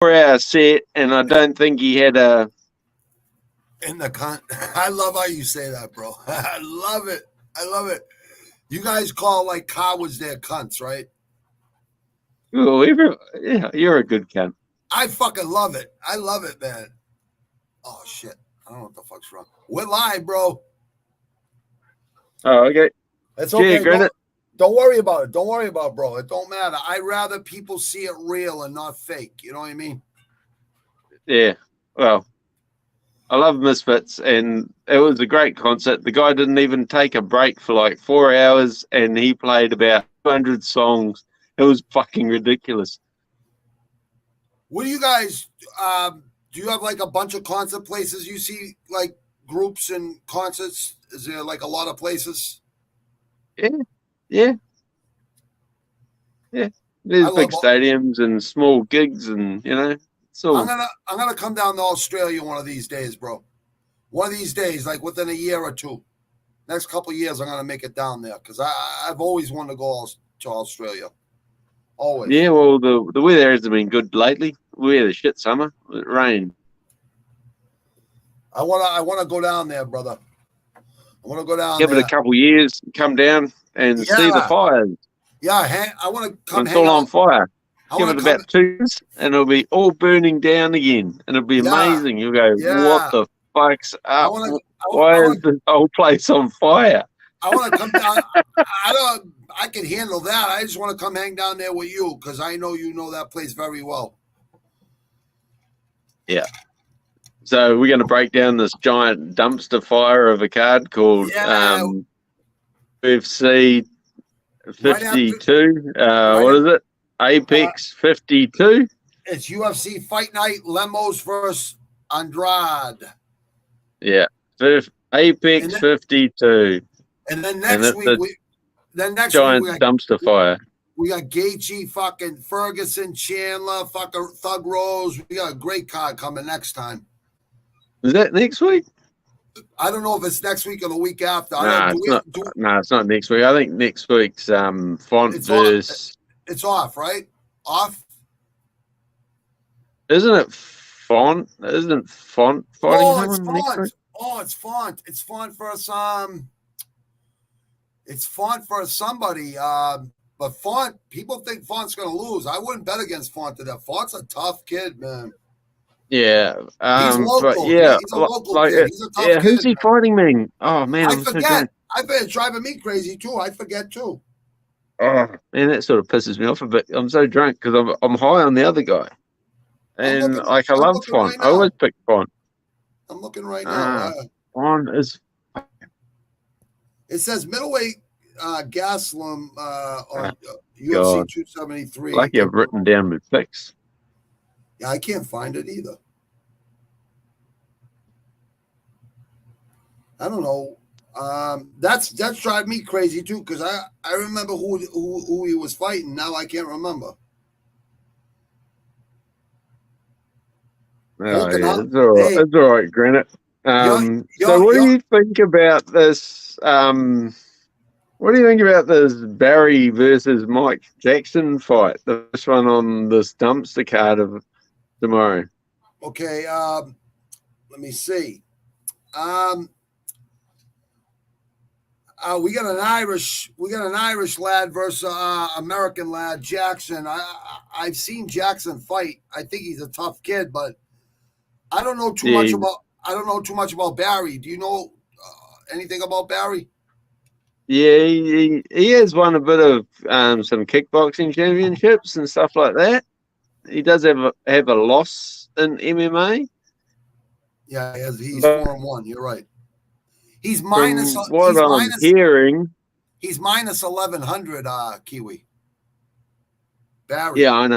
4-hour set, and I don't think he had a. In the cunt. I love how you say that, bro. I love it. I love it. You guys call like cowards their cunts, right? Oh, yeah, you're a good cunt. I fucking love it. I love it, man. Oh shit. I don't know what the fuck's wrong. We're live, bro. Oh, okay. It's okay. Yeah, don't worry about it. Don't worry about it, bro. It don't matter. I'd rather people see it real and not fake. You know what I mean? Yeah. Well, I love Misfits, and it was a great concert. The guy didn't even take a break for like 4 hours, and he played about 200 songs. It was fucking ridiculous. What do you guys, do you have like a bunch of concert places you see, like groups and concerts? Is there like a lot of places? Yeah. There's big stadiums and small gigs, and so I'm gonna come down to Australia one of these days, bro. One of these days, like within a year or two. Next couple of years, I'm gonna make it down there because I've always wanted to go to Australia. Always. Yeah, well, the weather hasn't been good lately. We had a shit summer. It rained. I wanna go down there, brother. I wanna go down. Give it a couple years, come down and see the fires. Yeah, I want to come. It's all on fire. Give it about 2 years, and it'll be all burning down again, and it'll be amazing. You'll go, what the fuck's up? Why is this whole place on fire? I want to come down. I can handle that. I just want to come hang down there with you because I know you know that place very well. Yeah. So we're going to break down this giant dumpster fire of a card called UFC 52. What is it? Apex 52. It's UFC Fight Night. LEMOS versus ANDRADE. Yeah. Apex 52. And then next week, giant dumpster fire. We got Gaethje, fucking Ferguson, Chandler, fucking Thug Rose. We got a great card coming next time. Is that next week? I don't know if it's next week or the week after. It's not next week. I think next week's Font versus. It's off, right? Off. Isn't it Font? Isn't Font fighting someone next week? Oh, it's Font. It's Font for some. It's Font for somebody. But Font, people think Font's going to lose. I wouldn't bet against Font to that. Font's a tough kid, man. Yeah, he's local. He's a local kid. He's a tough kid. Who's he fighting, man? Oh man, I forget. I bet it's driving me crazy too. I forget too. Oh man, that sort of pisses me off a bit. I'm so drunk because I'm high on the other guy, and I love Font. I always pick Font. I'm looking right now. Font is. It says middleweight Gaslam on UFC 273. Lucky I've written down my picks. Yeah, I can't find it either. I don't know. That's driving me crazy too because I remember who he was fighting. Now I can't remember. Oh, yeah, it's all right. It's all right, Granite. So what do you think about this? What do you think about this Barry versus Mike Jackson fight? The first one on this dumpster card of tomorrow. Okay, let me see. We got an Irish lad versus American lad, Jackson. I've seen Jackson fight. I think he's a tough kid, but I don't know too much about. I don't know too much about Barry. Do you know anything about Barry? Yeah, he has won a bit of some kickboxing championships and stuff like that. He does have a loss in MMA. Yeah, he's 4-1. You're right. He's minus. Hearing, he's minus 1100. KIWI. Barry. Yeah, I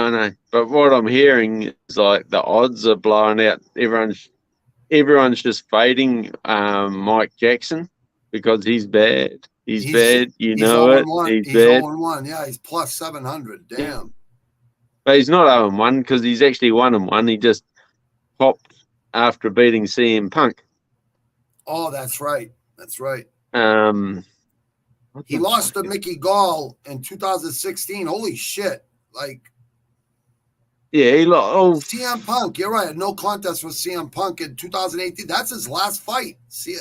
know. But what I'm hearing is like the odds are blowing out. Everyone's just fading Mike Jackson because he's bad. He's bad. You know it. He's bad. 0-1. Yeah, he's plus 700. Damn. But he's not 0-1 because he's actually 1-1. He just popped after beating CM Punk. Oh, that's right. That's right. He lost to Mickey Gall in 2016. Holy shit. Like, Yeah, CM Punk. You're right. No contest for CM Punk in 2018. That's his last fight. See,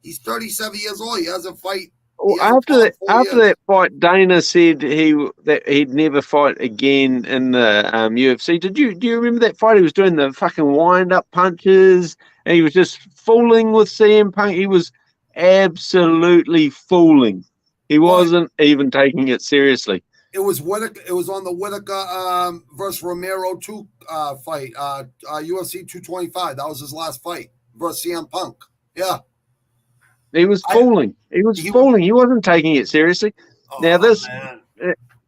he's 37 years old. He hasn't fight. Well, after that fight, Dana said that he'd never fight again in the UFC. Do you remember that fight? He was doing the fucking wind up punches, and he was just fooling with CM Punk. He was absolutely fooling. He wasn't even taking it seriously. It was Whitaker. It was on the Whitaker versus Romero 2 fight, UFC 225. That was his last fight versus CM Punk. Yeah. He was fooling. He was fooling. He wasn't taking it seriously. Now,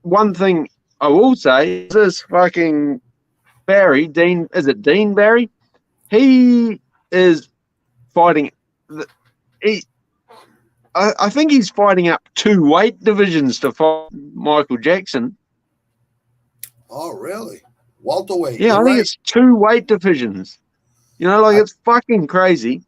one thing I will say is this fucking Barry, Dean, is it Dean Barry? He is fighting. I think he's fighting up 2 weight divisions to fight Michael Jackson. Oh, really? Welterweight. Yeah, I think it's 2 weight divisions. You know, it's fucking crazy.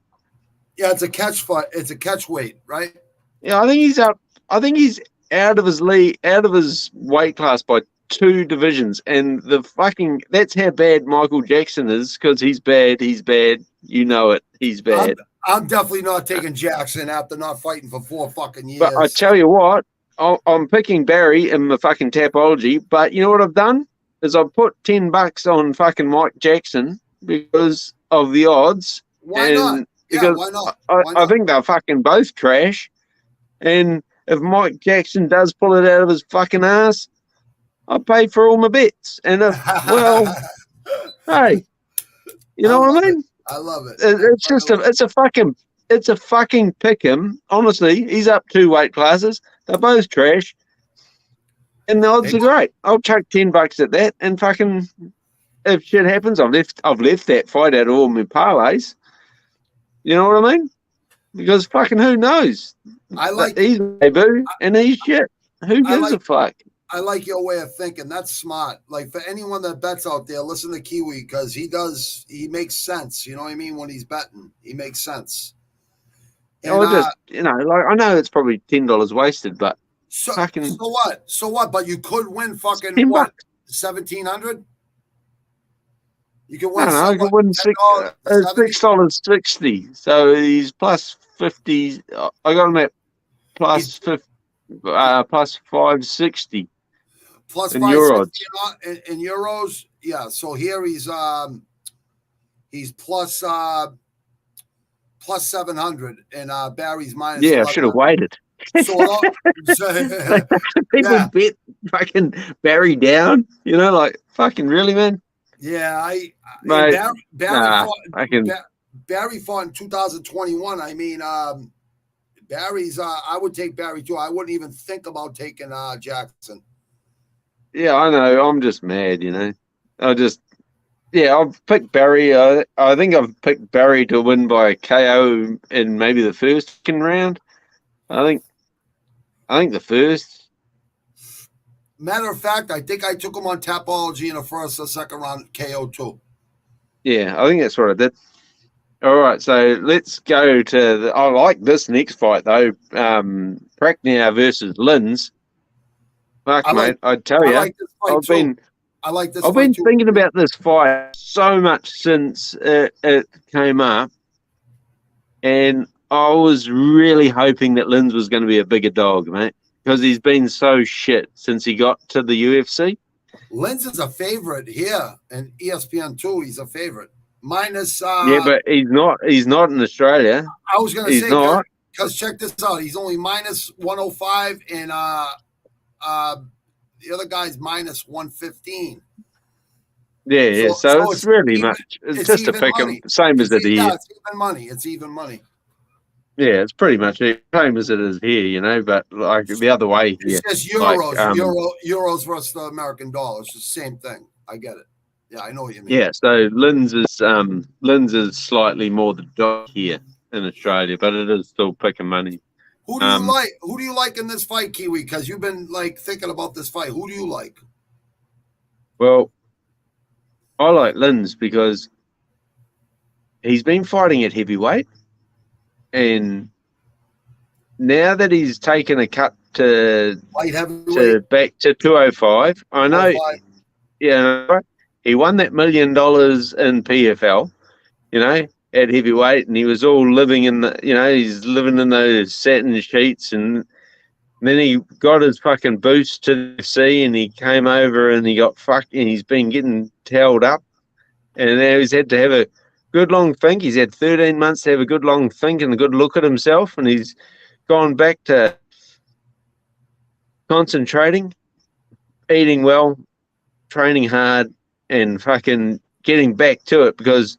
Yeah, it's a catch fight. It's a catch weight, right? Yeah, I think he's out. I think he's out of his league, out of his weight class by 2 divisions. And that's how bad Michael Jackson is, because he's bad. He's bad. You know it. He's bad. I'm definitely not taking Jackson after not fighting for 4 fucking years. But I tell you what, I'm picking Barry in the fucking Tapology. But you know what I've done? Is I've put $10 on fucking Mike Jackson because of the odds. Why not? Because why not? I think they're fucking both trash. And if Mike Jackson does pull it out of his fucking ass, I'll pay for all my bets. And hey, you know what I mean? I love it. It's a fucking pick 'em. Honestly, he's up 2 weight classes. They're both trash. And the odds are great. I'll chuck $10 at that, and fucking, if shit happens, I've left that fight out of all my parlays. You know what I mean? Because fucking who knows? He's debut and he's shit. Who gives a fuck? I like your way of thinking. That's smart. Like, for anyone that bets out there, listen to Kiwi, because he makes sense. You know what I mean? When he's betting, he makes sense. And, I know it's probably $10 wasted, but so what? So what? But you could win fucking what? 1,700? You can win. I can win $6.60. So he's plus 50. I got him at plus 50, plus 560. Plus 560 in euros. Yeah. So here he's plus 700, and Barry's minus. Yeah, I should have waited. People bet fucking Barry down. You know, like fucking really, man. Yeah, Barry fought in 2021. I mean, Barry's. I would take Barry too. I wouldn't even think about taking Jackson. Yeah, I know. I'm just mad, you know. I've picked Barry. I think I've picked Barry to win by KO in maybe the first round. I think the first. Matter of fact, I think I took him on Tapology in the first or second round KO too. Yeah, I think that's what I did. All right, so let's go to I like this next fight though. Pracknow versus Lins. Fuck, mate, I tell you, I've been thinking about this fight so much since it came up, and I was really hoping that Lins was going to be a bigger dog, mate. Because he's been so shit since he got to the UFC. Lins is a favorite here, and ESPN 2, he's a favorite. Minus. Yeah, but he's not. He's not in Australia. I was going to say not because check this out. He's only minus 105, and the other guy's minus 115. Yeah. So it's really even, much. It's just a pick 'em, same as it is. Yeah, it's even money. It's even money. Yeah, it's pretty much the same as it is here, you know, but like the other way here. It's just euros, euros versus the American dollar. It's the same thing. I get it. Yeah, I know what you mean. Yeah, so Lins is slightly more the dog here in Australia, but it is still picking money. Who do you like? Who do you like in this fight, Kiwi? Because you've been like thinking about this fight. Who do you like? Well, I like Lins because he's been fighting at heavyweight. And now that he's taken a cut to back to 205, I know, yeah, he won that $1 million in PFL, you know, at heavyweight, and he was all living in the, you know, he's living in those satin sheets, and then he got his fucking boost to the UFC, and he came over and he got fucked, and he's been getting towed up, and now he's had to have a good long think. He's had 13 months to have a good long think and a good look at himself, and he's gone back to concentrating, eating well, training hard, and fucking getting back to it, because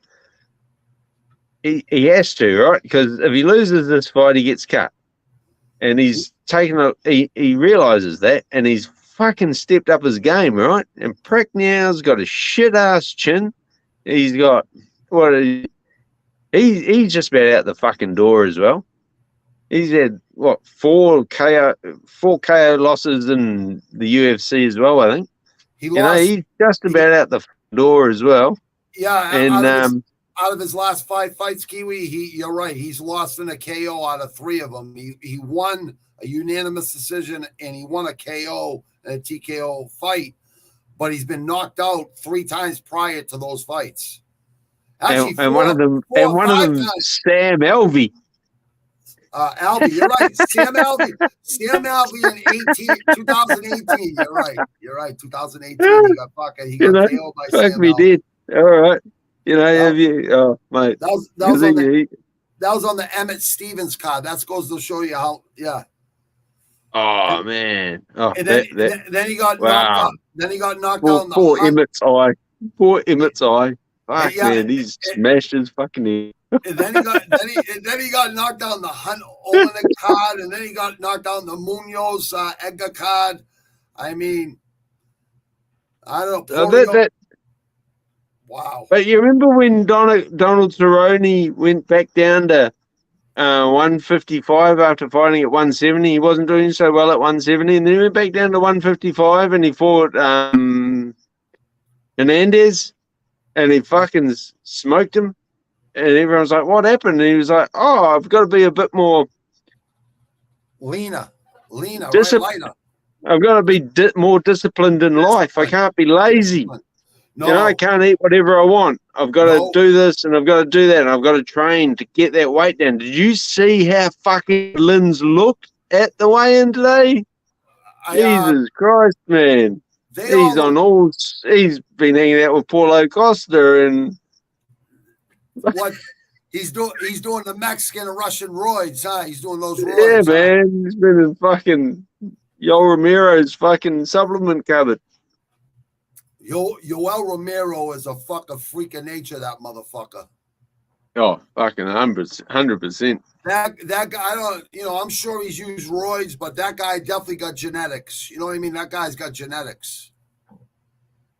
he has to, right? Because if he loses this fight, he gets cut. And he's taken a, he realizes that, and he's fucking stepped up his game, right? And Prick now's got a shit ass chin. He's got he's just about out the fucking door as well. He's had what, four KO losses in the UFC as well, I think. He's just about out the door as well. Yeah, and out of his last 5 fights, Kiwi, you're right. He's lost in a KO out of 3 of them. He won a unanimous decision, and he won a KO and a TKO fight, but he's been knocked out 3 times prior to those fights. Actually, and one of them, Sam Alvey. Alvey, you're right. Sam Alvey in 2018. You're right. 2018. He got KO'd by Sam Alvey. Did. All right. You know, mate. That was on the Emmett Stevens card. That goes to show you how. Yeah. Oh man. Oh, and then he got knocked out. Then he got knocked out. Poor Emmett's eye. Poor Emmett's eye. Fuck, man, he's smashed his fucking head. And then he got knocked out in the Hunt Olenek card, and then he got knocked out in the Munoz Edgar card. I mean, I don't know. Wow. But you remember when Donald Cerrone went back down to 155 after fighting at 170? He wasn't doing so well at 170, and then he went back down to 155 and he fought Hernandez, and he fucking smoked him. And everyone's like, what happened? And he was like, oh, I've got to be a bit more leaner, right, lighter. I've got to be more disciplined in life. I can't be lazy. No. You know, I can't eat whatever I want. I've got to do this, and I've got to do that, and I've got to train to get that weight down. Did you see how fucking Lynn's looked at the weigh-in today? Jesus Christ, man. He's been hanging out with Paulo Costa, and what he's doing the Mexican and Russian roids, huh? He's doing those roids. Yeah, man. He's been in fucking Yoel Romero's fucking supplement cupboard. Yoel Romero is a fucking freak of nature, that motherfucker. Oh, fucking 100%. That guy, I'm sure he's used roids, but that guy definitely got genetics. You know what I mean? That guy's got genetics.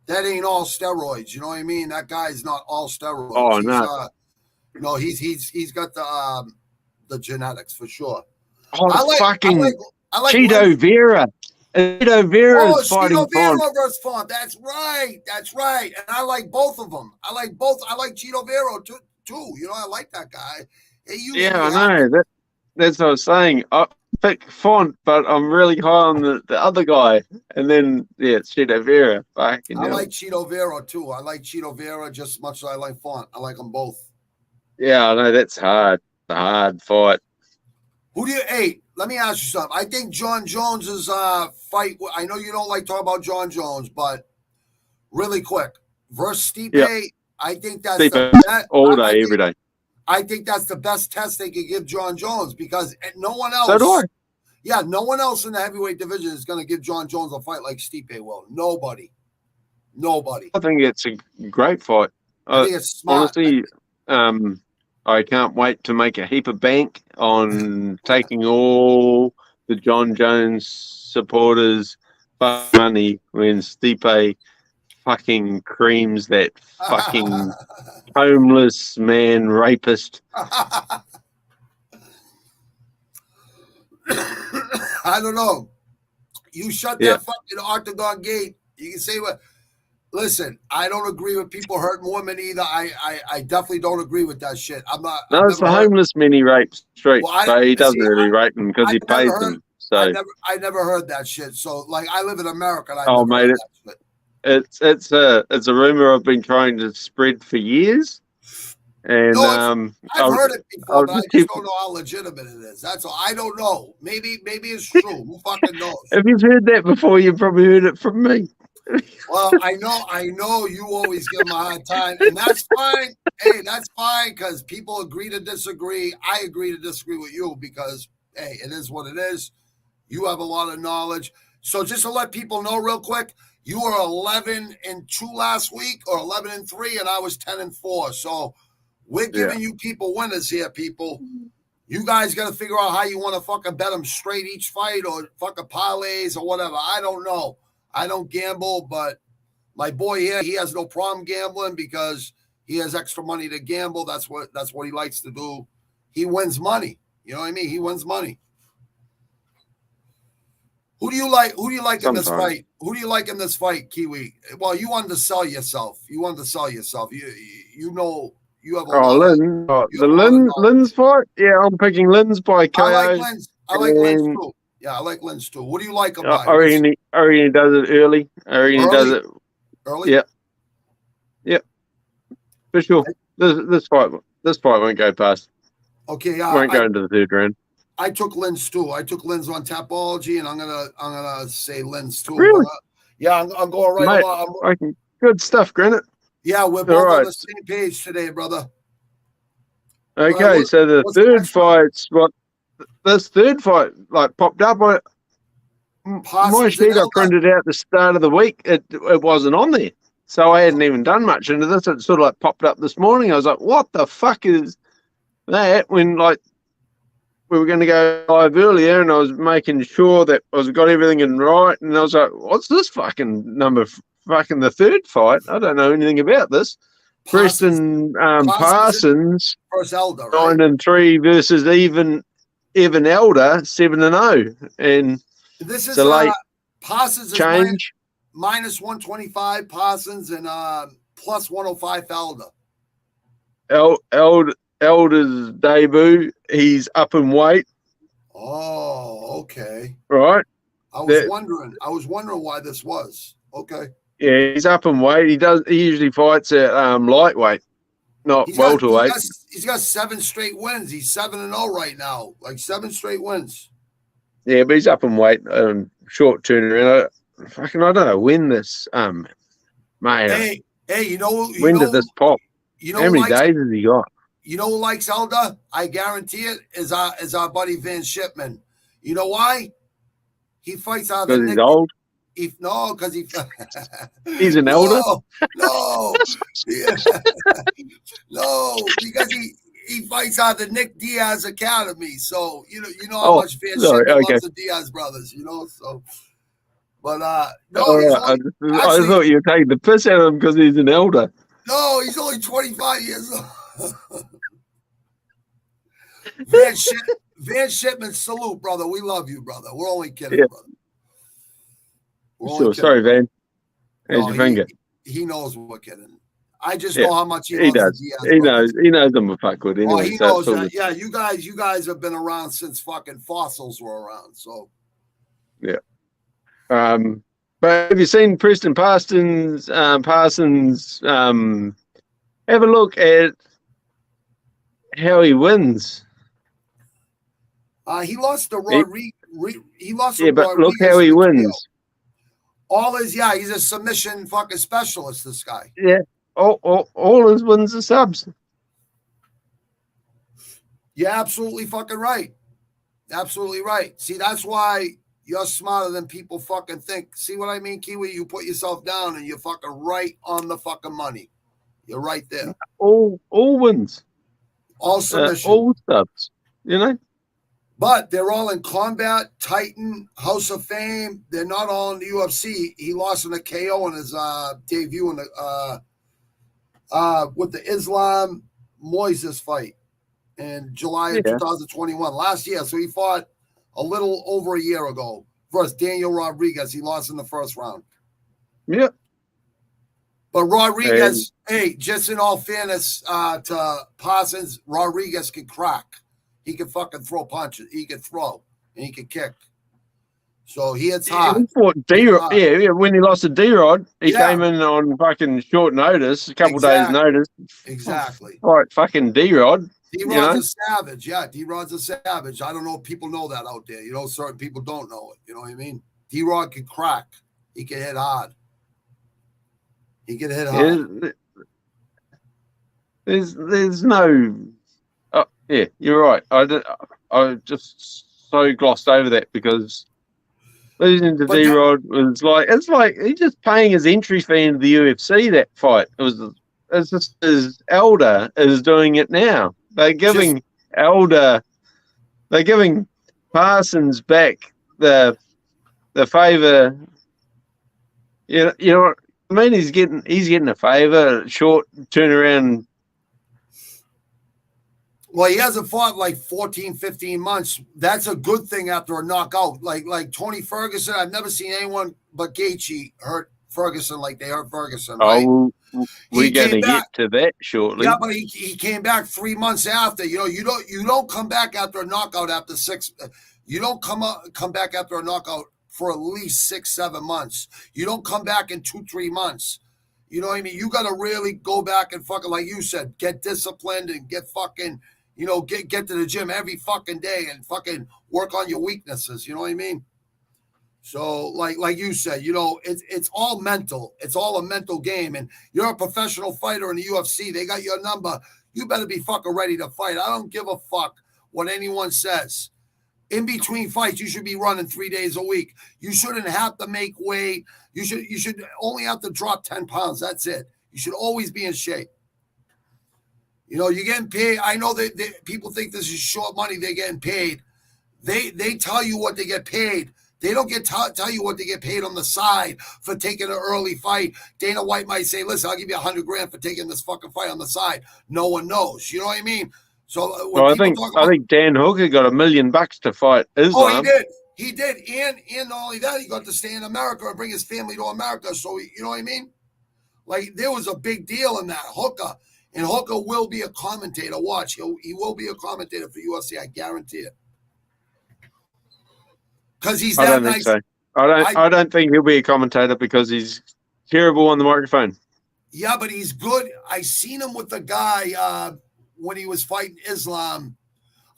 That ain't all steroids. You know what I mean? That guy's not all steroids. Oh, no. He's got the genetics for sure. Oh, I like Cheeto Vera. Cheeto Vera is fighting Cheeto Vera versus Font. That's right. And I like both of them. I like Cheeto Vera too. You know, I like that guy. I know. That's what I was saying. I pick Font, but I'm really high on the other guy. And then, it's Cheeto Vera. I like Cheeto Vera too. I like Cheeto Vera just as much as I like Font. I like them both. Yeah, I know. That's hard. It's a hard fight. Let me ask you something. I think John Jones's fight, I know you don't like talking about John Jones, but really quick, versus Stipe, I think that's the best. All day, every day. I think that's the best test they could give John Jones, because no one else. So do I. Yeah, no one else in the heavyweight division is going to give John Jones a fight like Stipe will. Nobody. I think it's a great fight. I think it's smart. Honestly, I can't wait to make a heap of bank on taking all the John Jones supporters' money when Stipe fucking creams that fucking homeless man rapist. I don't know. You shut that fucking octagon gate. You can say what. Listen, I don't agree with people hurting women either. I definitely don't agree with that shit. I'm not. No, it's the homeless men he rapes straight. But he doesn't really rape them because he pays them. So I never heard that shit. So, like, I live in America. And mate, that shit. It's a rumor I've been trying to spread for years, and No, I've heard it before, but I just just don't know how legitimate it is. That's all. I don't know. Maybe it's true. Who fucking knows? If you've heard that before, you've probably heard it from me. Well, I know you always give them a hard time, and that's fine. Hey, that's fine because people agree to disagree. I agree to disagree with you because, hey, it is what it is. You have a lot of knowledge. So just to let people know real quick, you were 11-2 last week or 11-3, and I was 10-4. So we're giving you people winners here, people. You guys got to figure out how you want to fucking bet them straight each fight or fucking parlays or whatever. I don't know. I don't gamble, but my boy here, he has no problem gambling because he has extra money to gamble. That's what he likes to do. He wins money. You know what I mean? He wins money. Who do you like in this fight? Who do you like in this fight, Kiwi? Well, you wanted to sell yourself. You know you have a lot. Lynn's fight? Yeah, I'm picking Lynn's by KO. I like Lynn's too. Yeah, I like Lynn's too. What do you like about it? I reckon he does it early. I reckon he does it early. Yeah. Yep. For sure. This fight won't go past. Okay, won't go into the third round. I took Lynn's too. I took Lynn's on Tapology, and I'm gonna say Lynn's too. Really? I'm going right along. Good stuff, Granite. Yeah, we're both on the same page today, brother. Okay, so the third fight's this third fight popped up. My sheet I printed out the start of the week. It wasn't on there, so I hadn't even done much into this. It sort of popped up this morning. I was like, "What the fuck is that?" When we were going to go live earlier, and I was making sure that I got everything in right, and I was like, "What's this fucking number? Fucking the third fight? I don't know anything about this." Kristen Parsons, 9-3 versus Evan Elder 7-0, and this is a late Parsons change. Minus 125 Parsons and plus 105 Elder's debut. He's up in weight. Oh, okay. Right. I was wondering why this was. Okay. Yeah, he's up in weight. He usually fights at lightweight, not welterweight. He's got 7 straight wins. He's 7-0 right now. 7 straight wins. Yeah, but he's up in weight. Short turnaround. I don't know when this mate. Hey, you know when did this pop? You know how many days has he got? You know who likes Elder? I guarantee it is our buddy Van Shipman. You know why? He fights out of the he's old. No, because he's an elder. No, no, because he fights out of the Nick Diaz Academy. So you know how much Van Shipman loves the Diaz brothers. So. But no, I thought you were taking the piss out of him because he's an elder. No, he's only 25 years old. Van Shipman, salute, brother. We love you, brother. We're only kidding, brother. Sorry, Van. Here's your finger. He knows we're kidding. I just know how much he does. He knows I'm a fuckwood anyway. Oh, he knows that. Yeah, you guys have been around since fucking fossils were around. So yeah. But have you seen Kristen Parsons? Have a look at how he wins. He lost to Rodriguez. He lost to but look how he wins. He's a submission fucking specialist, this guy. Yeah. All his wins are subs. You're absolutely fucking right. Absolutely right. See, that's why you're smarter than people fucking think. See what I mean, Kiwi? You put yourself down and you're fucking right on the fucking money. You're right there. All wins. All submissions. All subs. You know? But they're all in Combat, Titan, House of Fame. They're not all in the UFC. He lost in a KO in his debut in the with the Islam Moises fight in July of 2021, last year. So he fought a little over a year ago versus Daniel Rodriguez. He lost in the first round. Yeah. But Rodriguez, just in all fairness to Parsons, Rodriguez can crack. He can fucking throw punches. He can throw and he can kick. So he hits hard. He fought D-Rod. Yeah, when he lost to D-Rod, he came in on fucking short notice, a couple days notice. Exactly. All right, fucking D-Rod. D-Rod's a savage. Yeah, D-Rod's a savage. I don't know if people know that out there. You know, certain people don't know it. You know what I mean? D-Rod can crack. He can hit hard. He can hit hard. There's no... Oh, yeah, you're right. I just so glossed over that because... Losing to D-Rod was it's like he's just paying his entry fee into the UFC. That fight, it's just his elder is doing it now. They're giving Parsons back the favor. You know what I mean? He's getting a favor, short turnaround. Well, he hasn't fought like 14, 15 months. That's a good thing after a knockout. Like Tony Ferguson, I've never seen anyone but Gaethje hurt Ferguson like they hurt Ferguson. Right? Oh, we're going to get to that shortly. Yeah, but he came back 3 months after. You know, you don't come back after a knockout after 6. You don't come back after a knockout for at least 6, 7 months. You don't come back in 2, 3 months. You know what I mean? You got to really go back and fucking, like you said, get disciplined and get fucking. You know, get to the gym every fucking day and fucking work on your weaknesses. You know what I mean? So, like you said, you know, it's all mental. It's all a mental game. And you're a professional fighter in the UFC. They got your number. You better be fucking ready to fight. I don't give a fuck what anyone says. In between fights, you should be running 3 days a week. You shouldn't have to make weight. You should only have to drop 10 pounds. That's it. You should always be in shape. You know, you're getting paid. I know that people think this is short money. They're getting paid. They tell you what they get paid. They don't tell you what they get paid on the side for taking an early fight. Dana White might say, listen, I'll give you $100,000 for taking this fucking fight on the side. No one knows. You know what I mean? So I think Dan Hooker got $1 million to fight Islam. Oh, he did. And not only that, he got to stay in America and bring his family to America. So, you know what I mean? Like, there was a big deal in that. Hooker. And Hooker will be a commentator. Watch, he will be a commentator for UFC. I guarantee it. Because he's that nice. I don't think so. I don't think he'll be a commentator because he's terrible on the microphone. Yeah, but he's good. I seen him with the guy when he was fighting Islam.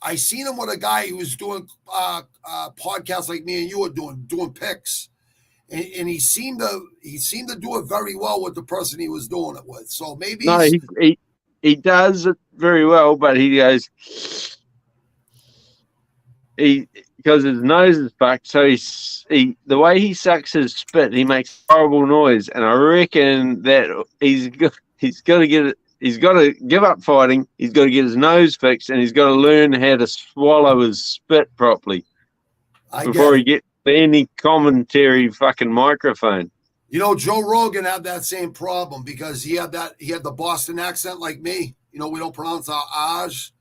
I seen him with a guy who was doing podcasts like me and you were doing picks. And he seemed to do it very well with the person he was doing it with. So maybe he does it very well, but he goes because his nose is fucked. So the way he sucks his spit, he makes horrible noise. And I reckon that he's got to get it. He's got to give up fighting. He's got to get his nose fixed, and he's got to learn how to swallow his spit properly before he gets any commentary fucking microphone. You know, Joe Rogan had that same problem because he had the Boston accent like me. You know, we don't pronounce our R's.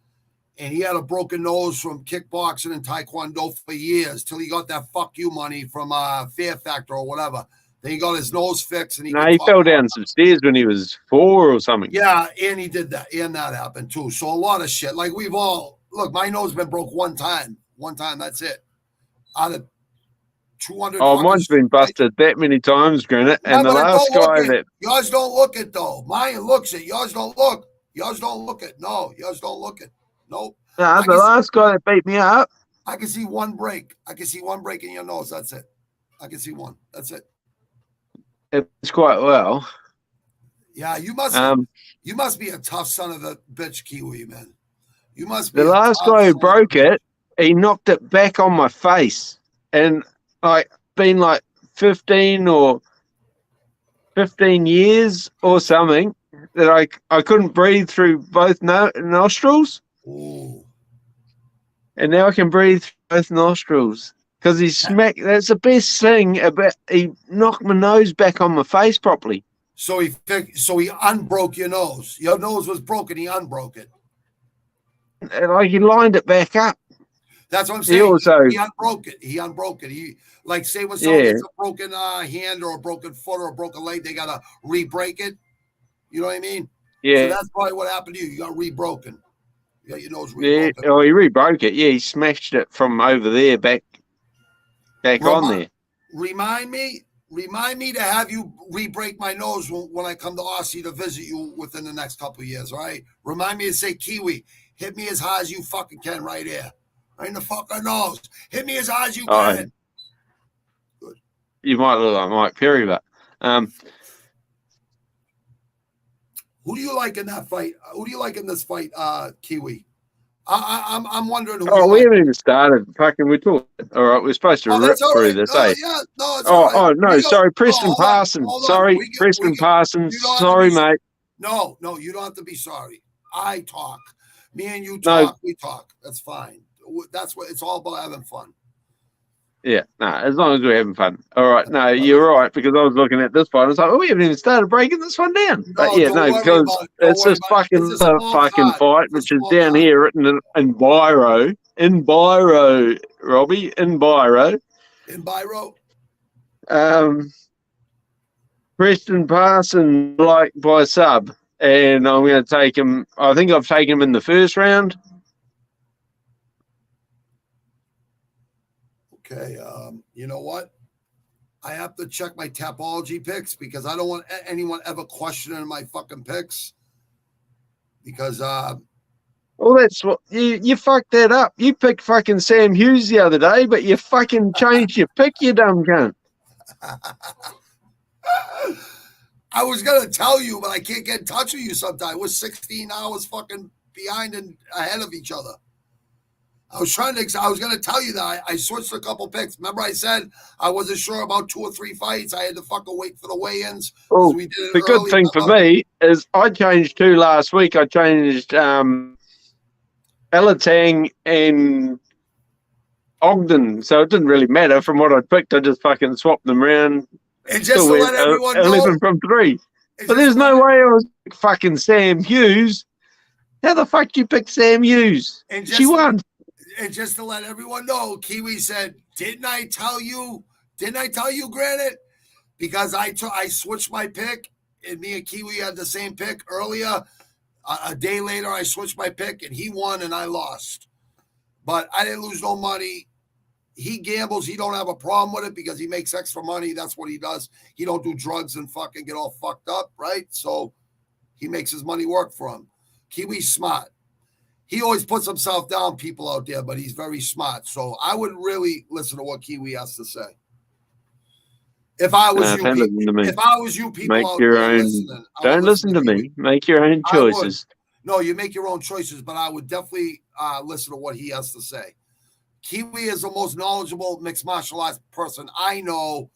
And he had a broken nose from kickboxing and taekwondo for years till he got that fuck you money from Fear Factor or whatever. Then he got his nose fixed. And he fell down some stairs when he was 4 or something. Yeah, and he did that. And that happened too. So a lot of shit. Like look, my nose been broke one time. One time, that's it. Out of 200. Oh, mine's been busted that many times, Granite. And the last guy that yours don't look it though. Mine looks it. Yours don't look. Yours don't look it. No, yours don't look it. Nope. Nah, the last guy that beat me up. I can see one break. I can see one break in your nose. That's it. I can see one. That's it. It's quite well. Yeah, you must be a tough son of a bitch, Kiwi, man. You must be. The last guy who broke it, he knocked it back on my face. And been like 15 years or something that I couldn't breathe through both nostrils. Ooh. And now I can breathe through both nostrils because he smacked. That's the best thing about he knocked my nose back on my face properly. So he unbroke your nose. Your nose was broken. He unbroke it. And he lined it back up. That's what I'm saying. He unbroke it. He unbroke it. He say when someone gets a broken hand or a broken foot or a broken leg, they gotta re-break it. You know what I mean? Yeah. So that's probably what happened to you. You got re-broken. You got your nose re-broken. Yeah. Oh, he re-broke it. Yeah, he smashed it from over there back. back on there. Remind me to have you re-break my nose when I come to Aussie to visit you within the next couple of years, all right? Remind me to say, Kiwi, hit me as high as you fucking can right here. Right in the fucking nose. Hit me as high as you can. Good. You might look like Mike Perry, but who do you like in that fight? Who do you like in this fight, Kiwi? I'm wondering who. Oh, we haven't even started. Fucking, we're talking. All right, we're supposed to rip through this, eh? Yeah, no, it's all right. Oh, no, sorry, Kristen Parsons. Sorry, Kristen Parsons. Sorry, mate. No, you don't have to be sorry. I talk. Me and you talk. We talk. That's fine. That's what it's all about, having fun. Yeah, as long as we're having fun. All right, no, you're right, because I was looking at this fight. I was like, we haven't even started breaking this one down. But yeah, no, because it's this fucking fight, which is down here written in Biro. In Biro, Robbie. In Biro. In Biro. Kristen Parsons, like, by sub. And I'm going to take him. I think I've taken him in the first round. Okay, you know what? I have to check my Tapology picks because I don't want anyone ever questioning my fucking picks. Because well, that's what you fucked that up. You picked fucking Sam Hughes the other day, but you fucking changed your pick, you dumb cunt. I was gonna tell you, but I can't get in touch with you sometimes. We're 16 hours fucking behind and ahead of each other. I was going to tell you that I switched a couple picks. Remember I said I wasn't sure about 2 or 3 fights. I had to fucking wait for the weigh-ins. Oh, the good thing for me is I changed 2 last week. I changed Elatang and Ogden. So it didn't really matter from what I picked. I just fucking swapped them around. And just to let everyone know. 11 from 3. But there's no way I was fucking Sam Hughes. How the fuck do you pick Sam Hughes? She won. And just to let everyone know, Kiwi said, didn't I tell you, Granite? Because I switched my pick, and me and Kiwi had the same pick earlier. A day later, I switched my pick, and he won, and I lost. But I didn't lose no money. He gambles. He don't have a problem with it because he makes extra money. That's what he does. He don't do drugs and fucking get all fucked up, right? So he makes his money work for him. Kiwi's smart. He always puts himself down, people out there, but he's very smart. So I would really listen to what Kiwi has to say. If I was you, people make your own. Don't listen to me. Make your own choices. No, you make your own choices, but I would definitely listen to what he has to say. Kiwi is the most knowledgeable mixed martial arts person I know,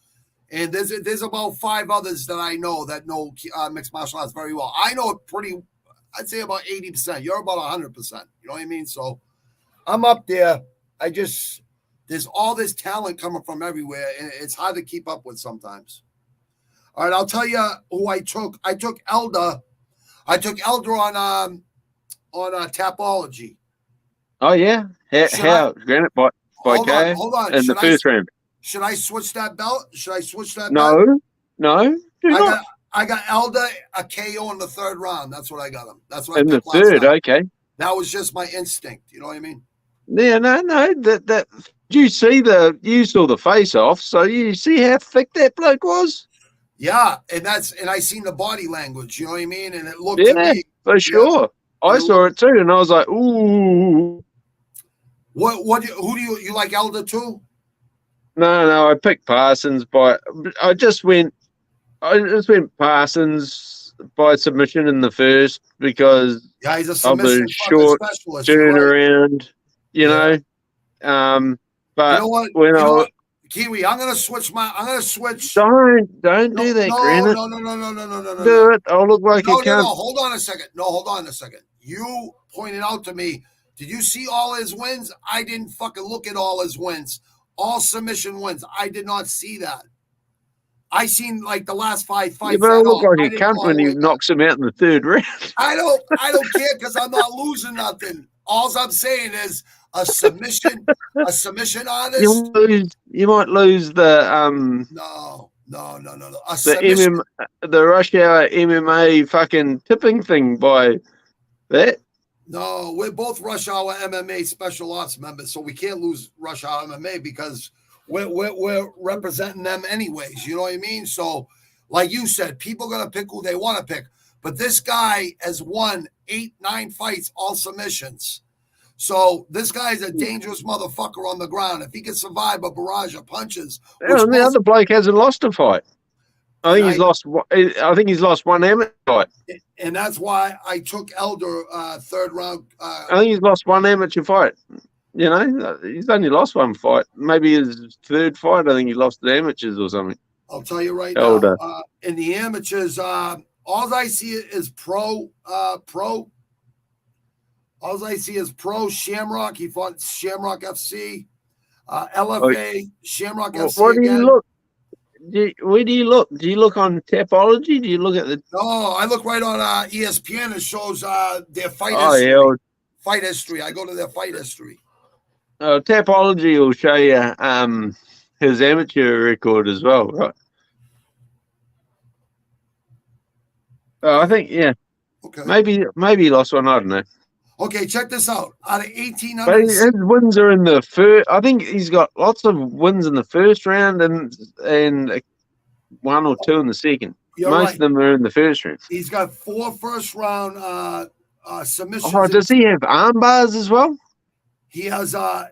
and there's about 5 others that I know that know mixed martial arts very well. I know it I'd say about 80%. You're about 100%. You know what I mean? So I'm up there. There's all this talent coming from everywhere, and it's hard to keep up with sometimes. All right, I'll tell you who I took. I took Elder. I took Elder on Tapology. Oh yeah, how? Granite by hold on. In the first round. Should I switch that belt? No. Do not. I got Elder a KO in the 3rd round. That's what I got him. That's what in the 3rd. Okay. That was just my instinct. You know what I mean? Yeah, no. That you saw the face off, so you see how thick that bloke was. Yeah, and I seen the body language. You know what I mean? And it looked to me for sure. I saw it too, and I was like, ooh. Who do you like Elder too? No. I picked Parsons, but I just went Parsons by submission in the first because he's a submission short specialist, turnaround, you know. But you know what? Kiwi, I'm gonna switch. Don't do that, Granite. No. Do it. I'll look like a cunt. No. Hold on a second. You pointed out to me. Did you see all his wins? I didn't fucking look at all his wins. All submission wins. I did not see that. I seen like the last 5 fights. You better look like a cunt when he knocks him out in the 3rd round. I don't care because I'm not losing nothing. All I'm saying is a submission artist. You might lose the No. The rush hour MMA fucking tipping thing by that. No, we're both Rush Hour MMA special ops members, so we can't lose Rush Hour MMA because we're representing them anyways. You know what I mean? So, like you said, people are gonna pick who they want to pick. But this guy has won 8-9 fights, all submissions. So this guy's a dangerous motherfucker on the ground. If he can survive a barrage of punches, the other bloke hasn't lost a fight. I think he's lost one amateur fight. And that's why I took Elder third round. I think he's lost one amateur fight. You know, he's only lost one fight. Maybe his third fight, I think he lost the amateurs or something. I'll tell you right now, in the amateurs, all I see is pro. All I see is pro Shamrock. He fought Shamrock FC, LFA, Shamrock FC. Where do you look? Where do you look? Do you look on Tapology? Do you look at the? No, I look right on ESPN. It shows their fight history. Yeah. Fight history. I go to their fight history. Tapology will show you his amateur record as well, right? I think, yeah. Okay. Maybe he lost one. I don't know. Okay, check this out. Out of 1,800, but his wins are in the first. I think he's got lots of wins in the first round and one or two in the second. Most of them are in the first round. He's got 4 first round submissions. Oh, does he have arm bars as well? He has a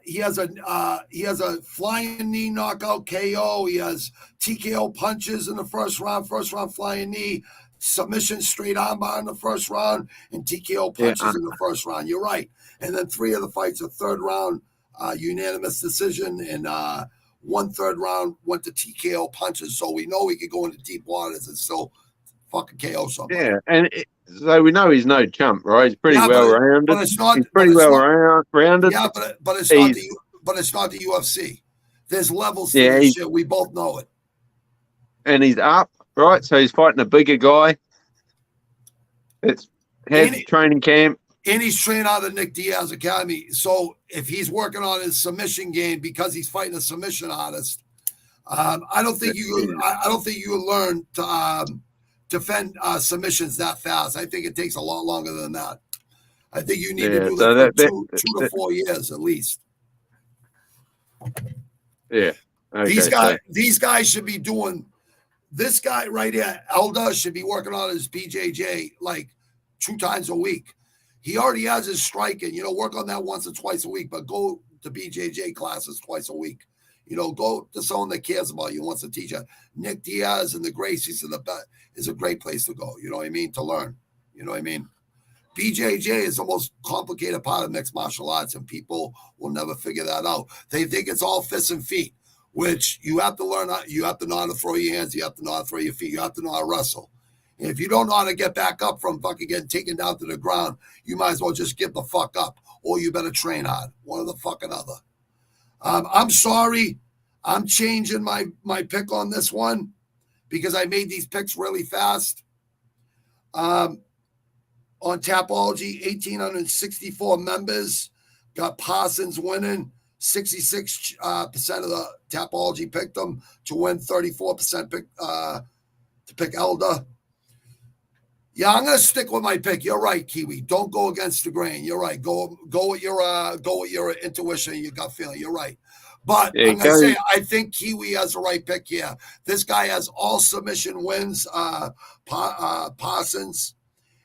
flying knee knockout KO. He has TKO punches in the first round flying knee, submission straight armbar in the first round, and TKO punches in the first round. You're right. And then 3 of the fights are third round unanimous decision, and 1 third round went to TKO punches. So we know he could go into deep waters and still fucking KO somebody. Yeah, and so we know he's no chump, right? He's pretty well-rounded. He's pretty well-rounded. Yeah, but it's not the UFC. There's levels to this shit. We both know it. And he's up, right? So he's fighting a bigger guy. It's training camp. And he's trained out of the Nick Diaz Academy. So if he's working on his submission game because he's fighting a submission artist, I don't think you learn to defend submissions that fast. I think it takes a lot longer than that. I think you need to do that for 2 to 4 years at least. Yeah. Okay, these guys should be doing. This guy right here, Elda, should be working on his BJJ like 2 times a week. He already has his striking. Work on that once or twice a week, but go to BJJ classes twice a week. Go to someone that cares about you, wants to teach you. Nick Diaz and the Gracies is a great place to go. You know what I mean? To learn. You know what I mean? BJJ is the most complicated part of mixed martial arts, and people will never figure that out. They think it's all fists and feet, which you have to learn. You have to know how to throw your hands. You have to know how to throw your feet. You have to know how to wrestle. And if you don't know how to get back up from fucking getting taken down to the ground, you might as well just give the fuck up, or you better train hard. One or the fucking other. I'm sorry. I'm changing my pick on this one because I made these picks really fast. On Tapology, 1,864 members. Got Parsons winning. 66% of the Tapology picked them to win. 34% to pick Elda. Yeah, I'm gonna stick with my pick. You're right, Kiwi. Don't go against the grain. You're right. Go with your intuition and your gut feeling. You're right. But I'm gonna say I think Kiwi has the right pick here. This guy has all submission wins. Parsons,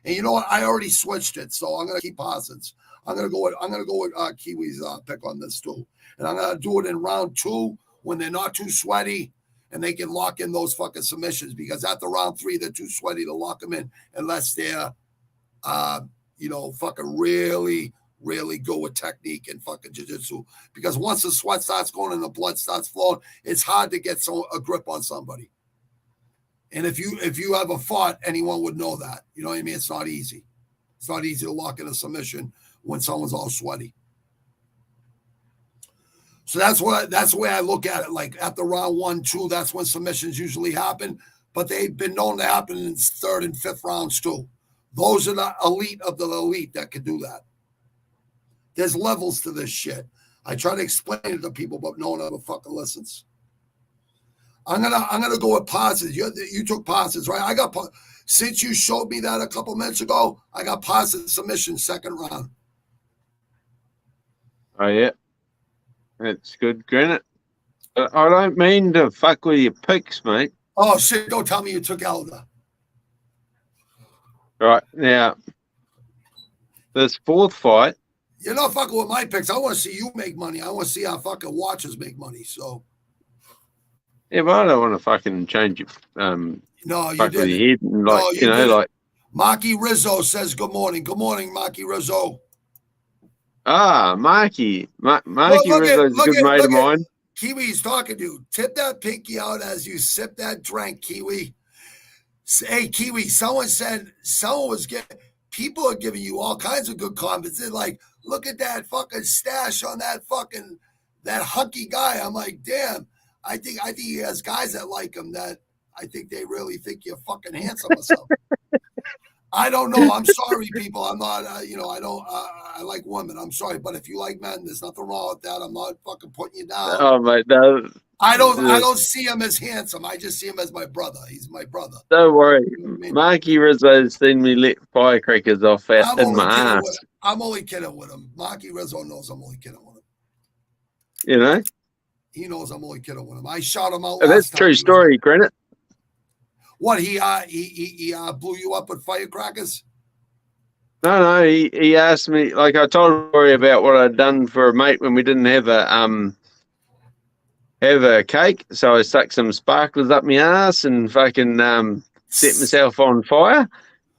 and you know what? I already switched it, so I'm gonna keep Parsons. I'm gonna go with Kiwi's pick on this too, and I'm gonna do it in round 2 when they're not too sweaty. And they can lock in those fucking submissions because after round 3, they're too sweaty to lock them in unless they're, fucking really, really good with technique and fucking jiu-jitsu. Because once the sweat starts going and the blood starts flowing, it's hard to get a grip on somebody. And if you ever fought, anyone would know that. You know what I mean? It's not easy. It's not easy to lock in a submission when someone's all sweaty. So that's the way I look at it. Like after round 1, 2, that's when submissions usually happen. But they've been known to happen in 3rd and 5th rounds too. Those are the elite of the elite that can do that. There's levels to this shit. I try to explain it to people, but no one ever fucking listens. I'm gonna go with Parsons. You took Parsons, right? Since you showed me that a couple minutes ago, I got Parsons submission 2nd round. Oh yeah. That's good, Granite. I don't mean to fuck with your picks, mate. Oh, shit. Don't tell me you took Elder. Right, now, this fourth fight. You're not fucking with my picks. I want to see you make money. I want to see how fucking watchers make money. So. Yeah, but I don't want to fucking change it. No, you didn't. Your head and like, no, you know, didn't. like. Maki Rizzo says good morning. Good morning, Maki Rizzo. Ah, Mikey. Mikey Rizzo's a good mate of mine. Kiwi's talking to you. Tip that pinky out as you sip that drink, Kiwi. Hey, Kiwi, someone was getting, people are giving you all kinds of good comments. They're like, look at that fucking stash on that hunky guy. I'm like, damn. I think he has guys that like him that I think they really think you're fucking handsome or something. I don't know. I'm sorry, people. I'm not, I don't, I like women. I'm sorry. But if you like men, there's nothing wrong with that. I'm not fucking putting you down. Oh, mate, no. I don't see him as handsome. I just see him as my brother. He's my brother. Don't worry. You know what I mean? Mikey Rizzo's seen me let firecrackers off out in my ass. I'm only kidding with him. Mikey Rizzo knows I'm only kidding with him. You know? He knows I'm only kidding with him. I shot him out. That's a true story, Granite. What, he blew you up with firecrackers? No, he asked me, like I told Rory about what I'd done for a mate when we didn't have a cake, so I stuck some sparklers up my ass and fucking set myself on fire,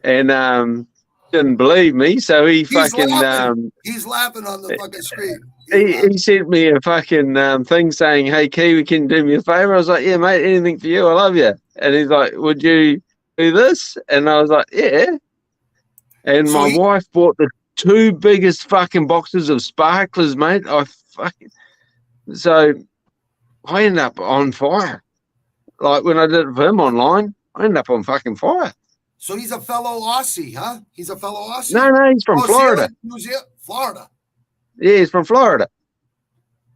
and didn't believe me, so he's laughing on the fucking screen. He sent me a fucking thing saying, "Hey, Kiwi, can you do me a favor?" I was like, "Yeah, mate, anything for you. I love you." And he's like, "Would you do this?" And I was like, "Yeah." And my wife bought the 2 biggest fucking boxes of sparklers, mate. So I ended up on fire. Like when I did it for him online, I ended up on fucking fire. So he's a fellow Aussie, huh? He's a fellow Aussie? No, he's from Florida. Florida. Yeah, he's from Florida.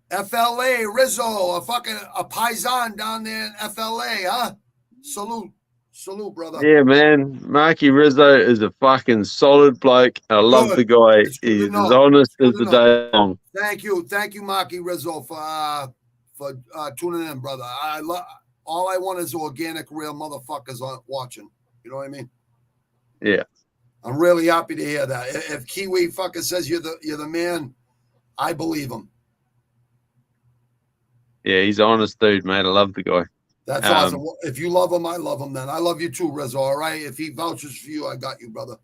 FLA, Rizzo, a paisan down there in FLA, huh? Salute, brother. Yeah, man. Mikey Rizzo is a fucking solid bloke. I love the guy. He's as honest as the day long. Thank you, Mikey Rizzo, for tuning in, brother. All I want is organic, real motherfuckers watching. You know what I mean? Yeah. I'm really happy to hear that. If Kiwi fucking says you're the man, I believe him. Yeah, he's an honest dude, mate. I love the guy. That's awesome. If you love him, I love him then. I love you too, Rizzo, all right? If he vouches for you, I got you, brother.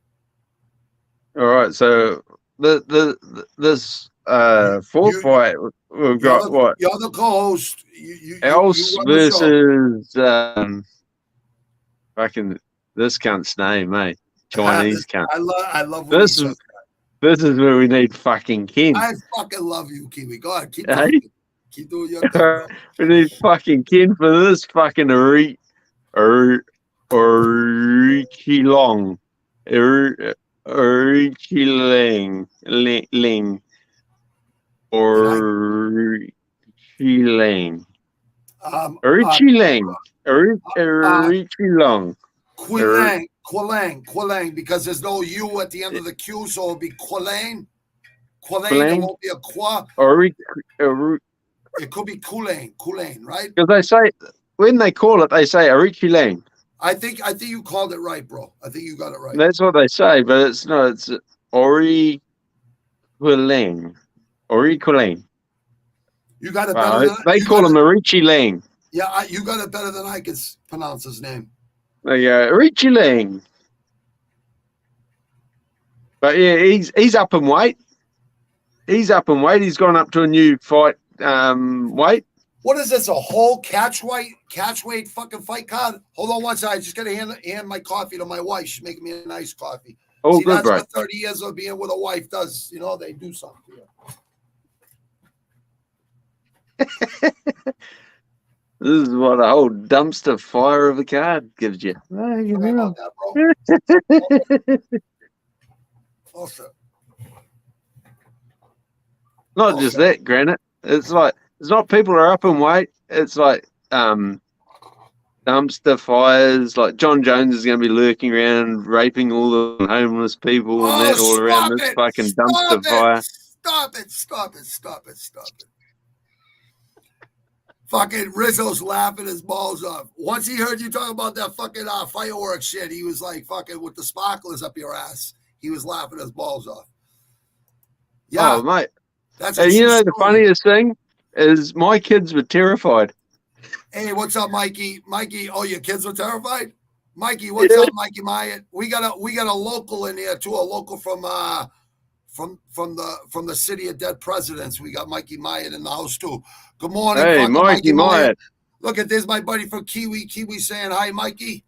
All right, so this fourth fight, we've got what? You're the co-host. Else versus fucking this cunt's name, mate. Chinese cunt. I love this. This is where we need fucking Ken. I fucking love you, Kiwi. Go ahead, keep talking. Keep doing your thing. We need fucking Ken for this fucking Orichi Long. Orichi Lang. Orichi Lang. Orichi Lang. Orichi Long. Quillang, because there's no U at the end of the Q, so it'll be Quillang. There won't be a qua. It could be Kulang, right? Because they say, when they call it, they say Orichi Lang. I think you called it right, bro. I think you got it right. That's what they say, but it's no, it's Ori Kulang. You got it better than they call him Orichi Lang. Yeah, you got it better than I can pronounce his name. There you go, Orichi Lang. But yeah, he's up in weight. He's gone up to a new fight weight. What is this? A whole catch weight fucking fight card? Hold on one second. I just gotta hand my coffee to my wife. She's making me a nice coffee. Oh, see, good, that's bro. what 30 years of being with a wife does. You know, they do something to you. This is what a whole dumpster fire of a card gives you. Oh, you know. That, bro. Oh, shit. Not just that, Granite. It's like, it's not people are up in weight. It's like dumpster fires. Like John Jones is going to be lurking around, raping all the homeless people and that all around this fucking dumpster fire. Stop it. Fucking Rizzo's laughing his balls off. Once he heard you talk about that fucking fireworks shit, he was like fucking with the sparklers up your ass. He was laughing his balls off. Yeah. Oh, mate. That's And you know, the funniest thing is my kids were terrified. Hey, what's up, Mikey? Mikey, oh, your kids were terrified? Mikey, what's up, Mikey Myers? We got a local in here too, a local from the city of dead presidents. We got Mikey Myers in the house too. Good morning, hey, Mikey Myers. Look at this, my buddy from KIWI. KIWI saying hi, Mikey.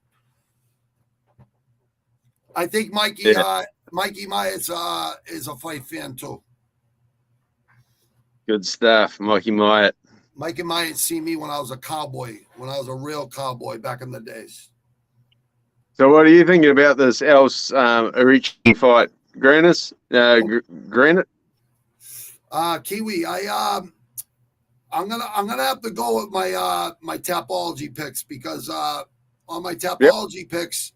I think Mikey Myers is a fight fan too. Good stuff, Mikey Myers. Mikey Myers seen me when I was a cowboy, when I was a real cowboy back in the days. So what are you thinking about this else Arichi fight? Granite? KIWI, I'm gonna have to go with my my Tapology picks because on my Tapology picks,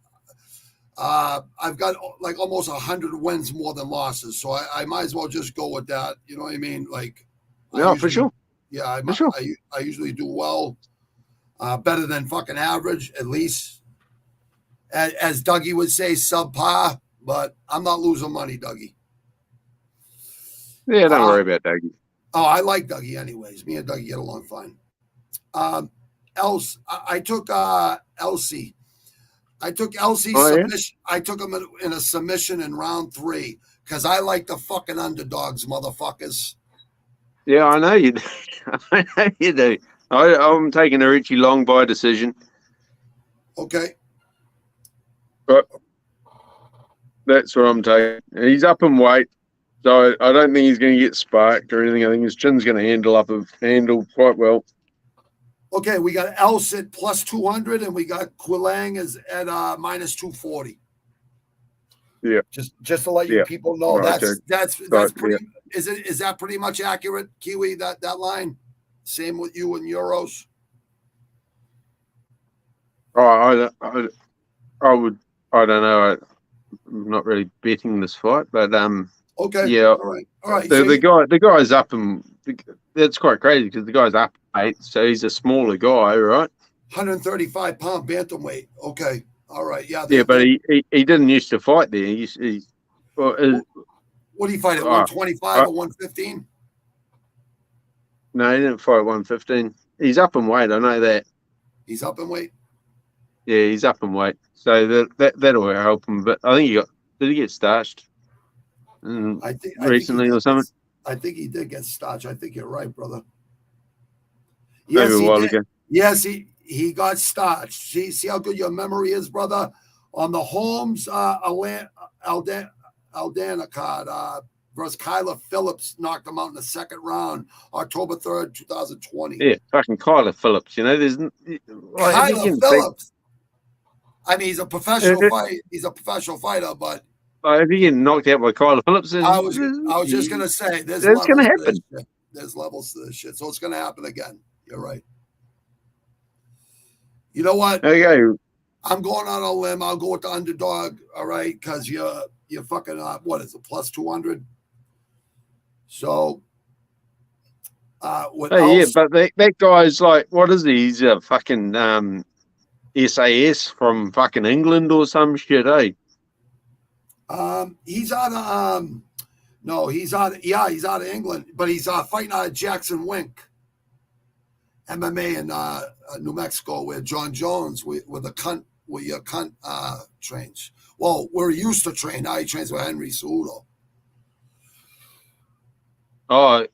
I've got like almost 100 wins more than losses, so I might as well just go with that. You know what I mean? Like, for sure. Yeah, for sure. I usually do well, better than fucking average, at least. As Dougie would say, subpar. But I'm not losing money, Dougie. Yeah, don't worry about Dougie. Oh, I like Dougie anyways. Me and Dougie get along fine. I took Elsie. I took Elsie's submission. Yeah? I took him in a submission in round 3 because I like the fucking underdogs, motherfuckers. Yeah, I know you do. I know you do. I'm taking Arichi long by decision. Okay. But that's what I'm taking. He's up in weight, so I don't think he's going to get sparked or anything. I think his chin's going to handle quite well. Okay, we got Else at plus 200, and we got Quilang is at minus 240. Yeah, just to let you people know, right, that's pretty. Yeah. Is that pretty much accurate, KIWI? That line, same with you and Euros. Oh, I don't know. I'm not really betting this fight, but okay, yeah, all right. The guy's up, and that's quite crazy because the guy's up 8, so he's a smaller guy, right? 135-pound bantamweight. Okay, all right, yeah. Yeah, but he didn't used to fight there. What do you fight at 125 or 115? No, he didn't fight 115. He's up in weight. I know that. He's up in weight. Yeah, he's up in weight, so that'll help him. But I think did he get starched? Recently or something. I think he did get starched. I think you're right, brother. Yes, maybe a while ago. Yes, he got starched. See how good your memory is, brother. On the Holmes Aldana card versus Kyler Phillips knocked him out in the 2nd round, October 3rd, 2020. Yeah, fucking Kyler Phillips. You know, there's Kyler Phillips. I mean, he's a professional fighter. He's a professional fighter, but if you get knocked out by Kyler Phillips, I was just gonna say that's gonna happen. There's levels to this shit, so it's gonna happen again. You're right. You know what? Okay. I'm going on a limb. I'll go with the underdog. All right, because you're fucking what is it, plus 200? So, yeah, but that guy's like, what is he? He's a fucking SAS from fucking England or some shit, eh? He's out of no, he's out of England, but he's fighting out of Jackson Wink MMA in New Mexico, where John Jones with your cunt trains. Well, we're used to train. Now he trains with Henry Cejudo. Oh,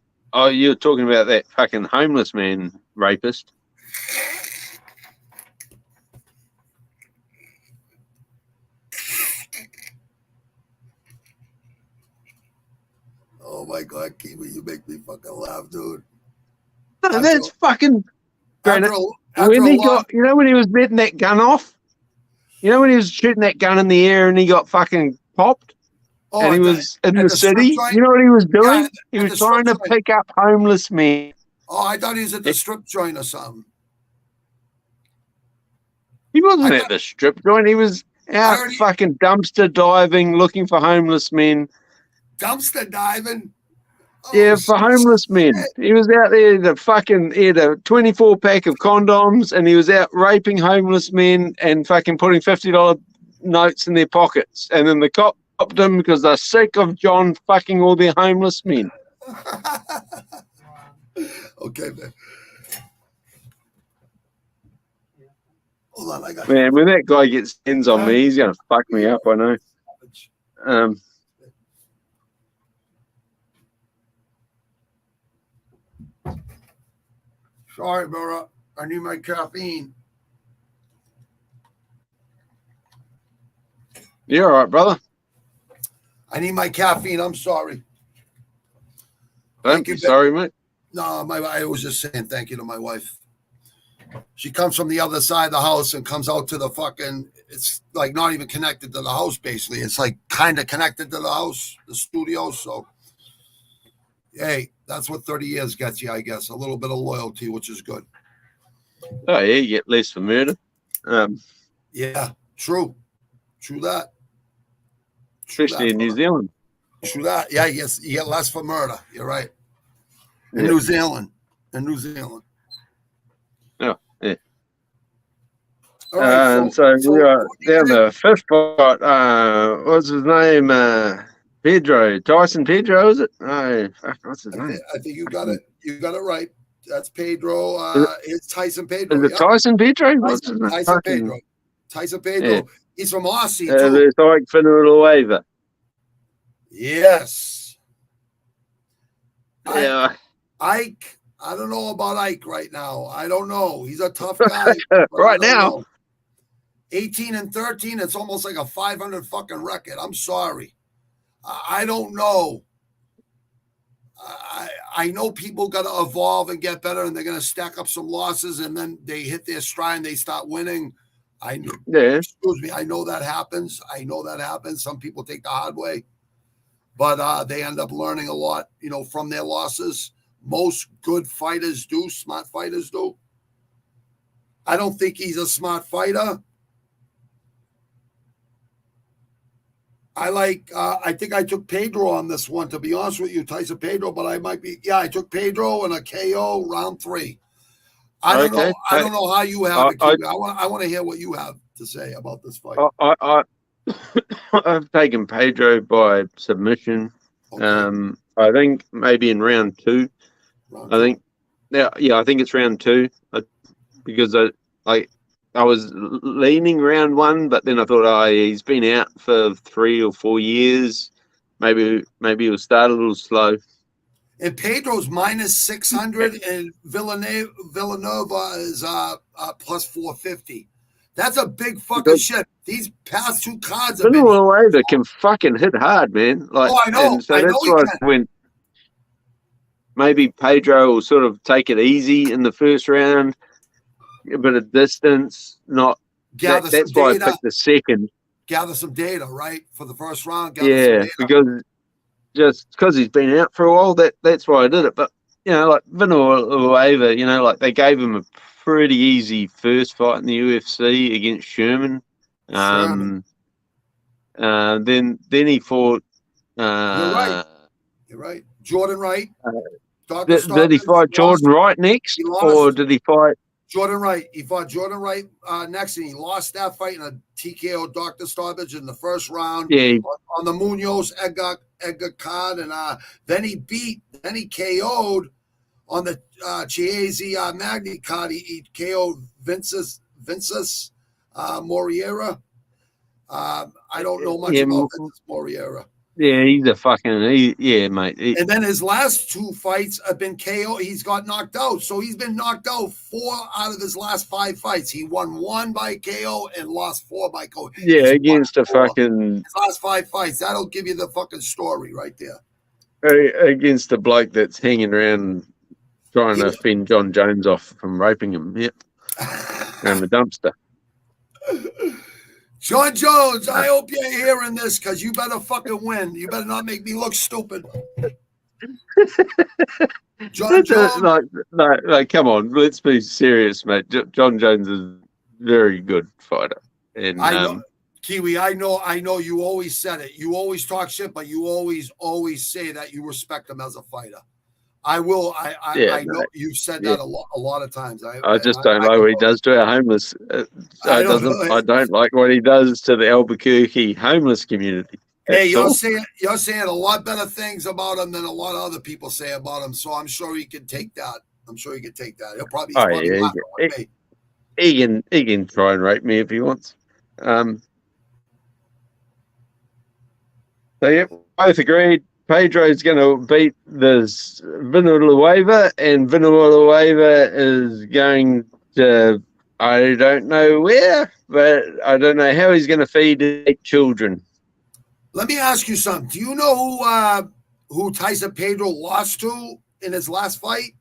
you're talking about that fucking homeless man rapist. Oh my God, KIWI, you make me fucking laugh, dude. No, that's fucking. When he was letting that gun off, you know when he was shooting that gun in the air and he got fucking popped, and he was in the city. You know what he was doing? He was trying to pick up homeless men. Oh, I thought he was at the strip joint or something. He wasn't at the strip joint. He was out fucking dumpster diving, looking for homeless men. Dumpster diving? Yeah, for homeless men. He was out there, he had a 24-pack of condoms, and he was out raping homeless men and fucking putting $50 notes in their pockets. And then the cop stopped him because they're sick of John fucking all their homeless men. Okay, man. Hold on, I got Man, when that guy gets hands on me, he's going to fuck me up, I know. Sorry, bro. I need my caffeine. You're all right, brother. I need my caffeine. I'm sorry. Don't be sorry, mate. No, I was just saying thank you to my wife. She comes from the other side of the house and comes out to the fucking, it's like not even connected to the house, basically. It's like kind of connected to the house, the studio. So, hey, that's what 30 years gets you, I guess. A little bit of loyalty, which is good. Oh, yeah, you get less for murder. Yeah, true. True that. Especially in New Zealand. True that. Yeah, yes, you get less for murder. You're right. In New Zealand. Oh, yeah. All right, so we are down the fifth fight. What's his name? Pedro. Tyson Pedro, is it? Oh, what's his name? I think you got it. You got it right. That's Pedro. It's Tyson Pedro. Is it Tyson Pedro? What's his name? Tyson Pedro. Tyson Pedro. Yeah. He's from Aussie, too. It's like Finner. Yes. Yeah. Ike. I don't know about Ike right now. I don't know. He's a tough guy. Right now. 18-13. It's almost like a 500 fucking record. I'm sorry. I don't know. I know people got to evolve and get better, and they're going to stack up some losses, and then they hit their stride and they start winning. Excuse me. I know that happens. Some people take the hard way, but they end up learning a lot, from their losses. Most good fighters do. Smart fighters do. I don't think he's a smart fighter. I think I took Pedro on this one, to be honest with you, Tyson Pedro, but I might be. Yeah, I took Pedro in a KO round 3. I don't know. I don't know how you have it. I want to hear what you have to say about this fight. I've taken Pedro by submission. Okay. I think maybe in round 2. I think it's round 2 because I was leaning round 1, but then I thought, he's been out for 3 or 4 years. Maybe he'll start a little slow. And Pedro's minus 600, and Villanova is plus 450. That's a big fucking shit. These past 2 cards have been. Villanova can fucking hit hard, man. I know. And so that's why I went. Maybe Pedro will sort of take it easy in the first round, a bit of distance. That's why I picked the second. Gather some data, right, for the first round. Because he's been out for a while, that's why I did it. But like Villanueva, they gave him a pretty easy first fight in the UFC against Sherman. Then he fought. You're right. Jordan Wright. Did he fight Jordan Wright next, or did he fight Jordan Wright? He fought Jordan Wright next, and he lost that fight in a TKO doctor stoppage in the first round. Yeah, on the Munoz Edgar card, and then he KO'd on the Chiesi Magni card. He KO'd Vinces Moreira. I don't know much about Vinces Moreira. Yeah, he's a fucking mate. And then his last 2 fights have been KO. He's got knocked out, so he's been knocked out 4 out of his last 5 fights. He won 1 by KO and lost 4 by KO. Yeah, against his last 5 fights. That'll give you the fucking story right there. Against a bloke that's hanging around trying to fend John Jones off from raping him. Yep, around the dumpster. John Jones, I hope you're hearing this, because you better fucking win. You better not make me look stupid. John Jones. Like, come on, let's be serious, mate. John Jones is a very good fighter. And I know. Kiwi, I know you always said it. You always talk shit, but you always say that you respect him as a fighter. I will. I know you've said that a lot of times. I just don't like what he does to our homeless. I don't like what he does to the Albuquerque homeless community. Hey, you're saying a lot better things about him than a lot of other people say about him. So I'm sure he can take that. He'll probably. He can try and rape me if he wants. So yeah, both agreed. Pedro's going to beat this Villanueva, and Villanueva is going to, I don't know where, but I don't know how he's going to feed 8 children. Let me ask you something. Do you know who Tyson Pedro lost to in his last fight?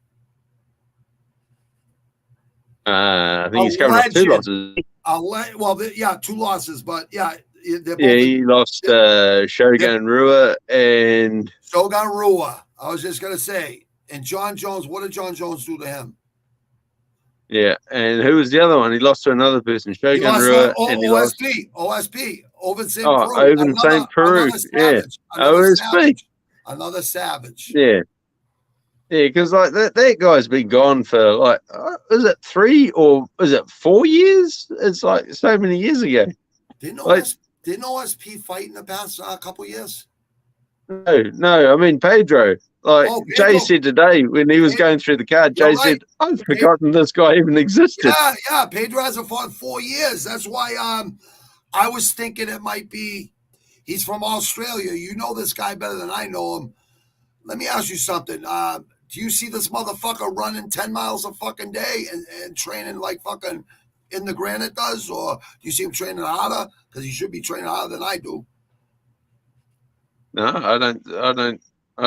I think he's coming off 2 losses. 2 losses, but yeah. He lost Shogun Rua and Shogun Rua. I was just gonna say, and John Jones. What did John Jones do to him? Yeah, and who was the other one? He lost to another person, Shogun Rua, and he lost OSP, Oven St. Peru. Oven St. Peru. Yeah, OSP. Another savage. Yeah. Yeah, because like that guy's been gone for like, is it 3 or is it 4 years? It's like so many years ago. Didn't OSP fight in the past couple years? No. I mean Pedro. Like Jay said today when he was going through the card, Jay said, "I've forgotten this guy even existed." Yeah. Pedro hasn't fought in 4 years. That's why I was thinking it might be he's from Australia. You know this guy better than I know him. Let me ask you something. Do you see this motherfucker running 10 miles a fucking day and training like fucking in the granite does, or do you see him training harder? Because he should be training harder than I do. No, I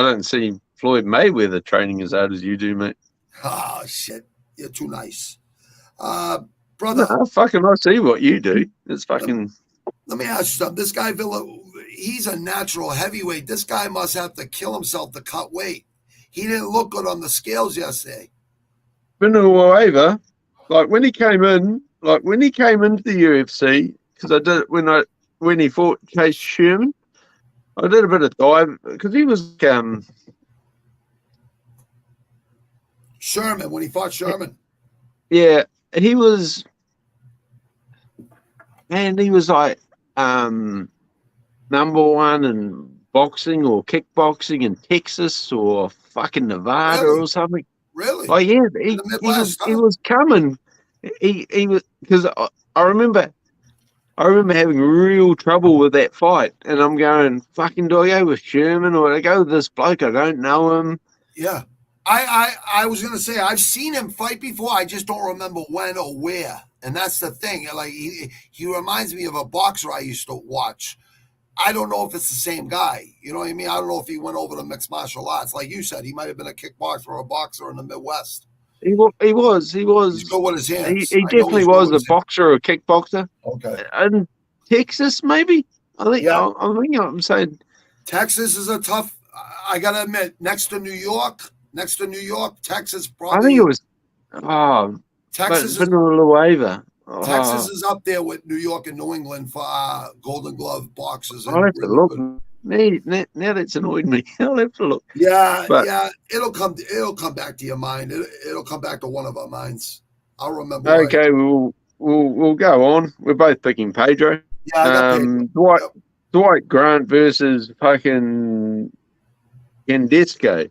don't see Floyd Mayweather training as hard as you do, mate. Oh shit, you're too nice, brother. No, fucking, I see what you do. It's fucking. Let me ask you something. This guy Villa, he's a natural heavyweight. This guy must have to kill himself to cut weight. He didn't look good on the scales yesterday. Villanueva, like when he came into the UFC, because I did when he fought Chase Sherman, I did a bit of dive because he was Sherman when he fought Sherman. Yeah, he was, and he was like number 1 in boxing or kickboxing in Texas or fucking Nevada or something. Really? Oh yeah, he was coming. He was, because I remember having real trouble with that fight, and I'm going, fucking, do I go with Sherman or do I go with this bloke? I don't know him. Yeah, I was gonna say I've seen him fight before. I just don't remember when or where, and that's the thing. Like he reminds me of a boxer I used to watch. I don't know if it's the same guy. You know what I mean? I don't know if he went over to mixed martial arts. Like you said, he might have been a kickboxer or a boxer in the Midwest. He was. He's good with his hands. He definitely was a boxer or a kickboxer. Okay. And Texas, maybe? I think. Yeah. I'm saying Texas is a tough. I gotta admit, next to New York, Texas probably. I think it was. Texas is Villanueva. Texas is up there with New York and New England for Golden Glove boxers. I'll have to look. Now that's annoyed me. I'll have to look. Yeah, it'll come back to your mind. It'll come back to one of our minds. I'll remember. Okay, we'll go on. We're both picking Pedro. Yeah, Pedro. Dwight Grant versus fucking Kendesco.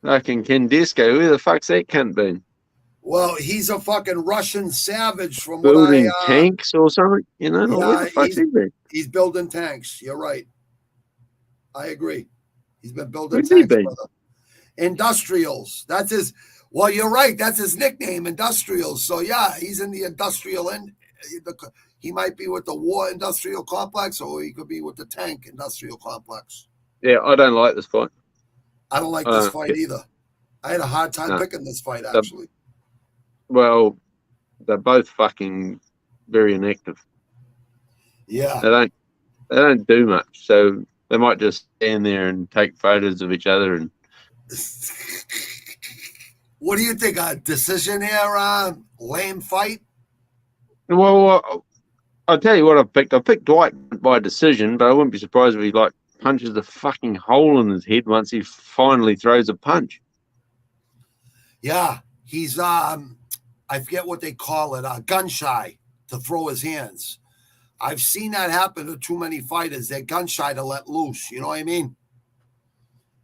Fucking Kendesco. Where the fuck's that cunt been? Well, he's a fucking Russian savage from building tanks or something, you know? Yeah, where the fuck's he been? He's building tanks. You're right. I agree. He's been building tanks, brother. Industrials. That's his. Well, you're right. That's his nickname, Industrials. So yeah, he's in the industrial end. He might be with the war industrial complex, or he could be with the tank industrial complex. Yeah, I don't like this fight. I don't like this fight either. I had a hard time picking this fight, actually. Well, they're both fucking very inactive. Yeah. They don't do much, so they might just stand there and take photos of each other. And what do you think? A decision here? Lame fight? Well, I'll tell you what I picked. I picked Dwight by decision, but I wouldn't be surprised if he like punches the fucking hole in his head once he finally throws a punch. Yeah, he's I forget what they call it, gun shy to throw his hands. I've seen that happen to too many fighters. They're gun shy to let loose. You know what I mean?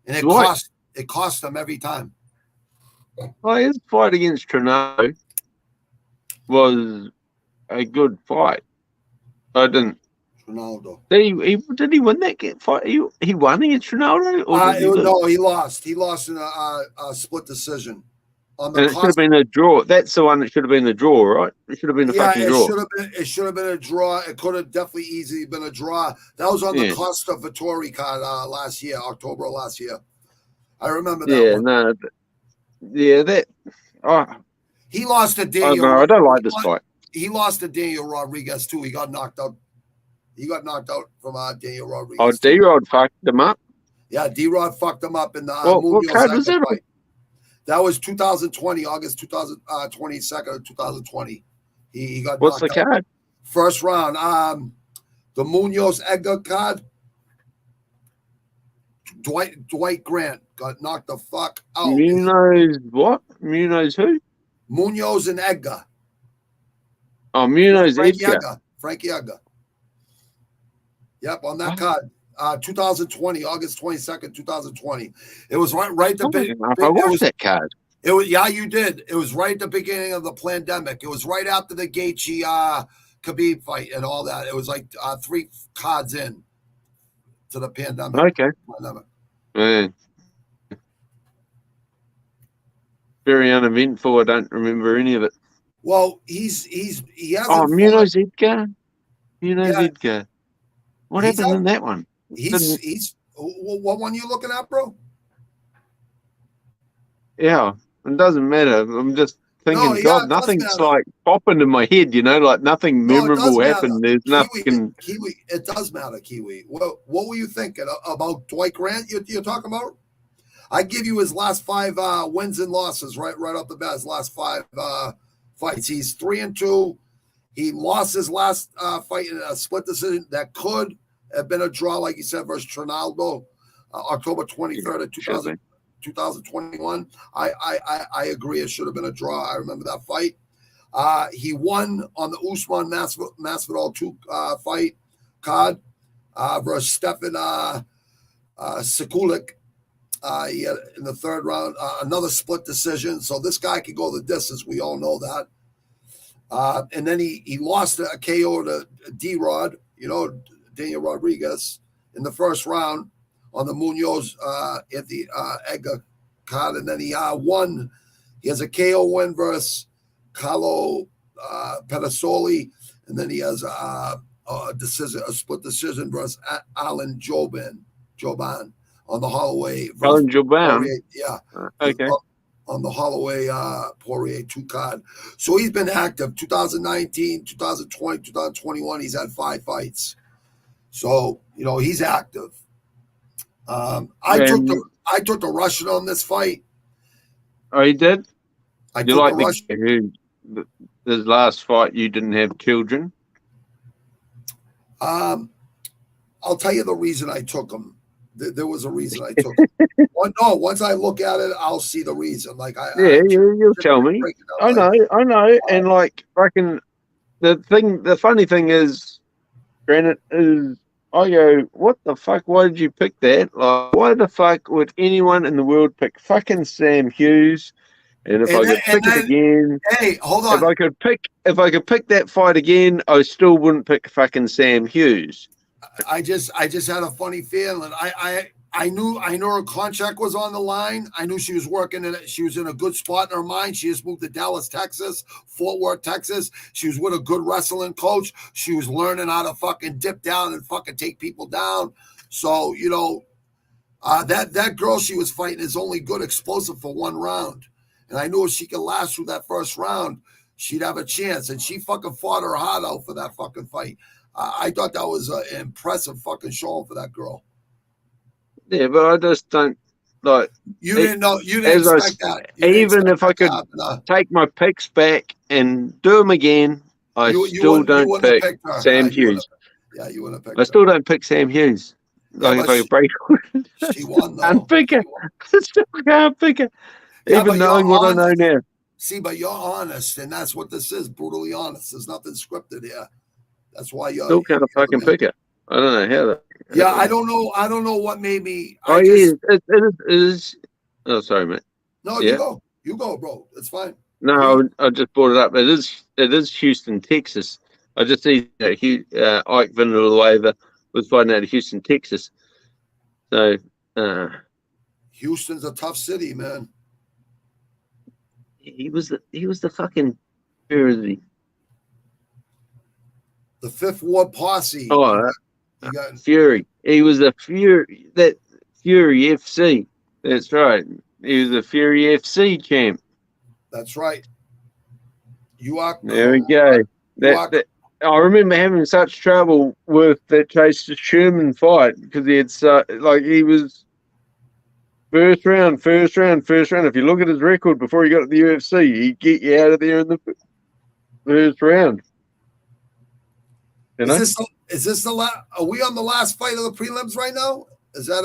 And it cost them every time. Well, his fight against Trinaldo was a good fight. I didn't. Ronaldo. Did he win that fight? He won against Ronaldo? No, he lost. He lost in a split decision. And it should have been a draw. That's the one that should have been a draw, right? It should have been a fucking draw. It should have been a draw. It could have definitely easily been a draw. That was on the Costa Vittori card last year, October last year. I remember that one. He lost to Daniel. I don't like this fight. He lost to Daniel Rodriguez too. He got knocked out. He got knocked out from Daniel Rodriguez. Oh, D-Rod fucked him up? Yeah, D-Rod fucked him up in the what card was that? Fight. That was 2020, August 22nd of 2020. He got What's the card? First round. The Munoz Edgar card. Dwight Grant got knocked the fuck out. Munoz what? Munoz who? Munoz and Edgar. Oh, Munoz Edgar. Frankie Edgar. Yep, on that card. 2020, August 22nd, 2020. It was right at the beginning. I watched that card. It was, yeah, you did. It was right at the beginning of the pandemic. It was right after the Gaethje Khabib fight and all that. It was like 3 cards in to the pandemic. Okay. Man. Very uneventful. I don't remember any of it. Well, he has. Oh, Munoz Edgar. Munoz Edgar. What happened in that one? He's what one you looking at, bro? Yeah, it doesn't matter. I'm just thinking, God, nothing's like popping in my head, like nothing memorable happened. There's nothing. Kiwi, it does matter, Kiwi. What were you thinking about Dwight Grant? You're talking about? I give you his last 5 wins and losses right off the bat. His last 5 fights. He's 3-2. He lost his last fight in a split decision that could have been a draw, like you said, versus Trinaldo, October 23rd of 2021. I agree. It should have been a draw. I remember that fight. He won on the Usman Masvidal 2 fight card versus Stefan Sekulic. He had in the 3rd round another split decision. So this guy could go the distance. We all know that. And then he lost a KO to D-Rod, Daniel Rodriguez, in the 1st round on the Munoz at the Edgar card. And then he won. He has a KO win versus Carlo Pedasoli. And then he has a split decision versus Alan Joban on the Holloway. Alan Joban? Yeah. Okay. On the Holloway Poirier 2 card. So he's been active 2019, 2020, 2021. He's had 5 fights. So, he's active. I took the Russian on this fight. Oh, you did? I took the Russian. His last fight, you didn't have children? I'll tell you the reason I took him. There was a reason I took it. Once I look at it, I'll see the reason. You'll tell me. I know. And the funny thing is, Granite, is I go, what the fuck? Why did you pick that? Like, why the fuck would anyone in the world pick fucking Sam Hughes? And if I could pick it again, hey, hold on. If I could pick that fight again, I still wouldn't pick fucking Sam Hughes. I just had a funny feeling. I knew her contract was on the line. I knew she was working in it. She was in a good spot in her mind. She just moved to Dallas, Texas, Fort Worth, Texas. She was with a good wrestling coach. She was learning how to fucking dip down and fucking take people down. So, that girl she was fighting is only good explosive for 1 round. And I knew if she could last through that 1st round, she'd have a chance. And she fucking fought her heart out for that fucking fight. I thought that was an impressive fucking showing for that girl. Yeah, but I just don't like. You didn't expect that. Even if I could take my picks back and do them again, I still don't pick Sam Hughes. You wouldn't have picked I still don't pick Sam Hughes. Like if I could break, she won though. Can't pick her. I still can't pick her. Yeah, even knowing what I know now. See, but you're honest, and that's what this is, brutally honest. There's nothing scripted here. That's why you're still kind of fucking pick it. I don't know how that. Yeah, I don't know. I don't know what made me. It is. Oh, sorry, mate. No, you go, bro. It's fine. No, I just brought it up. It is Houston, Texas. I just see that Ike Villanueva was fighting out of Houston, Texas. So Houston's a tough city, man. He was the fucking Fury. The Fifth Ward Posse. Oh, you got Fury. He was the Fury. That Fury FC. That's right. He was the Fury FC champ. That's right. You are. There we go. I remember having such trouble with that Chase Sherman fight because he had he was first round. If you look at his record before he got to the UFC, he'd get you out of there in the first round. You know? Is this the last? Are we on the last fight of the prelims right now? Is that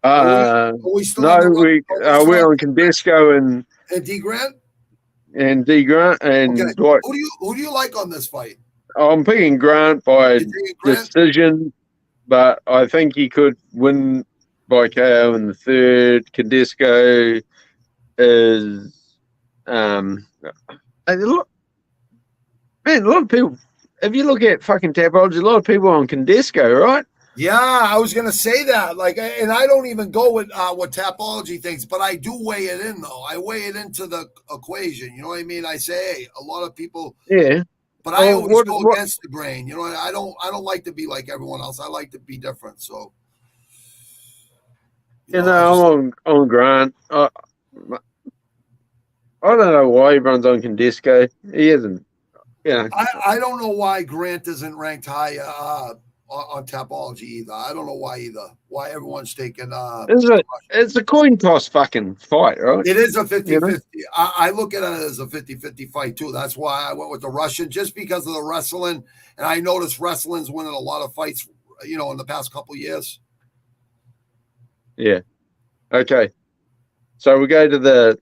are we still we're on Condesco and D Grant and Dwight. Who do you like on this fight? I'm picking Grant by decision, but I think he could win by KO in the third. Condesco is a lot of people. If you look at fucking Tapology, a lot of people on Condesco, right? Yeah, I was gonna say that. And I don't even go with what Tapology thinks, but I do weigh it in though. I weigh it into the equation. You know what I mean? I say, hey, a lot of people. Yeah. But I always go against the grain. You know, I don't like to be like everyone else. I like to be different. So. I'm on Grant. I don't know why he runs on Condesco. He isn't. Yeah. I don't know why Grant isn't ranked high on Tapology either. I don't know why either. Why everyone's taking it's a coin toss fucking fight, right? It is a 50-50. I look at it as a 50-50 fight too. That's why I went with the Russian, just because of the wrestling. And I noticed wrestling's winning a lot of fights, in the past couple of years. Yeah. Okay. So we go to this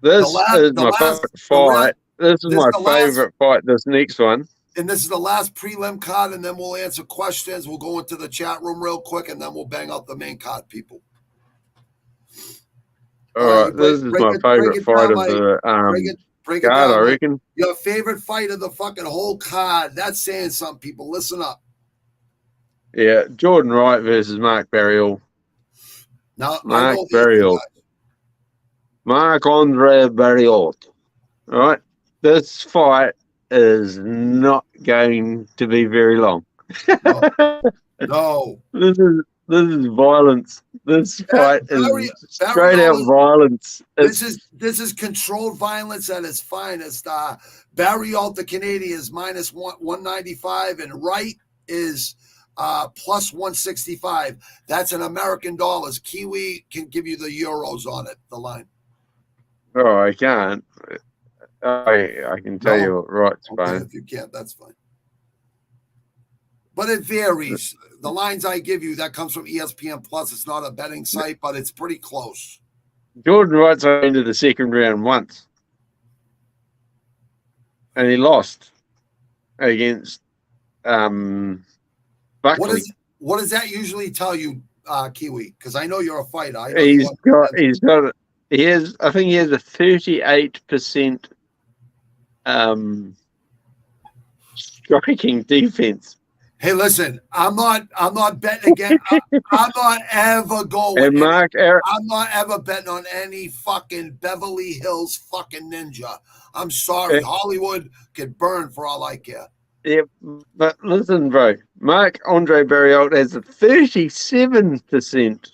is my favorite fight. This is my favorite fight. This next one. And this is the last prelim card, and then we'll answer questions. We'll go into the chat room real quick, and then we'll bang out the main card, people. All right, this is my favorite fight of the card, I reckon. Your favorite fight of the fucking whole card. That's saying something, people. Listen up. Yeah, Jordan Wright versus Mark Barriol. Now, Mark Barriol. Marc-Andre Barriol. All right, this fight is not going to be very long. No. This is violence. This fight is straight out violence. This is controlled violence at its finest. Barriol, the Canadian, is minus 195, and Wright is plus 165. That's in American dollars. KIWI can give you the euros on it, the line. Oh, I can't. I can tell you what Wright's fine. If you can't, that's fine. But it varies. The lines I give you, that comes from ESPN Plus. It's not a betting site, but it's pretty close. Jordan Wright's into the second round once. And he lost against Buckley. What does that usually tell you, KIWI? Because I know you're a fighter. I think he has a 38% striking defense. Hey, listen, I'm not betting again. I'm not ever going. I'm not ever betting on any fucking Beverly Hills fucking ninja. I'm sorry. Hollywood could burn for all I care. Yeah, but listen, bro. Marc-Andre Barriol has a 37%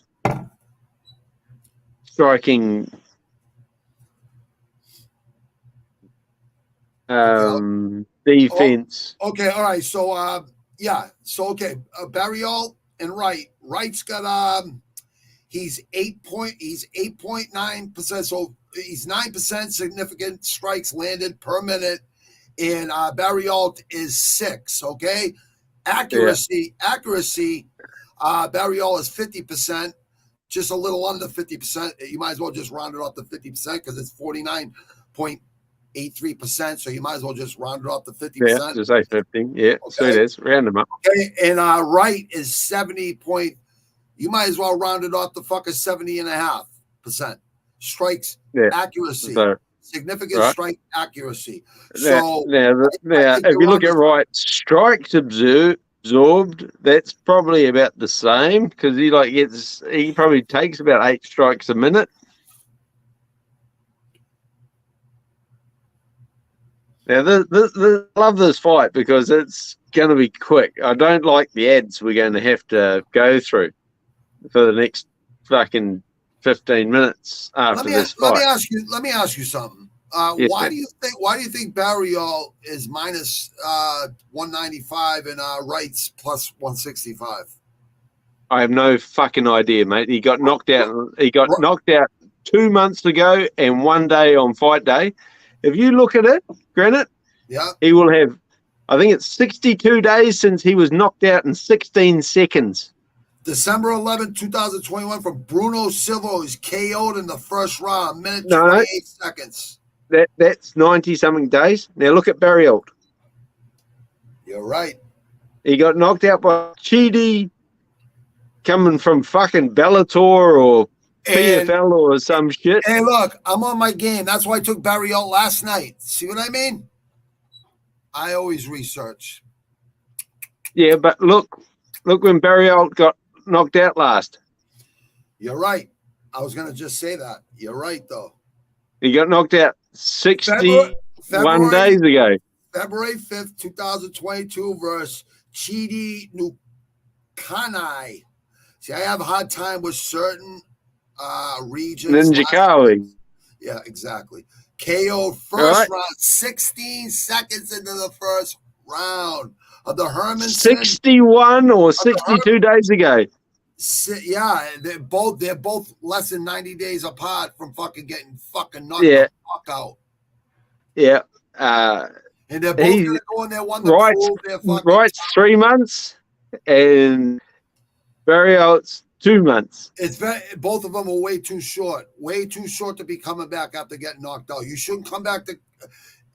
striking defense. Okay, all right. So Barriol and Wright. Wright's got he's 8.9%. So He's 9% significant strikes landed per minute, and Barriault is 6. Okay, accuracy. Barriault is 50%, just a little under 50%. You might as well just round it off to 50% because it's 49.83%. So you might as well just round it off to 50%. Yeah, just say 50. Yeah, okay. So it is. Round them up. Okay, and Wright is 70. You might as well round it off to fucking 70.5%. Strikes accuracy. So, significant strike accuracy. So now if you look at Wright, strikes absorbed, that's probably about the same because he probably takes about 8 strikes a minute. Now I love this fight because it's going to be quick. I don't like the ads we're going to have to go through for the next fucking 15 minutes after this fight. Let me ask you something. Yes, why do you think Barriault is minus 195 and Wright's plus 165? I have no fucking idea, mate. He got knocked out. He got knocked out 2 months ago and 1 day on fight day. If you look at it, Granite, he will have, I think it's 62 days since he was knocked out in 16 seconds. December 11, 2021 from Bruno Silva, who's KO'd in the first round, minute 28 seconds. That's 90-something days. Now look at Barriault. You're right. He got knocked out by Chidi coming from fucking Bellator or PFL or some shit. Hey, look, I'm on my game. That's why I took Barriault last night. See what I mean? I always research. Yeah, but look when Barriault got knocked out last. You're right. I was going to just say that. You're right, though. He got knocked out 61 days ago. February 5th, 2022 versus Chidi Nukanai. See, I have a hard time with certain regions. Ninja KIWI. Yeah, exactly. KO first round, 16 seconds into the first round of the Herman. 61 or 62 days ago. Yeah, they're both less than 90 days apart from fucking getting fucking knocked the fuck out. Yeah. And they're both going to go in there one to prove their fucking Wright's 3 months and Barriault's 2 months. Both of them are way too short to be coming back after getting knocked out. You shouldn't come back to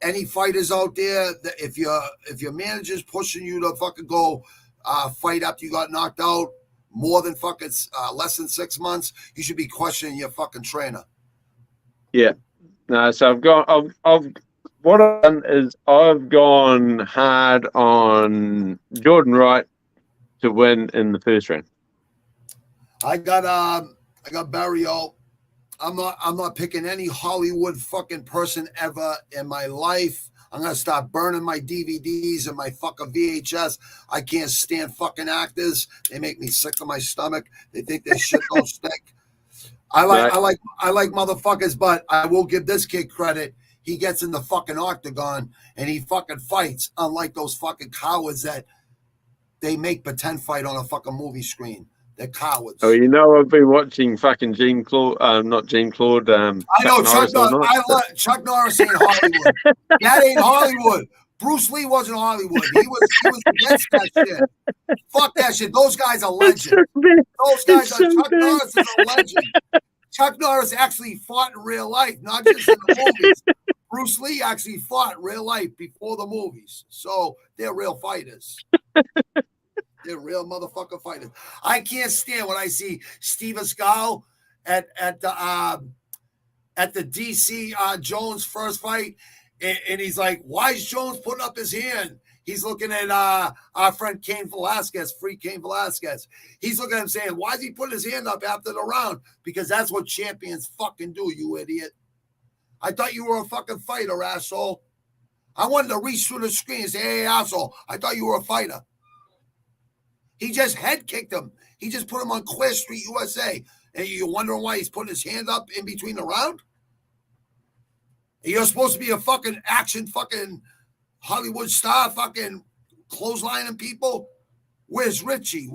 any fighters out there that if your manager's pushing you to fucking go fight after you got knocked out more than fucking less than 6 months, you should be questioning your fucking trainer. Yeah. No, so I've done is I've gone hard on Jordan Wright to win in the first round. I got Barriault. I'm not picking any Hollywood fucking person ever in my life. I'm gonna start burning my DVDs and my fucking VHS. I can't stand fucking actors. They make me sick to my stomach. They think their shit don't stick. I like motherfuckers, but I will give this kid credit. He gets in the fucking octagon and he fucking fights, unlike those fucking cowards that they make pretend fight on a fucking movie screen. They're cowards. Oh, I've been watching fucking not Jean-Claude. I know Chuck Norris ain't Hollywood. That ain't Hollywood. Bruce Lee wasn't Hollywood. He was against that shit. Fuck that shit. Those guys are legends. Chuck Norris is a legend. Chuck Norris actually fought in real life, not just in the movies. Bruce Lee actually fought in real life before the movies. So they're real fighters. They're real motherfucker fighters. I can't stand when I see Steve Ascal at the DC Jones first fight, and he's like, "Why is Jones putting up his hand?" He's looking at our friend Cain Velasquez, free Cain Velasquez. He's looking at him saying, "Why is he putting his hand up after the round?" Because that's what champions fucking do, you idiot. I thought you were a fucking fighter, asshole. I wanted to reach through the screen and say, "Hey, asshole, I thought you were a fighter." He just head kicked him. He just put him on Clear Street, USA. And you're wondering why he's putting his hand up in between the round? You're supposed to be a fucking action fucking Hollywood star fucking clotheslining people. Where's Richie?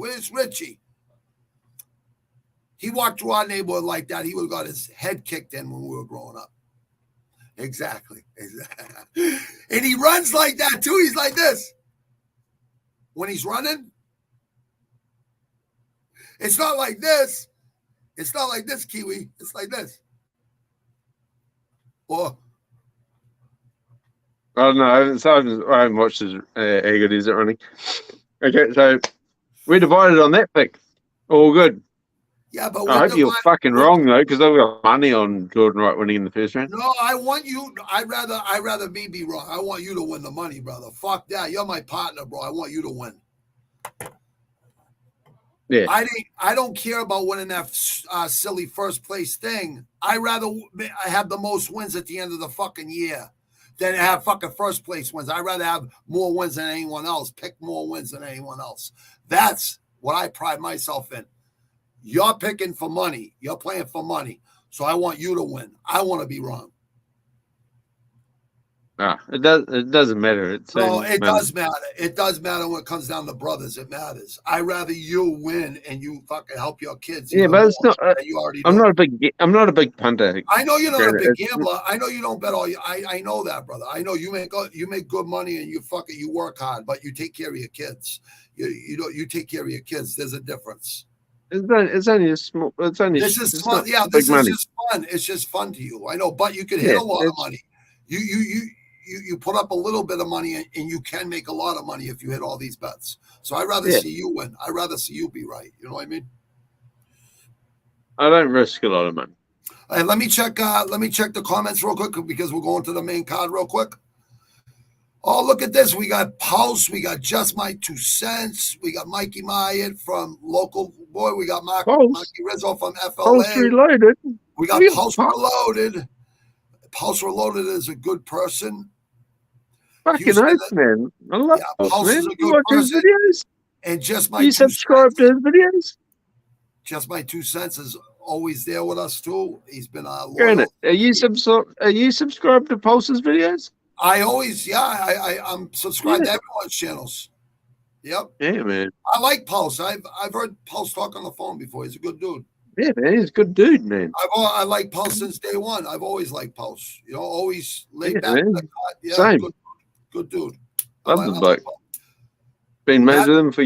he walked through our neighborhood like that, he would have got his head kicked in when we were growing up. Exactly. And he runs like that too. He's like this. When he's running, it's not like this. It's not like this, Kiwi. It's like this. Or I don't know. I haven't watched his how good is it running. Okay, so we're divided on that pick. All good. Yeah, but I hope you're fucking wrong though, because I've got money on Jordan Wright winning in the first round. No, I want you. I'd rather me be wrong. I want you to win the money, brother. Fuck that. You're my partner, bro. I want you to win. Yeah. I don't care about winning that silly first place thing. I rather have the most wins at the end of the fucking year than have fucking first place wins. I'd rather have more wins than anyone else. Pick more wins than anyone else. That's what I pride myself in. You're picking for money. You're playing for money. So I want you to win. I want to be wrong. It doesn't matter. It does matter. It does matter when it comes down to brothers. It matters. I'd rather you win and you fucking help your kids. Yeah, but it's not. You already I'm not a big punter. I know you're not a big gambler. I know you don't bet all. I know that, brother. I know you make good money and you work hard, but you take care of your kids. You take care of your kids. There's a difference. It's only a small. It's only. This is fun. Yeah, this is just fun. It's just fun to you. I know, but you can hit a lot of money. You put up a little bit of money and you can make a lot of money if you hit all these bets. So I'd rather see you win. I'd rather see you be right. You know what I mean? I don't risk a lot of money. Hey, let me check the comments real quick because we're going to the main card real quick. Oh, look at this. We got Pulse. We got Just My 2 Cents. We got Mikey Myers from Local Boy. We got Mikey Rizzo from FLA. Pulse Reloaded. We got Pulse Reloaded. Pulse Reloaded is a good person. Fucking oath, man. I love Pulse, man. Is a good person. Videos? And Just My you subscribe to his videos? Just My 2 Cents is always there with us too. He's been loyal. Granted, are you subscribed to Pulse's videos? I always, I'm subscribed to everyone's channels. Yep. Yeah, man. I like Pulse. I've heard Pulse talk on the phone before. He's a good dude. Yeah, man. He's a good dude, man. I like Pulse since day one. I've always liked Pulse. You know, always laid back. Yeah, same. Good dude. Love the bloke. Been mates with him for,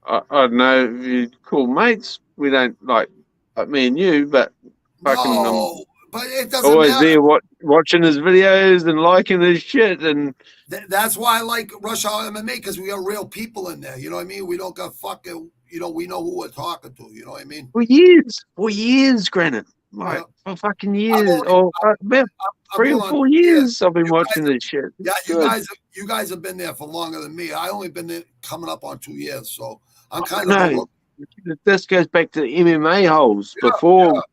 I don't know if you'd call mates. We don't like me and you, but fucking but it doesn't always matter. there watching his videos and liking his shit. And that's why I like Rush Hour MMA, because we got real people in there. You know what I mean? We don't got fucking, we know who we're talking to. You know what I mean? For years, Granite. Like, for fucking years. About 3 or 4 years I've been watching this shit. Yeah, you guys have been there for longer than me. I only been there coming up on 2 years, so I'm kind of. This goes back to the MMA holes before.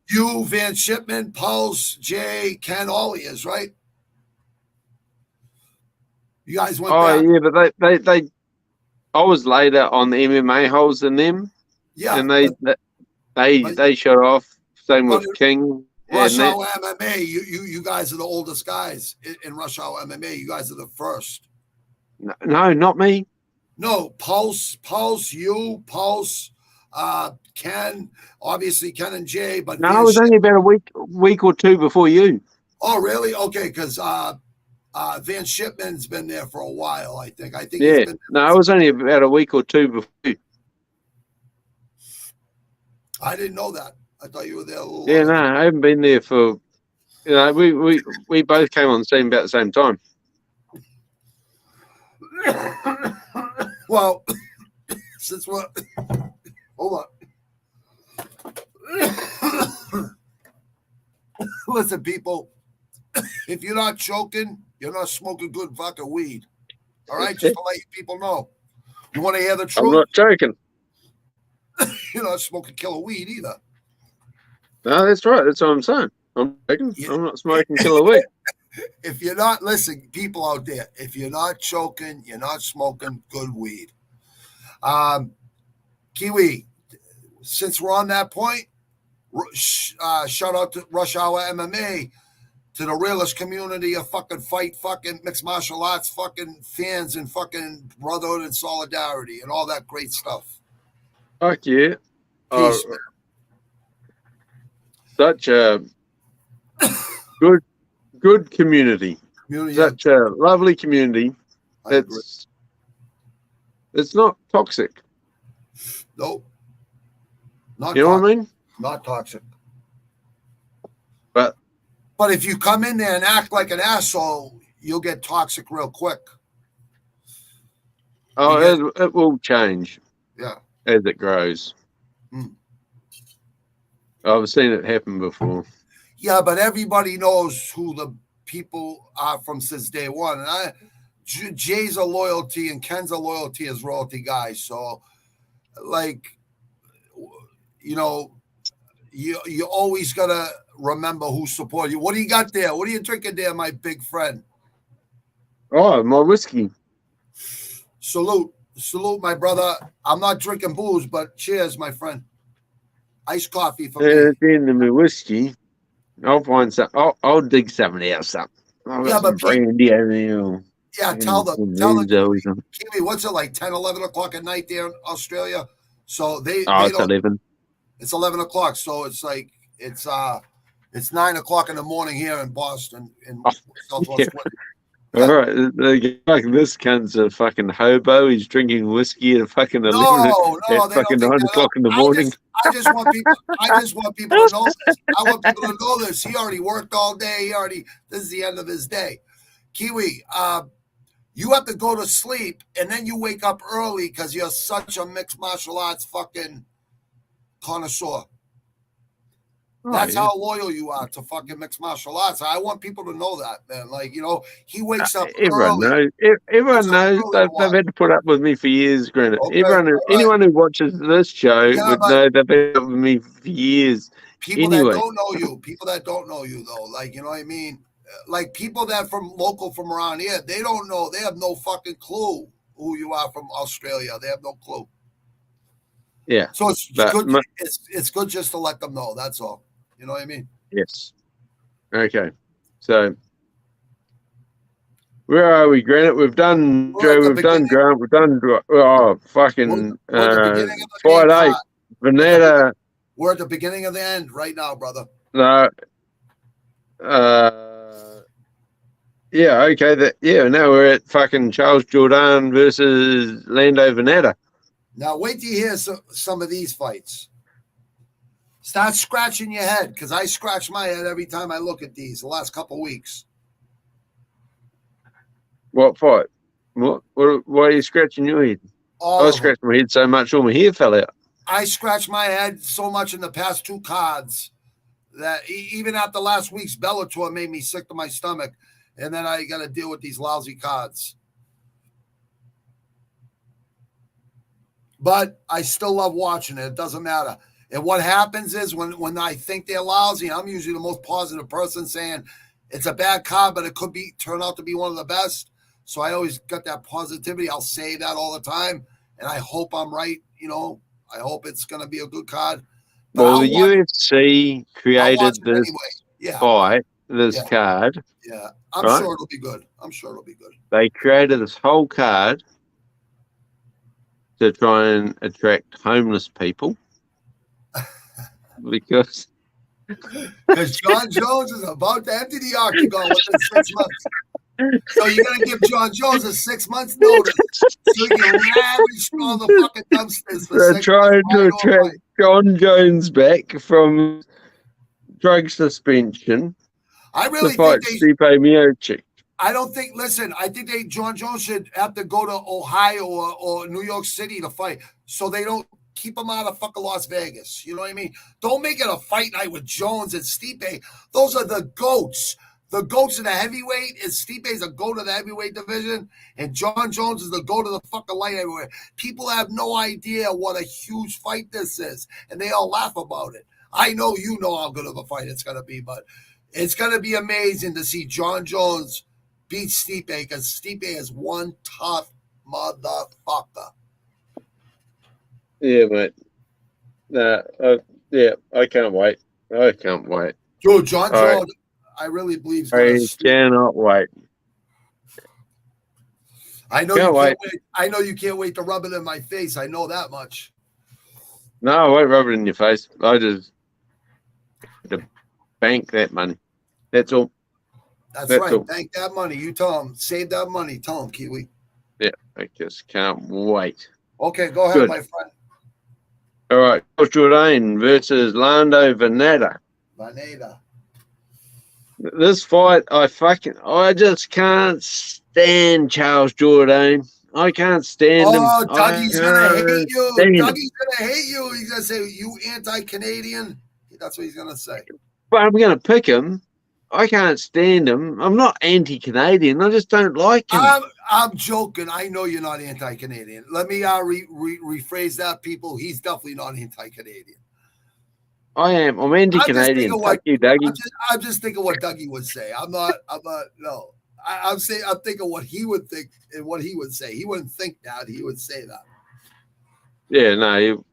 You, Van Shipman, Pulse, Jay, Ken, all he is, right? You guys went back. Yeah, but they I was later on the MMA holes than them. Yeah. And they shut off. Same with King. Rush Hour MMA, you guys are the oldest guys in Rush Hour MMA. You guys are the first. No, not me. No, Pulse, you, Pulse, Ken, obviously Ken and Jay, but no, it was only about a week or two before you. Oh, really? Okay, because Van Shipman's been there for a while. I think. Yeah. He's been there it was only about a week or two before you. I didn't know that. I thought you were there a little. Yeah, no, I haven't been there for. We both came on the scene about the same time. Well, since what? Hold on. Listen, people. If you're not choking, you're not smoking good fucking weed. All right, just to let you people know. You want to hear the truth? I'm not joking. You're not smoking killer weed either. No, that's right. That's what I'm saying. I'm not smoking killer weed. If you're not, listen, people out there, if you're not choking, you're not smoking good weed. Kiwi, since we're on that point, shout out to Rush Hour MMA, to the realest community of fucking mixed martial arts fucking fans and fucking brotherhood and solidarity and all that great stuff. Fuck yeah. Peace, Oh, such a good community. Such a lovely community. I agree. It's not toxic. Nope. Not you know toxic. what I mean? Not toxic. But if you come in there and act like an asshole, you'll get toxic real quick. Oh, it will change. Yeah. As it grows. I've seen it happen before. Yeah, but everybody knows who the people are from since day one. And Jay's a loyalty and Ken's a loyalty as royalty guys. So, like, you always got to remember who support you. What do you got there? What are you drinking there, my big friend? Oh, my whiskey. Salute, my brother. I'm not drinking booze, but cheers, my friend. Iced coffee for me. At the end of my whiskey, I'll find some. I'll dig something else up. Yeah, but brandy over there. Yeah, tell the Kiwi, what's it like 10, 11 o'clock at night there in Australia? So it's 11. It's 11 o'clock. So it's like it's 9 o'clock in the morning here in Boston in Southwest. All right, like this cunt's a fucking hobo. He's drinking whiskey at fucking 11 at fucking 9 o'clock in the morning. I just want people to know this. I want people to know this. He already worked all day. This is the end of his day. Kiwi, you have to go to sleep and then you wake up early because you're such a mixed martial arts fucking connoisseur. That's how loyal you are to fucking mixed martial arts. I want people to know that, man. Like, he wakes up early. Everyone knows. They've had to put up with me for years, granted. Okay, anyone who watches this show would know they've been up with me for years. People that don't know you, though, like, you know what I mean? Like, people that local from around here, they don't know. They have no fucking clue who you are from Australia. They have no clue. Yeah. So it's good. It's good just to let them know. That's all. You know what I mean? Yes. Okay. So where are we, Granite? We've done Joe. We've done Grant. We've done fucking Fight 8. Veneta. We're at the beginning of the end right now, brother. No. Yeah. Okay. Now we're at fucking Charles Jourdain versus Lando Veneta. Now wait till you hear some of these fights. Start scratching your head, because I scratch my head every time I look at these the last couple of weeks. What fight? Why are you scratching your head? I scratched my head so much all my hair fell out. I scratched my head so much in the past 2 cards that even after last week's Bellator made me sick to my stomach, and then I got to deal with these lousy cards. But I still love watching it. It doesn't matter. And what happens is when I think they're lousy, I'm usually the most positive person saying it's a bad card, but it could turn out to be one of the best. So I always got that positivity. I'll say that all the time, and I hope I'm right. I hope it's going to be a good card. But well, the UFC created this fight, this card. Yeah, I'm sure it'll be good. They created this whole card to try and attract homeless people. Because John Jones is about to empty the octagon within 6 months. So you're going to give John Jones a 6 months notice so you can lavish all the fucking dumpsters for they're trying to attract John Jones back from drug suspension. I really think Stipe Miocic. I don't think, I think John Jones should have to go to Ohio or New York City to fight so they don't keep him out of fucking Las Vegas. You know what I mean? Don't make it a fight night with Jones and Stipe. Those are the GOATs. The GOATs of the heavyweight is Stipe's a GOAT of the heavyweight division, and John Jones is the GOAT of the fucking light heavyweight. People have no idea what a huge fight this is, and they all laugh about it. I know you know how good of a fight it's going to be, but it's going to be amazing to see John Jones beat Stipe, because Stipe is one tough motherfucker. Yeah, mate. I can't wait. Dude, John Jones, I really believe. I cannot wait. I know you can't wait. I know you can't wait to rub it in my face. I know that much. No, I won't rub it in your face. I just to bank that money. That's all. That's right. All. Bank that money. You tell him. Save that money. Tell him, Kiwi. Yeah, I just can't wait. Okay, go ahead, my friend. All right, Jourdain versus Lando Veneta. This fight, I just can't stand Charles Jourdain. I can't stand him. Oh, Dougie's gonna hate you. Dougie's gonna hate you. He's gonna say, you anti-Canadian. That's what he's gonna say. But I'm gonna pick him. I can't stand him. I'm not anti-Canadian. I just don't like him. I'm joking. I know you're not anti-Canadian. Let me rephrase that, people. He's definitely not anti-Canadian. I am. I'm anti-Canadian. Fuck you, Dougie. I'm just thinking what Dougie would say. I'm not. No. I'm thinking what he would think and what he would say. He wouldn't think that. He would say that. Yeah, no.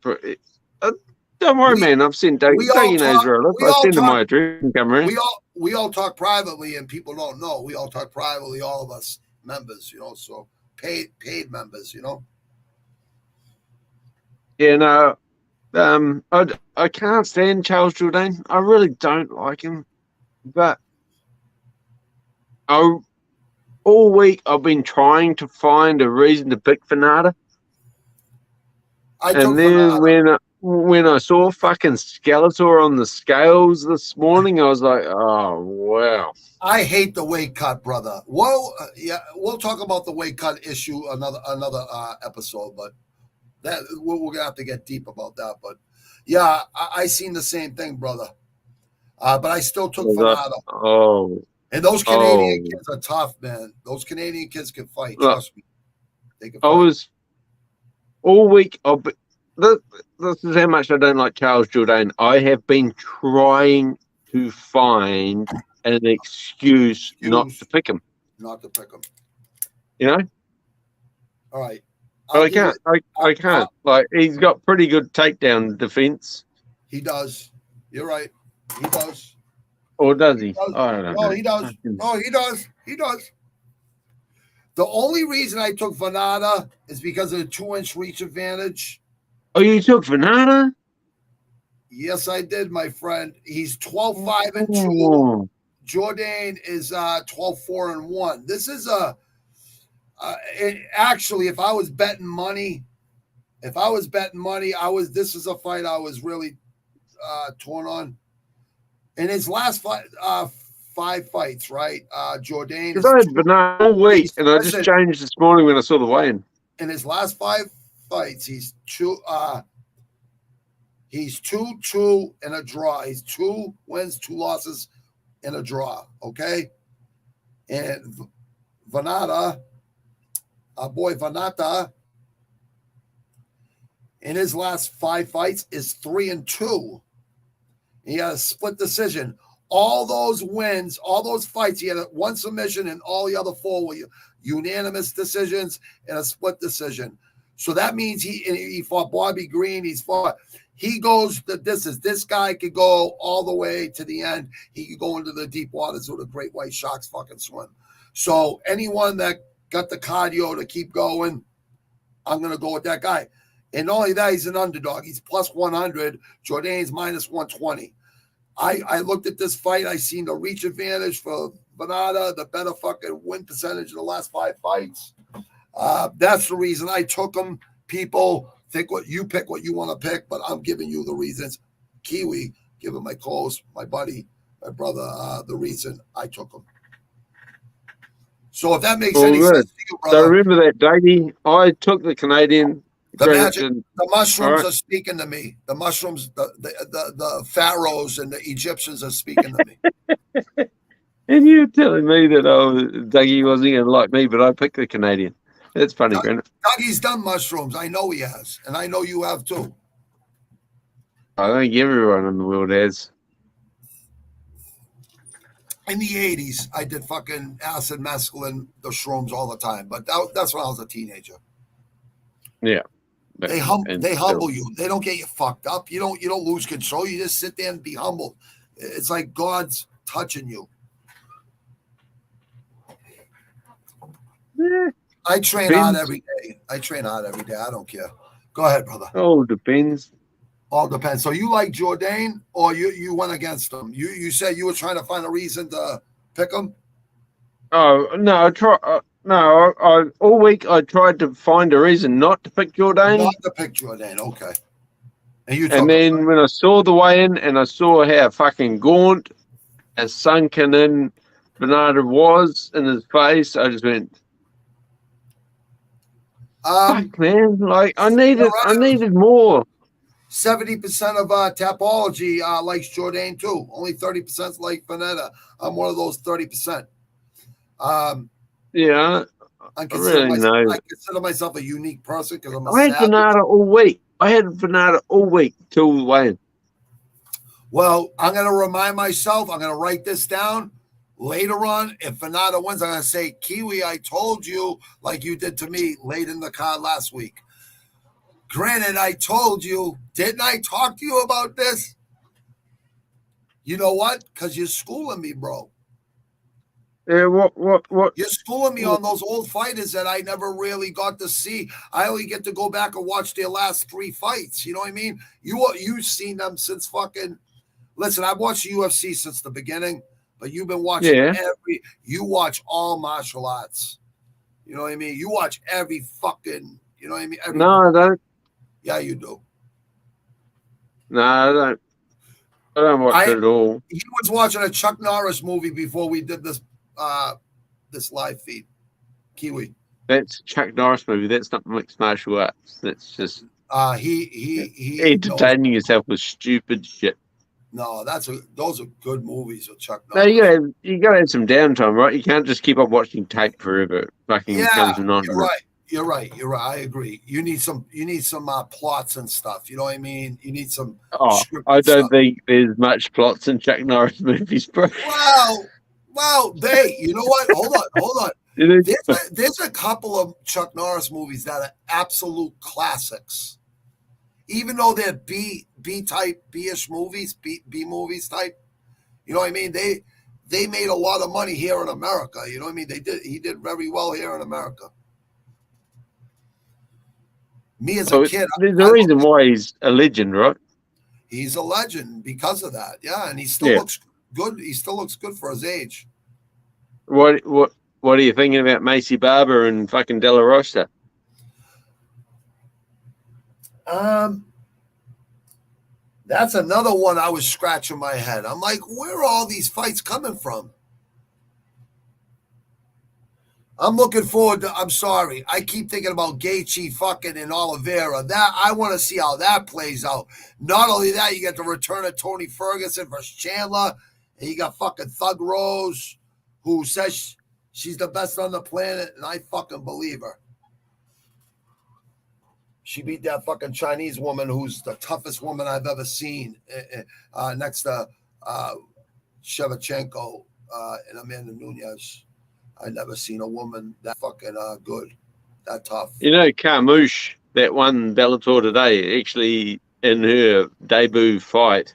Don't worry, man. I've seen Dougie. Dougie knows where I live. I send him my address and come around. We all talk privately, and people don't know. We all talk privately, all of us members, so paid members, Yeah, no. I can't stand Charles Jourdain. I really don't like him. But all week I've been trying to find a reason to pick Veneta. And then when I saw fucking Skeletor on the scales this morning, I was like, oh wow. I hate the weight cut, brother. Well, yeah, we'll talk about the weight cut issue another episode, but that we're gonna have to get deep about that. But yeah, I seen the same thing, brother. But I still took Veneta. Oh. And those Canadian kids are tough, man. Those Canadian kids can fight. Trust me. They can fight. I was all week. This is how much I don't like Charles Jourdain. I have been trying to find an excuse not to pick him. Not to pick him. All right. I can't. I can't. Like, he's got pretty good takedown defense. He does. You're right. He does. Or does he? I don't know. No, he does. No, he does. He does. The only reason I took Veneta is because of the 2-inch reach advantage. Oh, you took Veneta? Yes, I did, my friend. He's 12-5-2. Jourdain is 12-4-1. This is actually, if I was betting money, this is a fight I was really torn on. In his last 5 fights, right? Jourdain. Because I had Veneta all week, and I just changed this morning when I saw the weigh-in. In his last 5 fights, he's 2-2 and a draw. He's 2 wins, 2 losses, and a draw. Okay, and Veneta, in his last 5 fights is 3-2. He had a split decision. All those wins, all those fights, he had 1 submission, and all the other 4 were unanimous decisions and a split decision. So that means he fought Bobby Green. He goes the distance. This guy could go all the way to the end. He could go into the deep waters where the great white sharks fucking swim. So anyone that got the cardio to keep going, I'm going to go with that guy. And not only that, he's an underdog. He's plus 100. Jourdain's minus 120. I looked at this fight. I seen the reach advantage for Veneta, the better fucking win percentage in the last 5 fights. That's the reason I took him. People pick what you want to pick, but I'm giving you the reasons. Kiwi, giving my co-host, my buddy, my brother, the reason I took him. So if that makes any sense to you, brother. So remember that, Dougie, I took the Canadian. The mushrooms are speaking to me. The mushrooms, the pharaohs and the Egyptians are speaking to me. And you're telling me that Dougie wasn't going to like me, but I picked the Canadian. That's funny, Grant. Dougie's done mushrooms. I know he has, and I know you have too. I think everyone in the world has. In the 80s, I did fucking acid, mescaline, the shrooms all the time, but that's when I was a teenager. Yeah. They humble you. They don't get you fucked up. You don't lose control. You just sit there and be humbled. It's like God's touching you. Yeah. I train hard every day. I don't care. Go ahead, brother. Oh, depends. All depends. So you like Jourdain, or you went against him? You said you were trying to find a reason to pick him. Oh no, I all week I tried to find a reason not to pick Jourdain. Not to pick Jourdain, okay. And then when I saw the weigh-in and I saw how fucking gaunt, as sunken in Bernardo was in his face, I just went, fuck, man! Like I needed more. 70% of Tapology likes Jourdain too. Only 30% like Vanetta. I'm one of those 30%. Yeah, I consider myself a unique person because I'm a I had Vanetta all week. I had Vanetta all week till the weigh-in. Well, I'm going to remind myself. I'm going to write this down. Later on, if Vanetta wins, I'm going to say, Kiwi, I told you, like you did to me late in the card last week. Granted, I told you, didn't I talk to you about this? You know what? Because you're schooling me, bro. Yeah, what? You're schooling me on those old fighters that I never really got to see. I only get to go back and watch their last 3 fights. You know what I mean? You've seen them since fucking. Listen, I've watched UFC since the beginning, but you've been watching you watch all martial arts. You know what I mean? You watch every fucking, you know what I mean? No, I don't. Yeah, you do. No, I don't. I don't watch it at all. He was watching a Chuck Norris movie before we did this this live feed. Kiwi. That's Chuck Norris movie. That's not mixed martial arts. That's just he entertaining yourself with stupid shit. No, those are good movies with Chuck Norris. No, you gotta have some downtime, right? You can't just keep on watching tape forever. It fucking becomes monotonous. You're right. I agree. You need some plots and stuff. You know what I mean? You need some. I don't think there's much plots in Chuck Norris movies, bro. Well, you know what? Hold on. There's a couple of Chuck Norris movies that are absolute classics. Even though they're B-ish movies, B movies type, you know what I mean? They made a lot of money here in America. You know what I mean? He did very well here in America. Me as a kid, there's a reason why he's a legend, right? He's a legend because of that. Yeah, and he still looks good. He still looks good for his age. What are you thinking about Macy Barber and fucking De La Rocha? That's another one I was scratching my head. I'm like, where are all these fights coming from? I'm looking forward to, I'm sorry, I keep thinking about Gaethje fucking and Oliveira. That I want to see how that plays out. Not only that, you get the return of Tony Ferguson versus Chandler, and you got fucking Thug Rose, who says she's the best on the planet, and I fucking believe her. She beat that fucking Chinese woman who's the toughest woman I've ever seen next to Shevchenko and Amanda Nunes. I've never seen a woman that fucking good, that tough. You know, Carmouche, that won Bellator today, actually in her debut fight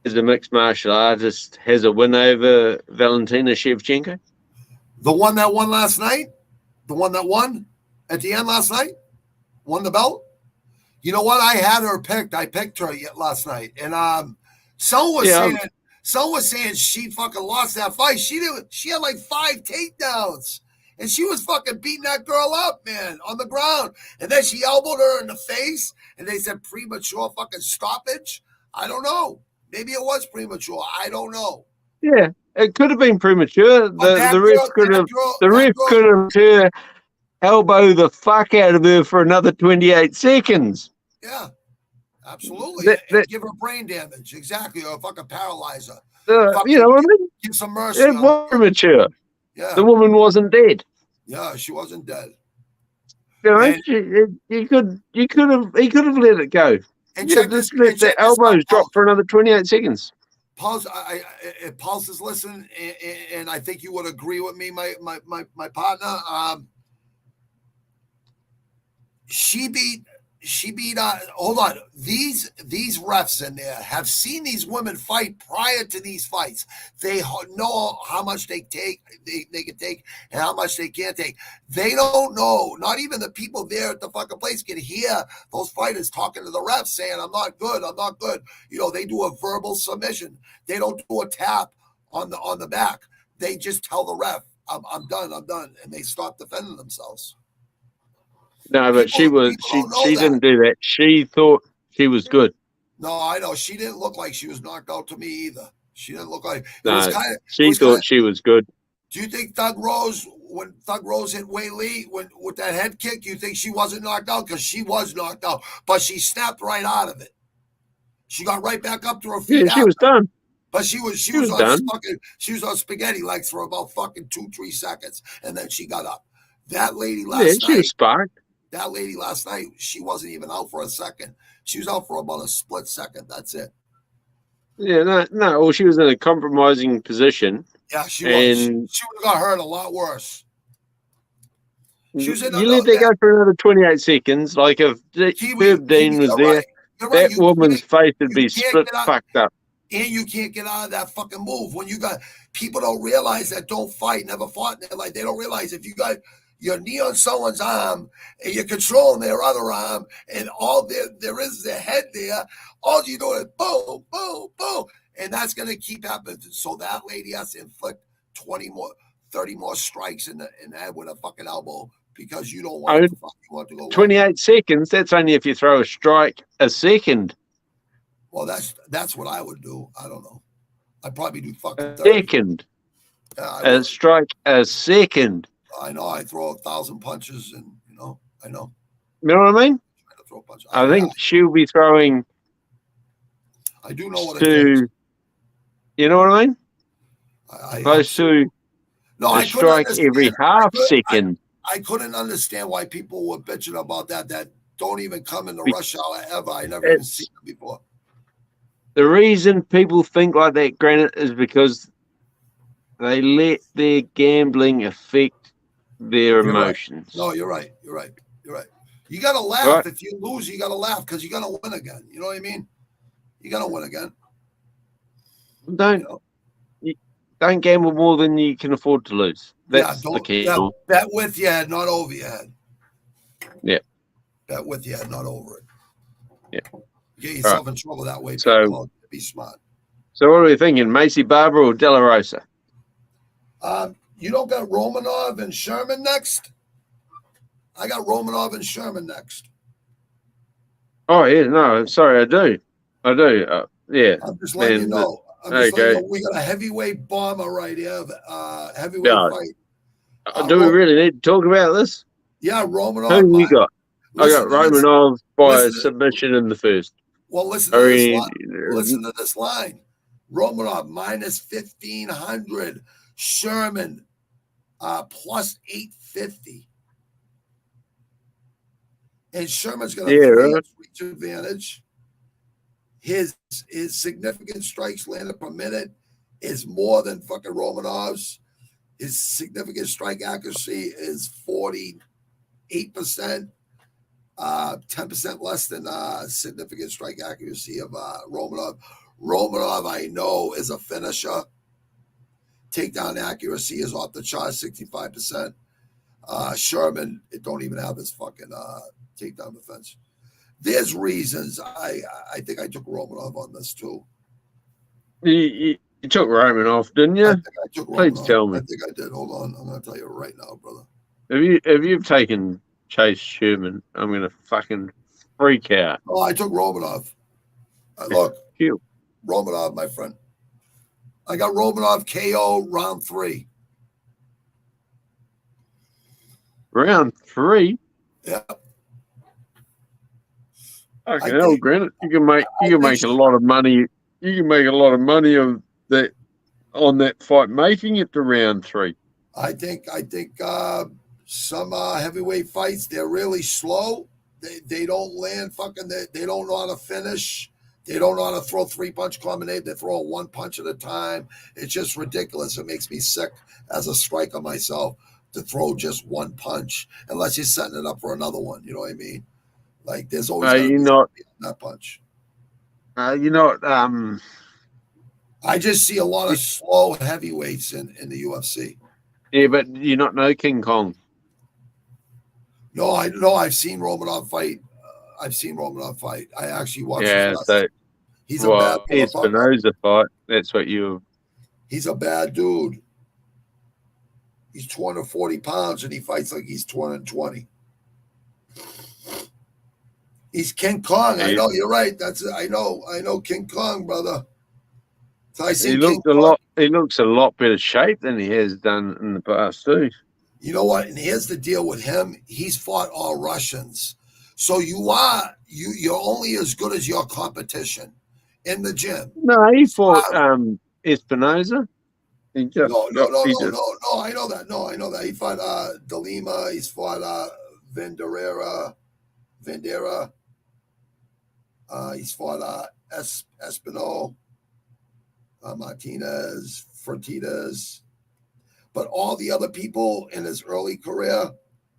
as a mixed martial artist, has a win over Valentina Shevchenko. The one that won last night? The one that won at the end last night? Won the belt? You know what? I had her picked. I picked her last night. And someone was saying she fucking lost that fight. She had like 5 takedowns. And she was fucking beating that girl up, man, on the ground. And then she elbowed her in the face. And they said premature fucking stoppage. I don't know. Maybe it was premature. I don't know. Yeah, it could have been premature. The ref could have elbow the fuck out of her for another 28 seconds. Yeah, absolutely. Give her brain damage. Exactly. Or fucking paralyze her. You know what I mean? Give some mercy. It was premature. Yeah. The woman wasn't dead. Yeah, she wasn't dead. You know, he could have let it go. And just let the elbows drop for another 28 seconds. Pulse, Pulse is listening, and I think you would agree with me, my partner. She beat She beat. Hold on. These refs in there have seen these women fight prior to these fights. They know how much they take. They can take and how much they can't take. They don't know. Not even the people there at the fucking place can hear those fighters talking to the refs saying, "I'm not good. I'm not good." You know, they do a verbal submission. They don't do a tap on the back. They just tell the ref, "I'm done. I'm done," and they stop defending themselves. No, but she didn't do that. She thought she was good. No, I know. She didn't look like she was knocked out to me either. She didn't look like she thought she was good. Do you think when Thug Rose hit Wei Lee with that head kick, do you think she wasn't knocked out? Because she was knocked out, but she snapped right out of it. She got right back up to her feet. Yeah, she was done. But she was on spaghetti legs for about fucking 2-3 seconds, and then she got up. That lady last night. She was sparked. That lady last night, she wasn't even out for a second. She was out for about a split second. That's it. Yeah, no. Well, she was in a compromising position. Yeah, she was. She would have got hurt a lot worse. She was you let that go for another 28 seconds. Like if Herb Dean was there, that woman's face would be split fucked up. And you can't get out of that fucking move. When you got people don't realize that don't fight, never fought in their life. They don't realize if you got your knee on someone's arm and you're controlling their other arm and all there is their head there, all you do is boom, boom, boom. And that's going to keep happening. So that lady has to inflict 30 more strikes in the head with a fucking elbow because you don't want, you want to go 28 seconds. That's only if you throw a strike a second. Well, that's what I would do. I don't know. I'd probably do fucking 30. Second. A strike a second. I know. I throw 1,000 punches, and I know. You know what I mean? I think she'll be throwing. I do know what it is. You know what I mean? Close to a strike every half second. I couldn't understand why people were bitching about that don't even come in the rush hour ever. I never even seen them before. The reason people think like that, Granite, is because they let their gambling affect their emotions. Right. No, you're right. You're right. You got to laugh. Right. If you lose, you got to laugh because you're going to win again. You know what I mean? You're going to win again. Don't gamble more than you can afford to lose. That's the key. Bet with your head, not over your head. Yeah. Bet with your head, not over it. Yeah. Get yourself in trouble that way. So be smart. So what are we thinking? Macy Barber or De La Rosa? You don't got Romanov and Sherman next? I got Romanov and Sherman next. Oh, yeah. No, sorry. I do. Yeah. I'm just letting you know. We got a heavyweight bomber right here. Heavyweight fight. Do we really need to talk about this? Yeah, Romanov. Who you got? I got Romanov by submission in the first. Well, listen to this line. Romanov minus 1,500. Sherman plus 850. And Sherman's got a reach advantage. His significant strikes landed per minute is more than fucking Romanov's. His significant strike accuracy is 48%, 10% less than significant strike accuracy of Romanov. Romanov, I know, is a finisher. Takedown accuracy is off the chart, 65%. Sherman, it don't even have his fucking takedown defense. There's reasons. I think I took Romanov on this too. You took Romanov, didn't you? I think I took Romanov. Please tell me. I think I did. Hold on. I'm going to tell you right now, brother. If you've taken Chase Sherman, I'm going to fucking freak out. Oh, I took Romanov. Look. Romanov, my friend. I got Romanov KO round 3. Round 3? Yeah. Okay, hell, granted, you can make a lot of money. You can make a lot of money on that fight, making it to round 3. I think some heavyweight fights, they're really slow. They don't land fucking. They don't know how to finish. They don't know how to throw 3-punch combination. They throw 1 punch at a time. It's just ridiculous. It makes me sick as a striker myself to throw just 1 punch unless you're setting it up for another one. You know what I mean? Like there's always going to be that punch. You're not. I just see a lot of slow heavyweights in the UFC. Yeah, but you're not no King Kong. No, I've seen Romanov fight. I actually watched. Yeah, so he's a bad motherfucker. Espinoza fight. That's what you. He's a bad dude. He's 240 pounds and he fights like he's 220. He's King Kong. Yeah. I know you're right. I know King Kong, brother. So he looks a lot better shape than he has done in the past too. You know what? And here's the deal with him. He's fought all Russians. So you're only as good as your competition in the gym. No, he fought Espinoza. No. I know that. He fought De Lima. He's fought Vandera. He's fought Espinal, Martinez, Fertitas. But all the other people in his early career,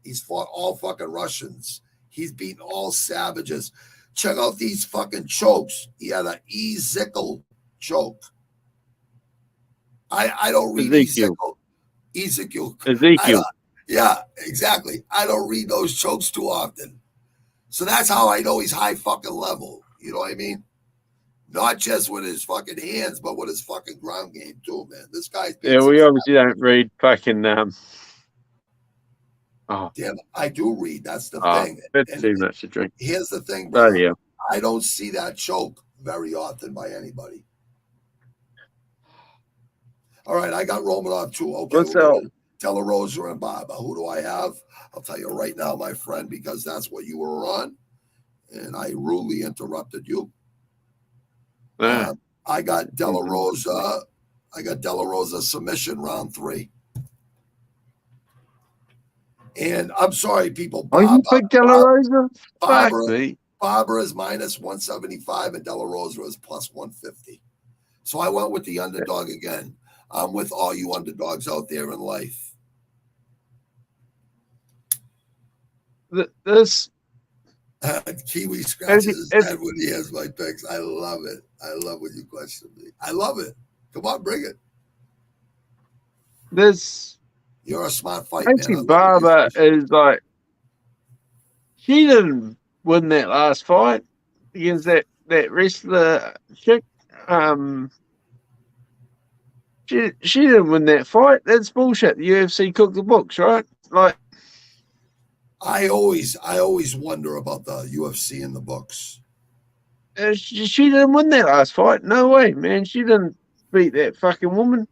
he's fought all fucking Russians. He's beaten all savages. Check out these fucking chokes. He had an Ezekiel choke. I don't read Ezekiel. Yeah, exactly. I don't read those chokes too often. So that's how I know he's high fucking level. You know what I mean? Not just with his fucking hands, but with his fucking ground game too, man. This guy's we obviously don't read fucking damn, I do read. That's the thing. That's too much to drink. Here's the thing, bro. Oh, yeah. I don't see that choke very often by anybody. All right, I got Romanov too. Okay, De La Rosa and Barber. Who do I have? I'll tell you right now, my friend, because that's what you were on, and I rudely interrupted you. I got De La Rosa. I got De La Rosa submission round 3. And I'm sorry, people. You picked De La Rosa? Barber is minus 175 and De La Rosa is plus 150. So I went with the underdog again. I'm with all you underdogs out there in life. This Kiwi scratches his head when he has my picks. I love it. I love when you question me. I love it. Come on, bring it. You're a smart fight, man. Barber is like, she didn't win that last fight against that wrestler chick. She didn't win that fight. That's bullshit. The UFC cooked the books, right? Like, I always wonder about the UFC in the books. She didn't win that last fight. No way, man. She didn't beat that fucking woman.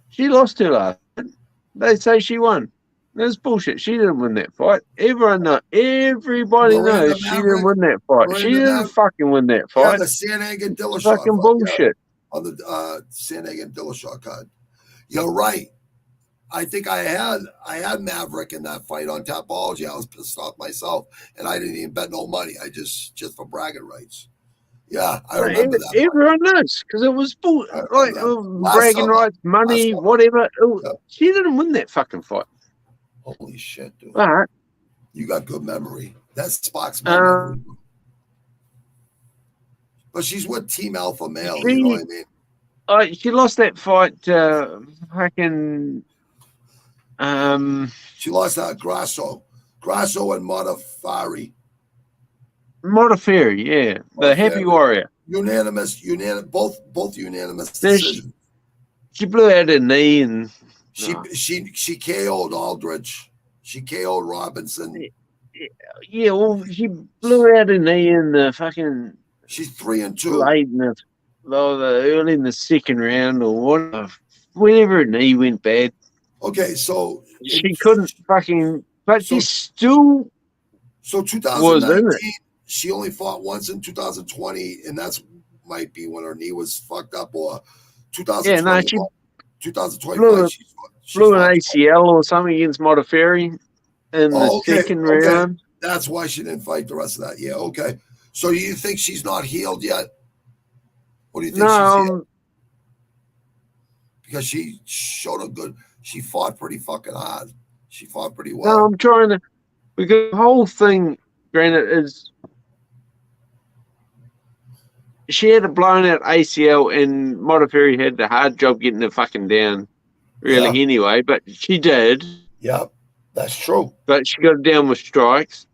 She lost her last fight. They say she won. That's bullshit. She didn't win that fight. Everybody knows she didn't win that fight. She didn't fucking win that fight. Yeah, the Sandhagen Dillashaw fucking bullshit. On the Sandhagen Dillashaw card. You're right. I think I had Maverick in that fight on Tapology. I was pissed off myself, and I didn't even bet no money. I just for bragging rights. Yeah, I remember that. Everyone knows because it was like bragging rights, money, whatever. She didn't win that fucking fight. Holy shit, dude! All right, you got good memory. That sparks my memory. But she's with Team Alpha Male. You know what I mean? She lost that fight. Fucking. She lost that Grasso and Modafferi. Modafferi, yeah, the Happy Warrior. Unanimous, both unanimous decisions. She blew out her knee and she KO'd Aldrich. She KO'd Robinson. Yeah, well, she blew out her knee in the fucking. She's 3-2. Late in early in the second round or whatever. Whenever her knee went bad. Okay, so she couldn't fucking, but she still. So 2019, she only fought once in 2020, and that's might be when her knee was fucked up, or 2020. Yeah, no, she 2020 blew an ACL or something against Modafferi in the second round. That's why she didn't fight the rest of that. Yeah, okay. So you think she's not healed yet? What do you think she's healed? Because she showed a good. She fought pretty fucking hard. She fought pretty well. No, I'm trying to, because the whole thing, granted, is she had a blown out ACL, and Modafferi had the hard job getting her fucking down, really, anyway. But she did. Yep, that's true. But she got her down with strikes.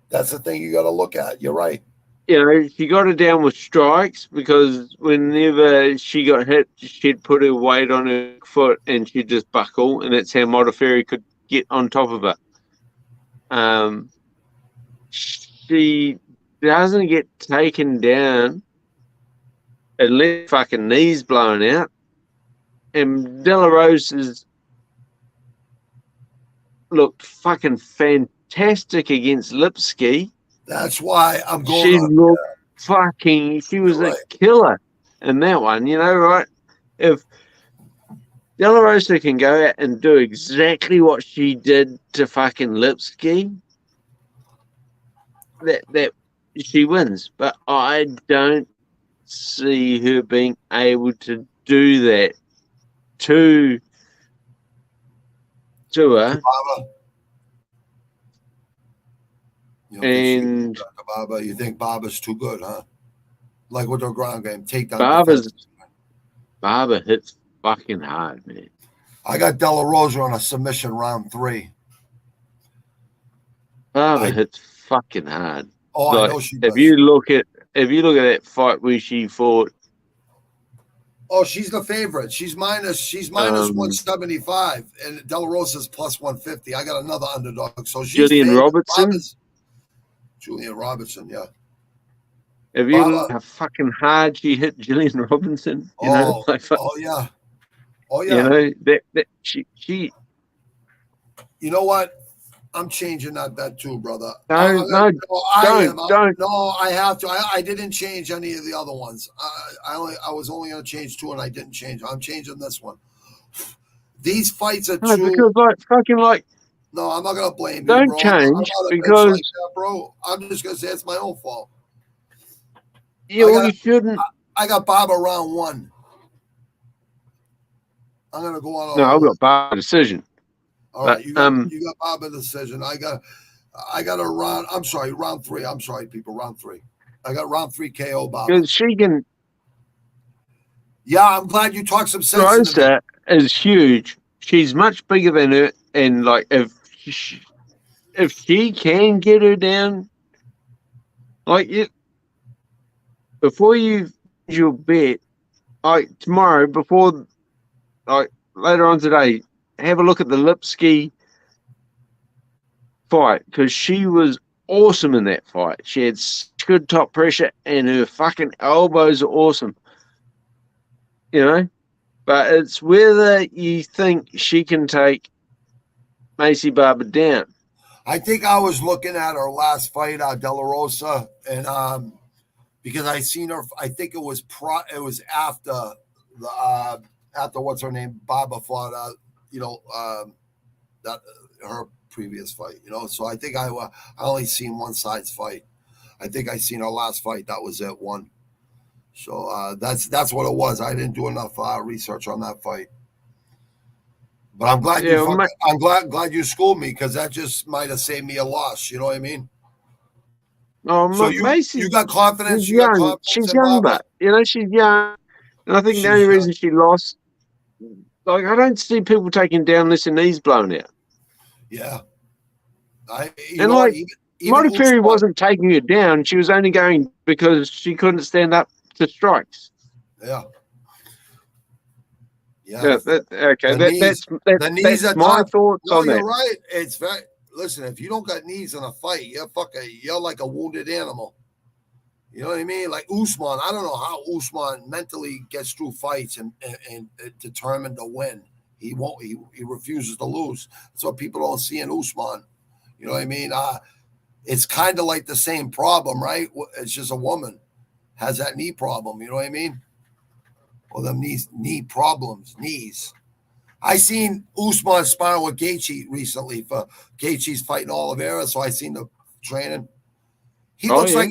That's the thing you got to look at. You're right. You know, she got her down with strikes because whenever she got hit, she'd put her weight on her foot and she'd just buckle, and that's how Modafferi could get on top of her. She doesn't get taken down unless fucking knees blown out. And De La Rosa's looked fucking fantastic against Lipski. That's why I'm going. She looked fucking. She was a killer in that one. You know, right? If De La Rosa can go out and do exactly what she did to fucking Lipski, that she wins. But I don't see her being able to do that to her. And you think Baba's too good, huh? Like with her ground game, takedown. Baba hits fucking hard, man. I got De La Rosa on a submission round 3. Baba hits fucking hard. Oh, like, I know she does. If you look at that fight where she fought. Oh, she's the favorite. She's minus 175, and De La Rosa's plus 150. I got another underdog. So she's Julian Robertson. Julian Robertson, yeah. Have you looked how fucking hard she hit Julian Robinson? You know, oh yeah. You know that she. You know what? I'm changing that bet too, brother. Don't. No, I have to. I didn't change any of the other ones. I was only going to change 2, and I didn't change. I'm changing this one. These fights are too. Because No, I'm not going to blame you, don't bro. change because like that, bro. I'm just going to say it's my own fault. You shouldn't. I got Baba round 1. I'm going to go on. No, I've got Baba decision. All right, you got Baba decision. I got a round. I'm sorry, round 3. I'm sorry, people. Round 3. I got round 3 KO Baba. Because she can. Yeah, I'm glad you talked some sense. Rosa is huge. She's much bigger than her, and like if she can get her down, like before you your bet, like tomorrow before, like later on today. Have a look at the Lipski fight because she was awesome in that fight. She had good top pressure and her fucking elbows are awesome. You know? But it's whether you think she can take Macy Barber down. I think I was looking at her last fight, De La Rosa, and because I seen her, I think it was after the after what's her name, Barber fought that her previous fight, So I think I only seen one side's fight. I think I seen her last fight. That was it, one. So that's what it was. I didn't do enough research on that fight. But I'm glad I'm glad you schooled me because that just might have saved me a loss. You know what I mean? Oh, so you got confidence. She's young. She's young, but she's young, and I think the only reason she lost. Like, I don't see people taking down unless their knees blown out. Yeah. Modafferi wasn't taking her down. She was only going because she couldn't stand up to strikes. Yeah. Yeah. That's my thoughts on that. You're right. It's very. Listen, if you don't got knees in a fight, you're like a wounded animal. You know what I mean? Like Usman, I don't know how Usman mentally gets through fights and determined to win. He won't. He refuses to lose. That's what people don't see in Usman. You know what I mean? It's kind of like the same problem, right? It's just a woman has that knee problem. You know what I mean? Well, them knee problems, knees. I seen Usman sparring with Gaethje recently for Gaethje's fighting Oliveira, so I seen the training. He looks like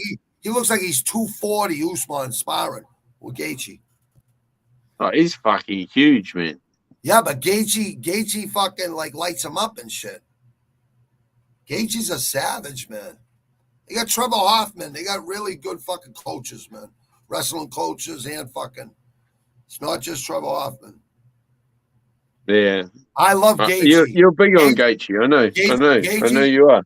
he's 240 Usman sparring with Gaethje. Oh, he's fucking huge, man. Yeah, but Gaethje fucking like lights him up and shit. Gaethje's a savage, man. They got Trevor Hoffman. They got really good fucking coaches, man. wrestling coaches and fucking. It's not just Trevor Hoffman. Yeah. I love Gaethje. You're big on Gaethje. I know. I know you are.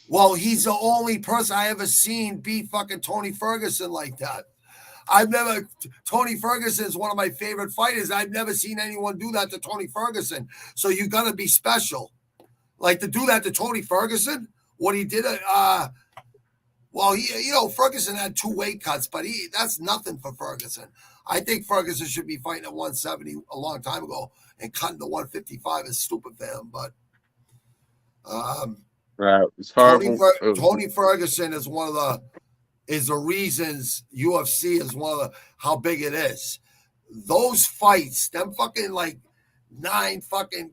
Well, he's the only person I ever seen beat fucking Tony Ferguson like that. Tony Ferguson is one of my favorite fighters. I've never seen anyone do that to Tony Ferguson. So you got to be special. Like to do that to Tony Ferguson, what he did, Ferguson had 2 weight cuts, but that's nothing for Ferguson. I think Ferguson should be fighting at 170 a long time ago, and cutting to 155 is stupid for him. But right, it's horrible. Tony Ferguson is is the reasons UFC is how big it is. Those fights, them fucking like 9 fucking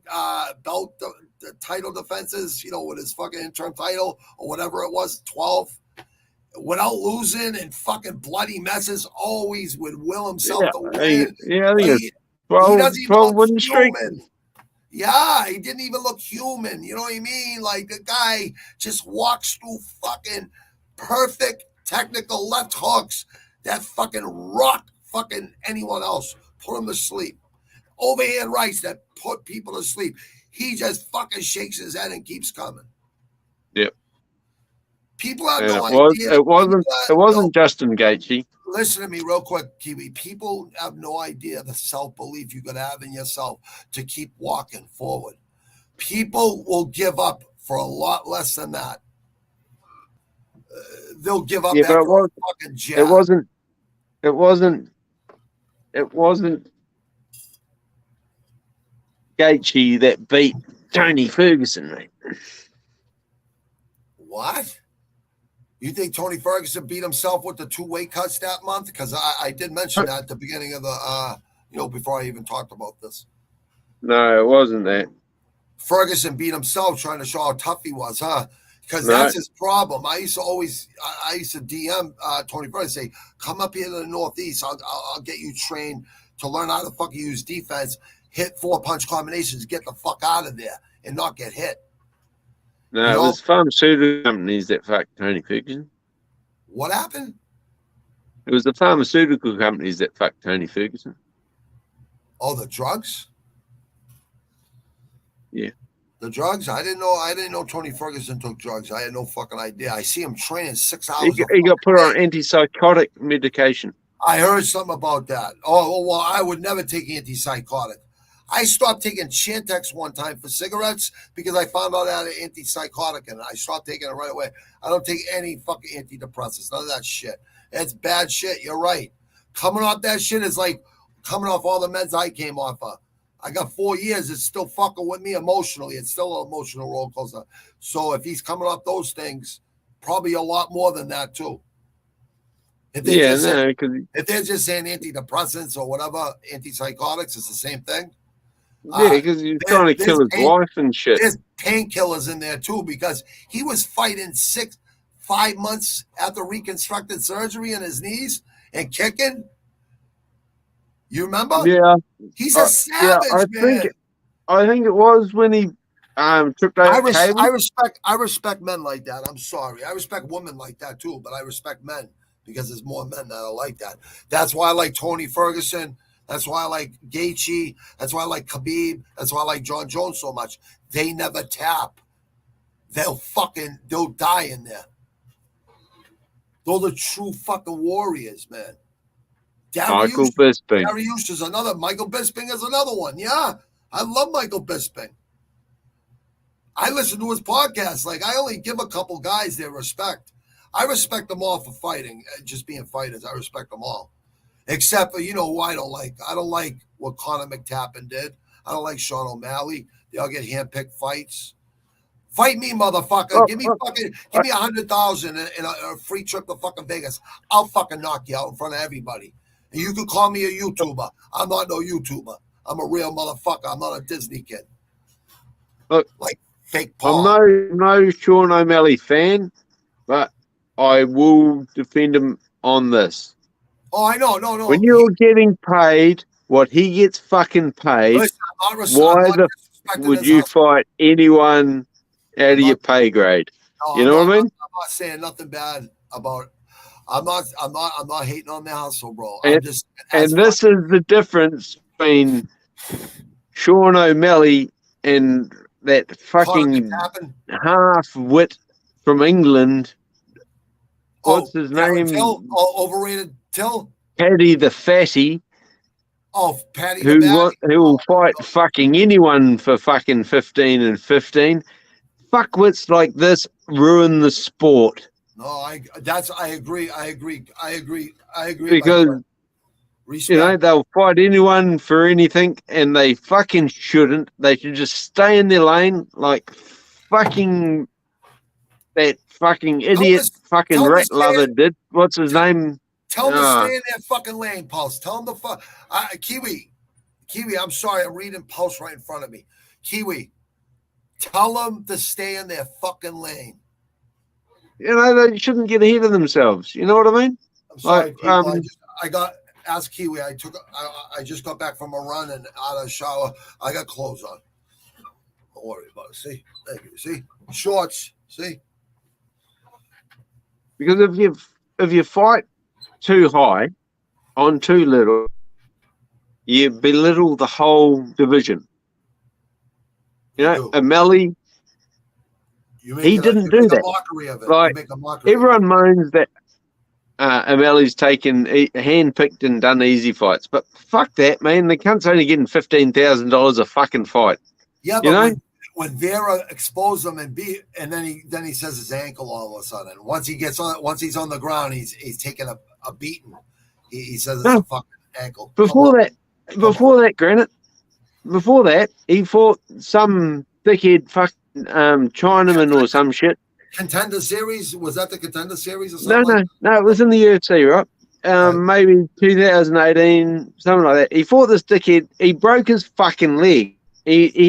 belt the title defenses, with his fucking interim title or whatever it was, 12, without losing and fucking bloody messes, always would will himself to win. I think it's 12 win streak. Yeah, he didn't even look human. You know what I mean? Like the guy just walks through fucking perfect technical left hooks that fucking rock fucking anyone else, put him to sleep. Overhand rights that put people to sleep. He just fucking shakes his head and keeps coming. Yep. People have no idea. It wasn't Justin Gaethje. Listen to me real quick, Kiwi. People have no idea the self-belief you could have in yourself to keep walking forward. People will give up for a lot less than that. They'll give up after a fucking jab. It wasn't Gaethje that beat Tony Ferguson, mate. What? You think Tony Ferguson beat himself with the 2 weight cuts that month? Because I did mention that at the beginning of the, before I even talked about this. No, it wasn't that. Ferguson beat himself trying to show how tough he was, huh? Because that's his problem. I used to DM Tony Ferguson, say, come up here to the Northeast. I'll get you trained to learn how to fucking use defense, hit 4-punch combinations, get the fuck out of there and not get hit. No, it was pharmaceutical companies that fucked Tony Ferguson. What happened? It was the pharmaceutical companies that fucked Tony Ferguson. Oh, the drugs? Yeah. The drugs? I didn't know Tony Ferguson took drugs. I had no fucking idea. I see him training 6 hours. He got put on antipsychotic medication. I heard something about that. Oh, well, I would never take antipsychotic. I stopped taking Chantix one time for cigarettes because I found out I had an antipsychotic and I stopped taking it right away. I don't take any fucking antidepressants, none of that shit. It's bad shit. You're right. Coming off that shit is like coming off all the meds I came off of. I got 4 years. It's still fucking with me emotionally. It's still an emotional roller coaster. So if he's coming off those things, probably a lot more than that too. If they're just saying antidepressants or whatever, antipsychotics, it's the same thing. Yeah, because he's trying to kill his wife and shit. There's painkillers in there too, because he was fighting 5 months after reconstructed surgery in his knees and kicking. You remember? Yeah. He's a savage, man. I think it was when he took that. I respect men like that. I'm sorry. I respect women like that too, but I respect men because there's more men that are like that. That's why I like Tony Ferguson. That's why I like Gaethje. That's why I like Khabib. That's why I like John Jones so much. They never tap. They'll die in there. They're the true fucking warriors, man. Michael Bisping. Dariush is another. Michael Bisping is another one. Yeah, I love Michael Bisping. I listen to his podcast. Like, I only give a couple guys their respect. I respect them all for fighting, just being fighters. I respect them all. Except for, who I don't like. I don't like what Conor McTappen did. I don't like Sean O'Malley. They all get handpicked fights. Fight me, motherfucker. Give me $100,000 and a free trip to fucking Vegas. I'll fucking knock you out in front of everybody. And you can call me a YouTuber. I'm not no YouTuber. I'm a real motherfucker. I'm not a Disney kid. Look, like fake Paul. I'm no Sean O'Malley fan, but I will defend him on this. Oh, I know. No. When you're getting paid what he gets fucking paid, why the would you fight anyone out of your pay grade? No, you know what I mean? I'm not saying nothing bad about I'm not hating on their hustle, bro. And this is the difference between Sean O'Malley and that fucking half-wit from England. What's his name? Till? Overrated Till? Paddy the Fatty. Oh, Paddy the Fatty. Who will fight fucking anyone for fucking 15 and 15. Fuckwits like this ruin the sport. No, I agree. Because they'll fight anyone for anything, and they fucking shouldn't. They should just stay in their lane, like fucking that fucking idiot fucking rat lover did. What's his name? Tell him to stay in that fucking lane, Pulse. Tell him to Kiwi. I'm sorry, I'm reading Pulse right in front of me. Kiwi, tell them to stay in their fucking lane. They shouldn't get ahead of themselves. You know what I mean? I'm sorry, people. Ask Kiwi. I just got back from a run and out of the shower. I got clothes on. Don't worry about it. See? Thank you. See? Shorts. See? Because if you fight too high on too little, you belittle the whole division. O'Malley, he didn't do that. Like, everyone moans that O'Malley's taken hand-picked and done easy fights, but fuck that, man. The cunt's only getting $15,000 a fucking fight. Yeah, but when Vera exposed him and then he says his ankle all of a sudden. Once he's on the ground, he's taking a beating. He says it's a fucking ankle. Before that, Granite. Before that, he fought some dickhead fucking Chinaman or some shit. Contender Series? Was that the Contender Series or something? No, it was in the UFC, right? Maybe 2018, something like that. He fought this dickhead. He broke his fucking leg. I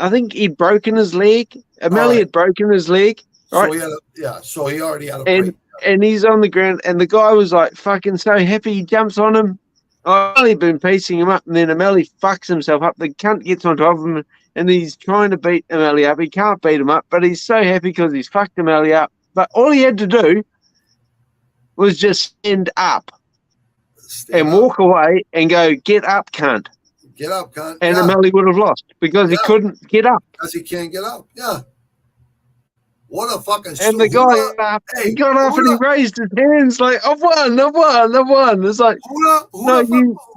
think he'd broken his leg. O'Malley had broken his leg. Right? So he already had a break. And he's on the ground, and the guy was like fucking so happy. He jumps on him. O'Malley been piecing him up, and then O'Malley fucks himself up. The cunt gets on top of him, and he's trying to beat O'Malley up. He can't beat him up, but he's so happy because he's fucked O'Malley up. But all he had to do was just stand up and walk away and go, "Get up, cunt." Get up, cunt. And O'Malley would have lost because he couldn't get up. Because he can't get up. Yeah. What a fucking And the guy he got up and he raised his hands like, I've won. It's like,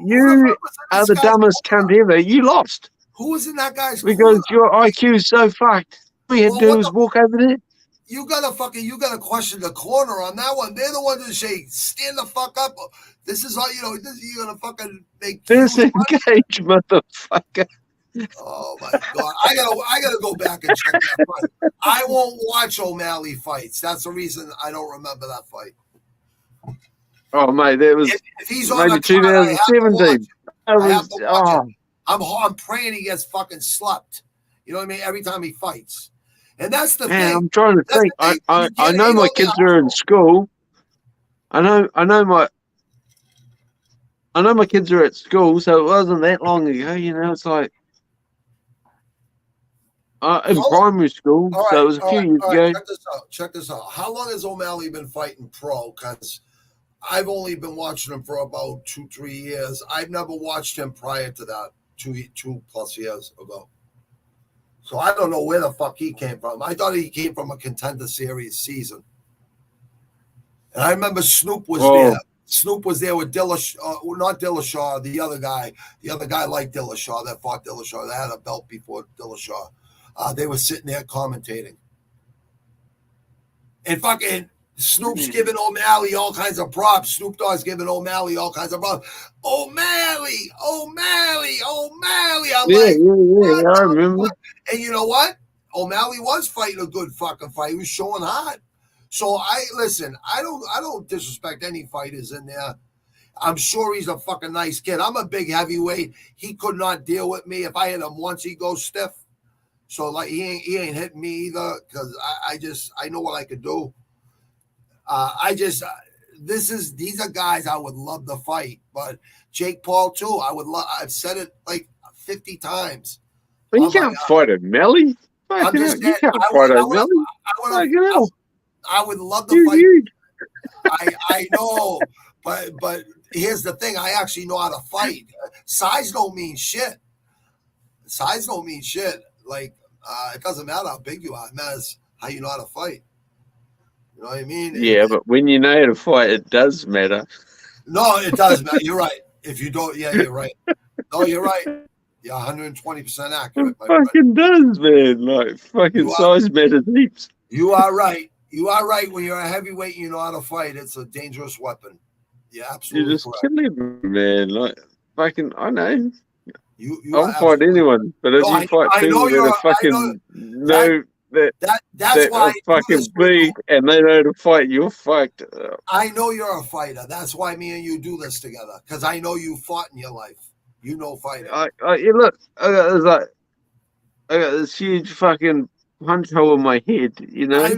you are the dumbest cunt ever. You lost. Who was in that guy's Because your IQ is so fucked. All you had to do was walk over there. You gotta question the corner on that one. They're the ones that say, stand the fuck up. This is all you're gonna fucking make disengage, motherfucker. Oh my god. I gotta go back and check that fight. I won't watch O'Malley fights. That's the reason I don't remember that fight. Oh mate, that was if he's on maybe 2017. I'm praying he gets fucking slept. You know what I mean? Every time he fights. And that's the thing. I'm trying to think. I know my kids are in school. I know my kids are at school, so it wasn't that long ago. It's like in primary school, so it was a few years ago. Check this out. How long has O'Malley been fighting pro? Because I've only been watching him for about 2-3 years. I've never watched him prior to that, 2+ years ago. So I don't know where the fuck he came from. I thought he came from a Contender Series season. And I remember Snoop was there. Snoop was there with not Dillashaw, the other guy. The other guy like Dillashaw that fought Dillashaw. That had a belt before Dillashaw. They were sitting there commentating. And fucking Snoop's giving O'Malley all kinds of props. Snoop Dogg's giving O'Malley all kinds of props. O'Malley. I'm yeah, I remember. And you know what? O'Malley was fighting a good fucking fight. He was showing hot. So I don't disrespect any fighters in there. I'm sure he's a fucking nice kid. I'm a big heavyweight. He could not deal with me. If I hit him once, he goes stiff. So like he ain't hitting me either because I know what I could do. These are guys I would love to fight, but Jake Paul too. I've said it like 50 times. But you can't fight O'Malley. You can't fight O'Malley. I would love to fight. I know, but here's the thing: I actually know how to fight. Size don't mean shit. Size don't mean shit. Like it doesn't matter how big you are; it matters how you know how to fight. You know what I mean? Yeah, but when you know how to fight, it does matter. No, it does matter. You're right. If you don't, yeah, you're right. No, you're right. You're 120% accurate. It fucking does, man. Like fucking size matters heaps. You are right. You are right. When you're a heavyweight, you know how to fight. It's a dangerous weapon. Yeah, absolutely. You're just killing me, man. Like fucking, I know. I'll fight anyone, but if you fight people that are fucking that's why are fucking big and they know to fight, you're fucked. I know you're a fighter. That's why me and you do this together, because I know you fought in your life. You know fighting. Look, I got this huge fucking punch hole in my head. You know. I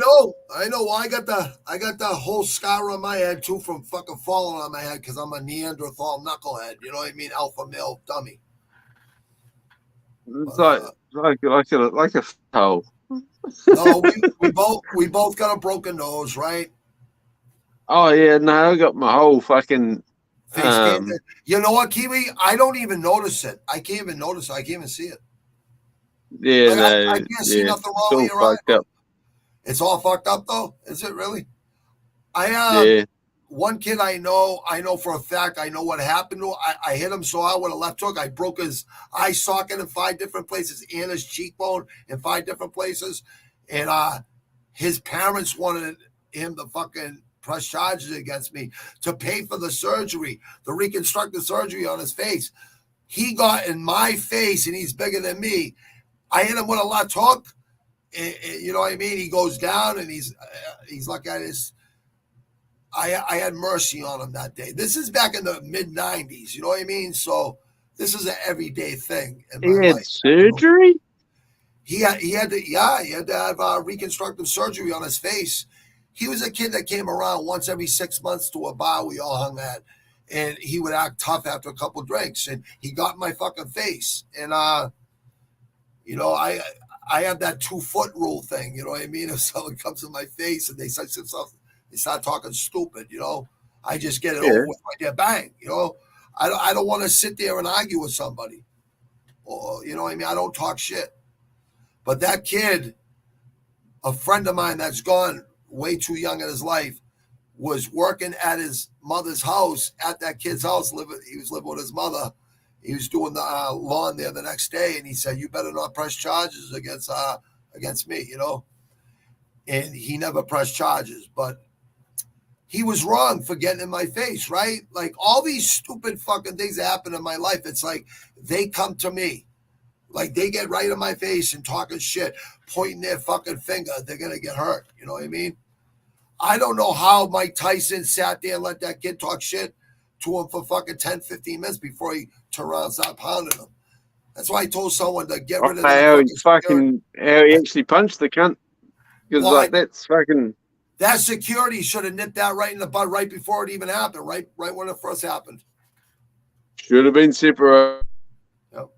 know. Well, I got the whole scar on my head too from fucking falling on my head because I'm a Neanderthal knucklehead. You know what I mean? Alpha male dummy. It's like a hole. No, we both got a broken nose, right? Oh yeah, no, I got my whole fucking face. You know what, Kiwi? I don't even notice it. I can't even notice it. I can't even see it. Yeah, I can't see nothing wrong with your eye. It's all fucked up though. Is it really? One kid I know for a fact, I know what happened to him. I hit him so hard with a left hook. I broke his eye socket in 5 different places and his cheekbone in 5 different places. And his parents wanted him to fucking press charges against me to pay for the surgery, the reconstructive surgery on his face. He got in my face and he's bigger than me. I hit him with a left hook. You know what I mean? He goes down and he's like at his... I had mercy on him that day. This is back in the mid-90s. You know what I mean? So this is an everyday thing in my life. He had surgery? He had to have reconstructive surgery on his face. He was a kid that came around once every 6 months to a bar we all hung at, and he would act tough after a couple drinks, and he got in my fucking face. And you know, I have that 2-foot rule thing. You know what I mean? If someone comes in my face and they start talking stupid, you know, I just get it over with right there, bang. You know, I don't want to sit there and argue with somebody, or you know what I mean. I don't talk shit. But that kid, a friend of mine that's gone way too young in his life, was working at his mother's house, at that kid's house. He was living with his mother. He was doing the lawn there the next day, and he said, "You better not press charges against me," you know. And he never pressed charges, but he was wrong for getting in my face, right? Like all these stupid fucking things that happen in my life, it's like they come to me. Like they get right in my face and talking shit, pointing their fucking finger. They're going to get hurt. You know what I mean? I don't know how Mike Tyson sat there and let that kid talk shit to him for fucking 10, 15 minutes before he turned around and started pounding him. That's why I told someone to get rid of that. How he actually punched the cunt. Because like that's fucking... That security should have nipped that right in the bud right before it even happened, right when it first happened. Should have been separated. Yep.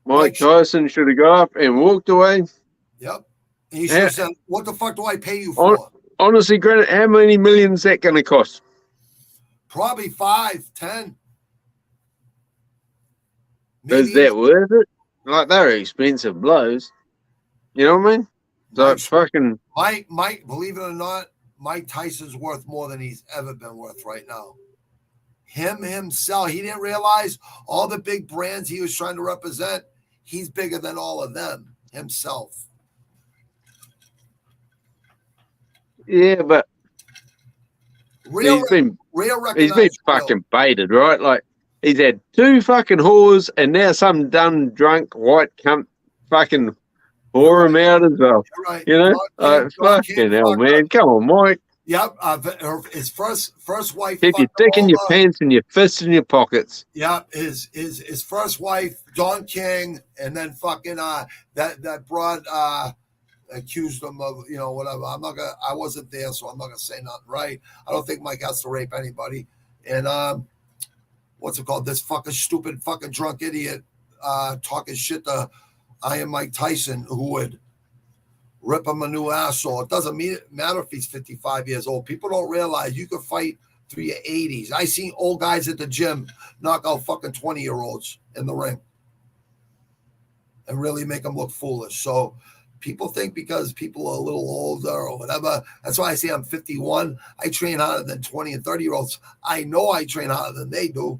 Mike Tyson should have got up and walked away. Yep. And he should have said, "What the fuck do I pay you for?" Honestly, Granite, how many millions is that going to cost? Probably 5, 10. Maybe. Is that worth it? Like, they're expensive blows. You know what I mean? So it's fucking... Mike, believe it or not, Mike Tyson's worth more than he's ever been worth right now. Himself, he didn't realize all the big brands he was trying to represent, he's bigger than all of them himself. Yeah, but he's been fucking baited, right? Like, he's had 2 fucking whores and now some dumb drunk white cunt fucking whore him out as well. Right. You know? Fucking hell, man. Come on, Mike. Yep. His first wife. Keep your dick in your pants and your fists in your pockets. Yep. His first wife, Don King, and then fucking that broad accused him of, you know, whatever. I wasn't there, so I'm not gonna say nothing, right? I don't think Mike has to rape anybody. And what's it called? This fucking stupid fucking drunk idiot talking shit to I am Mike Tyson, who would rip him a new asshole. It doesn't matter if he's 55 years old. People don't realize you can fight through your 80s. I seen old guys at the gym knock out fucking 20-year-olds in the ring and really make them look foolish. So people think because people are a little older or whatever, that's why I say I'm 51. I train harder than 20 and 30-year-olds. I know I train harder than they do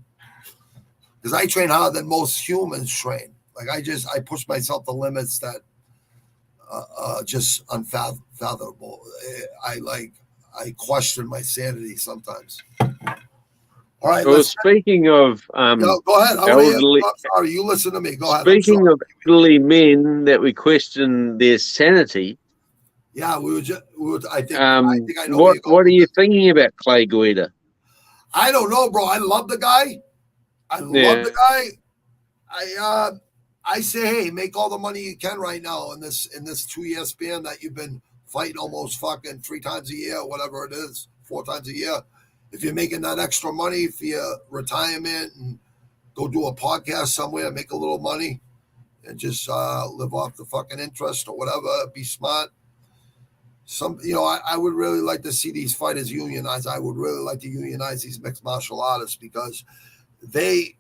because I train harder than most humans train. Like I push myself to limits that just unfathomable. I question my sanity sometimes. All right. Well, speaking of no, go ahead. elderly, I'm sorry, you listen to me. Go ahead. Speaking of elderly men that we question their sanity. Yeah, I think I know. What are you thinking about Clay Guida? I don't know, bro. I love the guy. Love the guy. I say, hey, make all the money you can right now in this 2-year span that you've been fighting almost fucking 3 times a year, whatever it is, 4 times a year. If you're making that extra money for your retirement and go do a podcast somewhere, make a little money and just live off the fucking interest or whatever, be smart. I would really like to see these fighters unionized. I would really like to unionize these mixed martial artists because they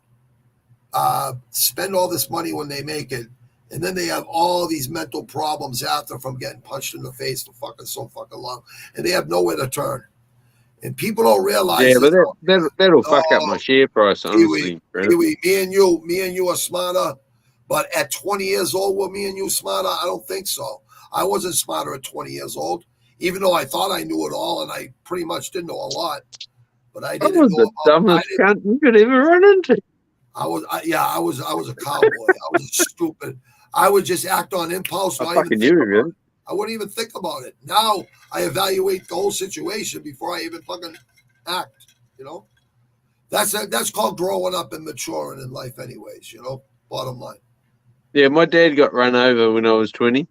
spend all this money when they make it, and then they have all these mental problems after from getting punched in the face for fucking so fucking long, and they have nowhere to turn. And people don't realize. Yeah, but that'll fuck up my share price, honestly. KIWI, me and you are smarter, but at 20 years old, were me and you smarter? I don't think so. I wasn't smarter at 20 years old, even though I thought I knew it all, and I pretty much did know a lot. But I didn't know the dumbest cunt you could ever run into. I was a cowboy. I was stupid. I would just act on impulse. I fucking knew it. I wouldn't even think about it. Now I evaluate the whole situation before I even fucking act. That's called growing up and maturing in life, anyways. Bottom line. Yeah, my dad got run over when I was 20,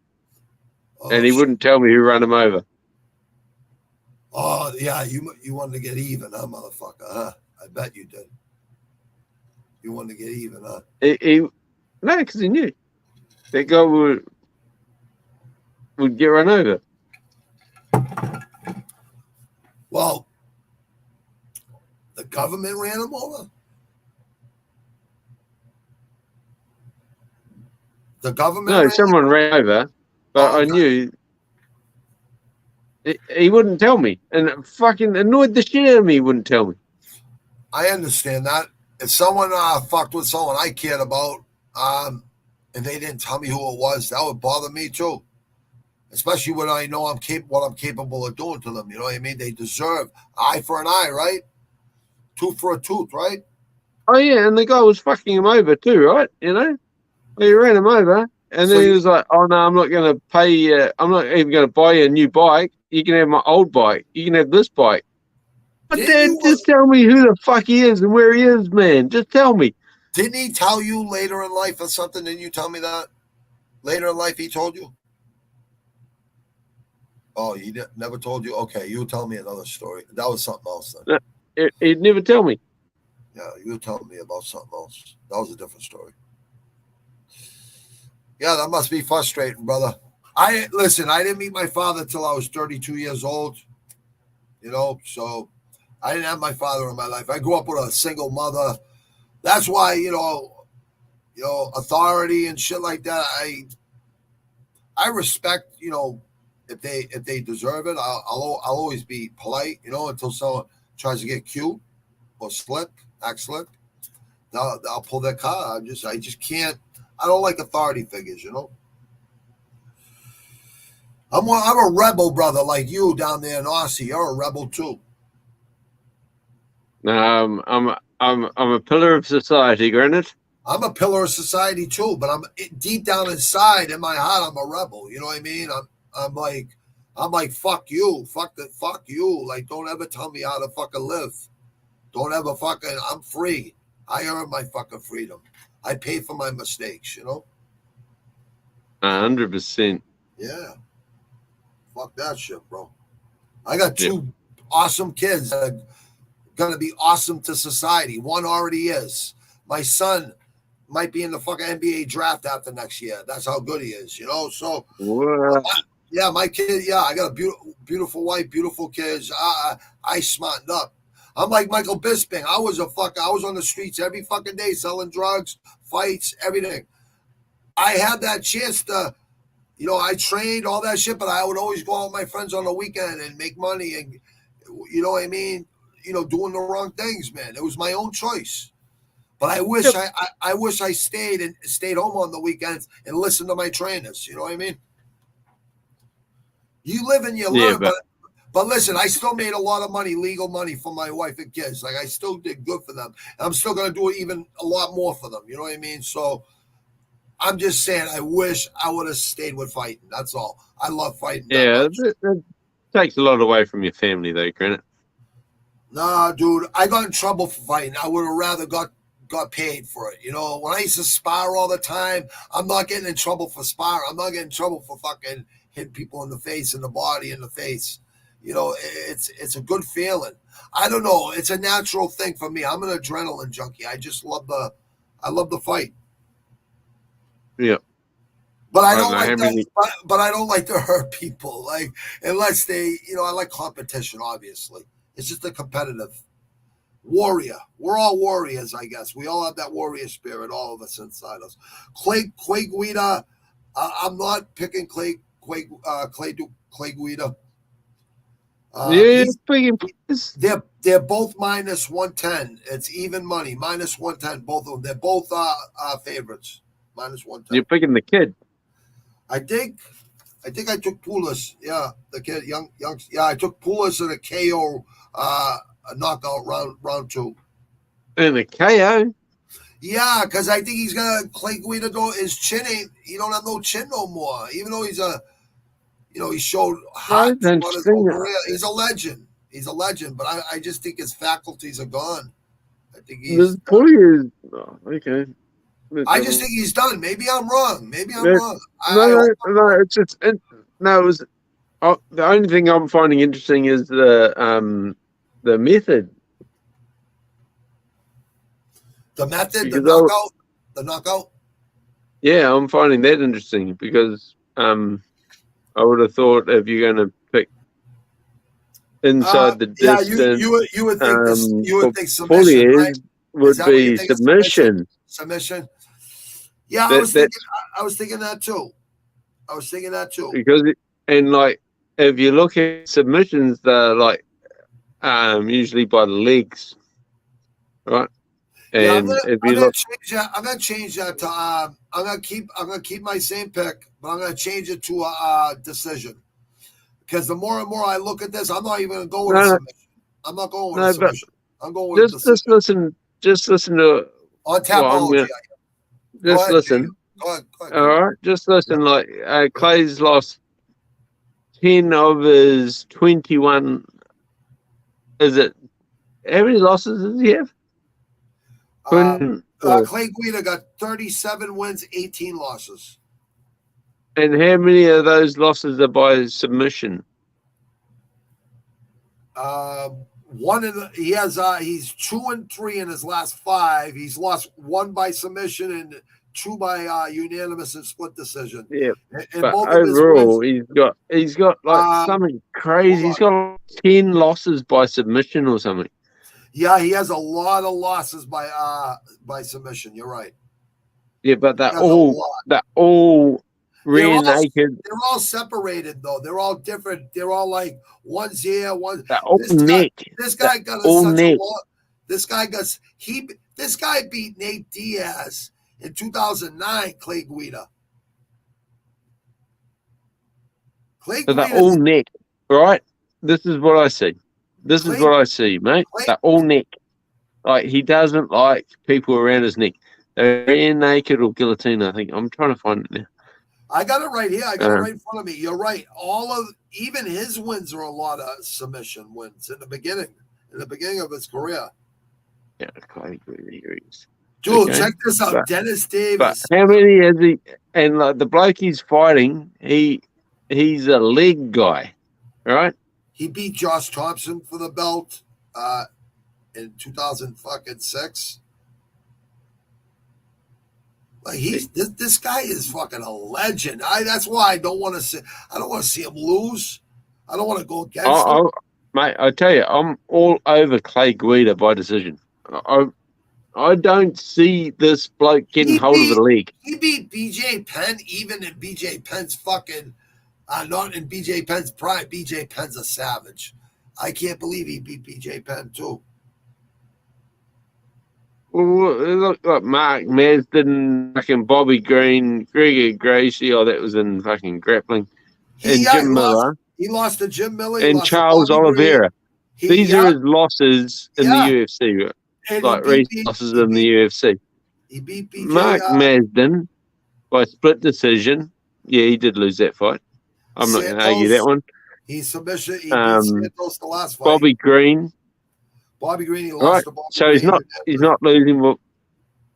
and he wouldn't tell me who ran him over. Oh yeah, you wanted to get even, huh, motherfucker? Huh? I bet you did. You wanted to get even, huh? No, because he knew that guy would get run over. Well, the government ran him over. The government. No, someone ran over, but I knew he wouldn't tell me, and it fucking annoyed the shit out of me. He wouldn't tell me. I understand that. If someone fucked with someone I cared about, and they didn't tell me who it was, that would bother me too. Especially when I know what I'm capable of doing to them. You know what I mean? They deserve eye for an eye, right? Tooth for a tooth, right? Oh yeah, and the guy was fucking him over too, right? He ran him over, and then he was like, "Oh no, I'm not going to pay you. I'm not even going to buy you a new bike. You can have my old bike. You can have this bike." But Dad, just tell me who the fuck he is and where he is, man. Just tell me. Didn't he tell you later in life or something? Didn't you tell me that? Later in life he told you? Oh, he never told you? Okay, you tell me another story. That was something else then. No, he'd never tell me. Yeah, you were telling me about something else. That was a different story. Yeah, that must be frustrating, brother. I didn't meet my father till I was 32 years old. So I didn't have my father in my life. I grew up with a single mother. That's why, authority and shit like that. I respect, if they deserve it. I'll always be polite, until someone tries to get cute or act slick. I'll pull that card. I just can't. I don't like authority figures, I'm a rebel, brother, like you down there in Aussie. You're a rebel too. I'm a pillar of society, granted. I'm a pillar of society too, but I'm deep down inside in my heart, I'm a rebel. You know what I mean? I'm like fuck you. Like, don't ever tell me how to fucking live. Don't ever I'm free. I earn my fucking freedom. I pay for my mistakes, 100%. Yeah. Fuck that shit, bro. I got 2 awesome kids that are going to be awesome to society. One already is. My son might be in the fucking NBA draft after next year. That's how good he is, So Yeah, my kid. Yeah, I got a beautiful wife, beautiful kids. I smartened up. I'm like Michael Bisping. I was on the streets every fucking day selling drugs, fights, everything. I had that chance to, I trained all that shit, but I would always go out with my friends on the weekend and make money, and you know what I mean. Doing the wrong things, man. It was my own choice. But I wish I wish I stayed home on the weekends and listened to my trainers. You know what I mean? You live and you learn, but listen, I still made a lot of money, legal money for my wife and kids. Like I still did good for them. And I'm still gonna do even a lot more for them. You know what I mean? So I'm just saying I wish I would have stayed with fighting. That's all. I love fighting. Yeah, that takes a lot away from your family though, Granite. Nah, dude, I got in trouble for fighting. I would have rather got paid for it. When I used to spar all the time, I'm not getting in trouble for spar. I'm not getting in trouble for fucking hitting people in the face, in the body, in the face. It's a good feeling. I don't know. It's a natural thing for me. I'm an adrenaline junkie. I just love the fight. Yeah. But I don't like that. But I don't like to hurt people. Like unless they, I like competition. Obviously, it's just a competitive. Warrior. We're all warriors, I guess. We all have that warrior spirit, all of us inside us. Clay Guida. I'm not picking Clay Guida. They're both minus 110. It's even money. Minus 110. Both of them. They're both favorites. Minus 110. You're picking the kid. I think I took Poulos. Yeah, the kid, young. Yeah, I took Poulos in a KO. A knockout round 2. And a KO? Yeah, because I think he's gonna Clay Guida his chin ain't. He don't have no chin no more. Even though he's he showed hot on his whole career. He's a legend. But I just think his faculties are gone. I think he's. Okay. I just think he's done. Maybe I'm wrong. No, it was. The only thing I'm finding interesting is the method. The method, the knockout. Yeah, I'm finding that interesting because I would have thought if you're going to pick inside the distance, you would think this. You would think submission, right? Would be submission. Submission. Yeah, I was thinking that too. Because if you look at submissions, they're like usually by the legs, right? And I'm gonna change that to I'm gonna keep my same pick, but I'm gonna change it to a decision. Because the more and more I look at this, I'm not even gonna go with a submission. I'm not going with a submission. I'm going with a decision. Just listen to on Tapology. Just listen. Go ahead. All right, just listen. Clay's lost 10 of his 21. Is it? How many losses does he have? Clay Guida got 37 wins, 18 losses. And how many of those losses are by submission? He's 2-3 in his last 5. He's lost 1 by submission and 2 by unanimous and split decision. Yeah, and but both overall, he's got something crazy. He's got 10 losses by submission or something. Yeah, he has a lot of losses by submission. You're right. Yeah, but they're all rear naked. They're all separated though. They're all different. They're all like one's here, one. They're all neck. This guy got such a lot. This guy beat Nate Diaz in 2009. Clay Guida. They're all neck, right? This is what I see. Mate. They're all neck. Like he doesn't like people around his neck. They're rear naked or guillotine. I think I'm trying to find it now. I got it right here. I got it right in front of me. You're right. Even his wins are a lot of submission wins in the beginning of his career. Yeah, Clay Guida. Dude, check this out. Dennis Davis. But how many has he? And the bloke he's fighting, he's a leg guy, right? He beat Josh Thompson for the belt in 2006. Like this guy is fucking a legend. That's why I don't want to see him lose. I don't want to go against him. Mate, I tell you, I'm all over KIWI by decision. I don't see this bloke getting hold of the leg. He beat BJ Penn even in BJ Penn's fucking not in BJ Penn's prime. BJ Penn's a savage. I can't believe he beat BJ Penn too. Well, look like Mark Masden, fucking Bobby Green, Gregor Gracie. Oh, that was in fucking grappling. And Jim Miller. He lost to Jim Miller. And Charles Oliveira. These are his losses in the UFC. Like recent losses in the UFC. He beat BJ. Mark Masden by split decision. Yeah, he did lose that fight. I'm not going to argue that one. He submission. He beat Santos the last fight. Bobby Green. He lost to Bobby Green. So he's not losing.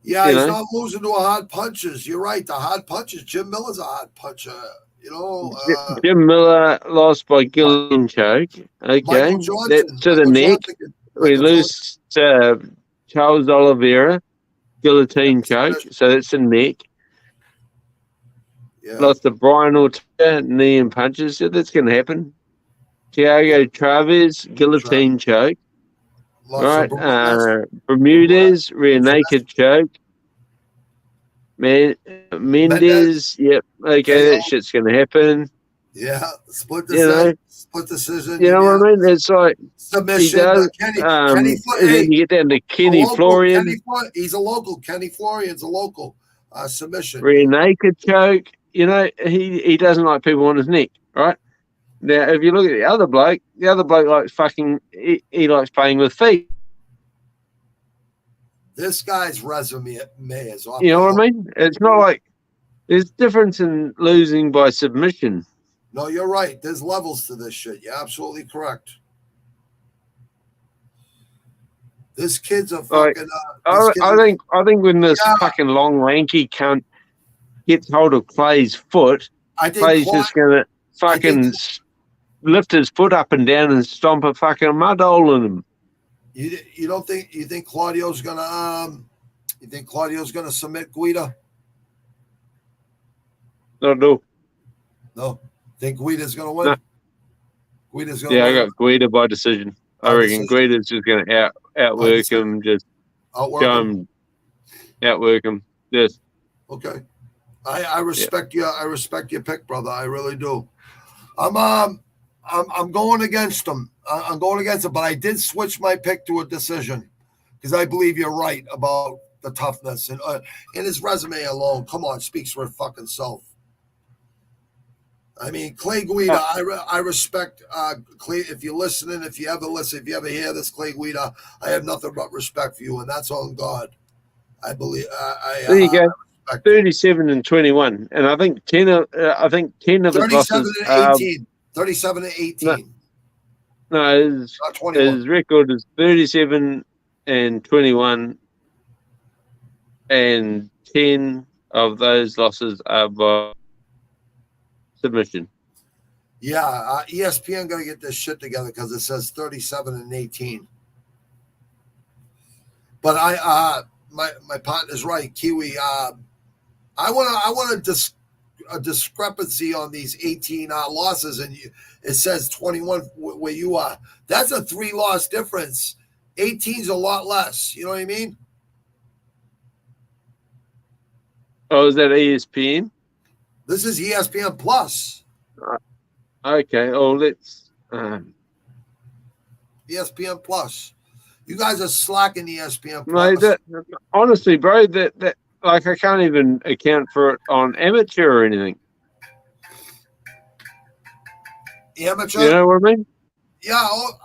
He's not losing to hard punches. You're right. The hard punches. Jim Miller's a hard puncher. Jim Miller lost by guillotine choke. Okay, that's to the neck. We lose Charles Oliveira, guillotine choke. So that's the neck. Yeah. Lost to Brian Ortega, knee and punches. So that's going to happen. Thiago Traves, guillotine choke. Right. Bermudez, rear naked choke. Mendes, yep. Okay, that shit's going to happen. Yeah, split decision. Split decision. You know what I mean? It's like submission. Kenny and then you get down to Kenny Florian. He's a local. Kenny Florian's a local. Submission. Rear naked choke. He doesn't like people on his neck, right? Now, if you look at the other bloke likes fucking. He likes playing with feet. This guy's resume is off. You know what I mean? It's not like there's difference in losing by submission. No, you're right. There's levels to this shit. You're absolutely correct. This kid's a fucking. I think when this fucking long lanky cunt gets hold of Clay's foot, Clay's just gonna fucking lift his foot up and down and stomp a fucking mud hole in him. You don't think you think Claudio's gonna submit Guida? No. Think Guida's gonna win? No. Guida's gonna win. I got Guida by decision. I reckon Guida's just gonna outwork him, just outwork him. Yes. Okay. I respect you. I respect your pick, brother. I really do. I'm going against him. I'm going against him, but I did switch my pick to a decision because I believe you're right about the toughness and his resume alone. Come on, speaks for fucking self. I mean, Clay Guida. I respect Clay. If you're listening, if you ever hear this, Clay Guida, I have nothing but respect for you, and that's on God. I believe. There you go. 37 and 21, and I think 10 of his losses. 37 and 18. No, his record is 37 and 21, and 10 of those losses are by submission. Yeah, ESPN got to get this shit together because it says 37 and 18. But my partner's right, Kiwi. I want a discrepancy on these 18 losses, and it says 21 where you are. That's a 3-loss difference. 18's a lot less. You know what I mean? Oh, is that ESPN? This is ESPN Plus. Okay. Oh, let's. ESPN Plus. You guys are slacking ESPN Plus. Mate, honestly, bro, that. Like, I can't even account for it on amateur or anything. Amateur? You know what I mean? Yeah,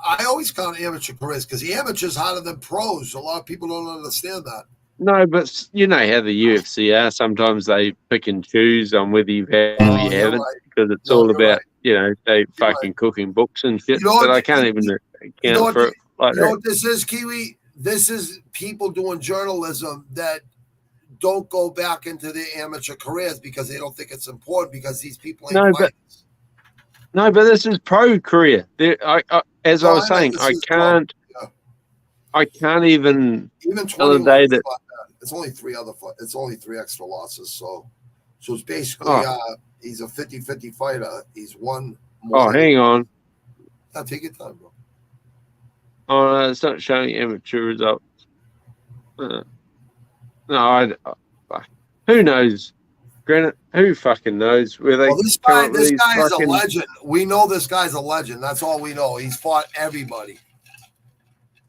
I always count amateur careers because the amateur's harder than pros. A lot of people don't understand that. No, but you know how the UFC are. Sometimes they pick and choose on whether you've had or you haven't because it's all about, they fucking cooking books and shit. But I can't even account for it like that. You know what this is, Kiwi? This is people doing journalism that don't go back into their amateur careers because they don't think it's important because these people ain't fighters. No, but this is pro career. I was saying, I can't even validate it. It's only three extra losses. So it's basically he's a 50-50 fighter. He's won more. Oh, hang on. Now take your time, bro. Oh, no, it's not showing amateur results. No, who knows? Granite, who fucking knows where they this come guy up with these is a fucking... legend. We know this guy's a legend. That's all we know. He's fought everybody.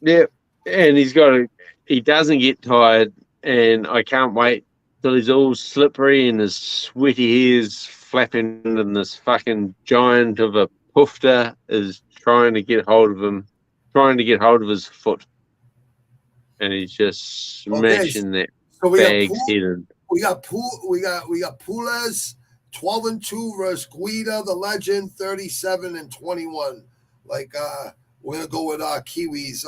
Yeah, and he doesn't get tired, and I can't wait till he's all slippery and his sweaty hair's flapping and this fucking giant of a poofter is trying to get hold of him, trying to get hold of his foot. And he's just smashing that bag's head in. We got Pules 12-2 versus Guida, the legend, 37-21. Like we're gonna go with KIWI's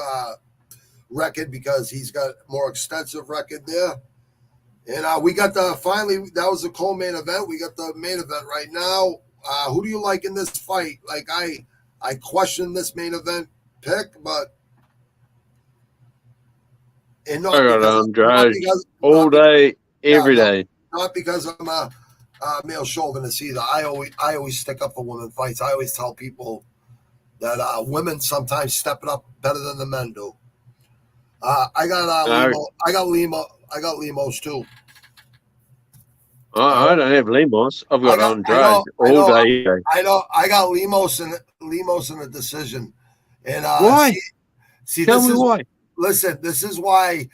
record because he's got more extensive record there. And we got that was the co-main event. We got the main event right now. Who do you like in this fight? Like I question this main event pick, but and not because all day, every day. Not because I'm a male chauvinist either. I always stick up for women fights. I always tell people that women sometimes step it up better than the men do. I got LEMOS too. I don't have LEMOS. I've got ANDRADE all day. I know. I got LEMOS in a decision. And why? Tell me why. Listen, this is why.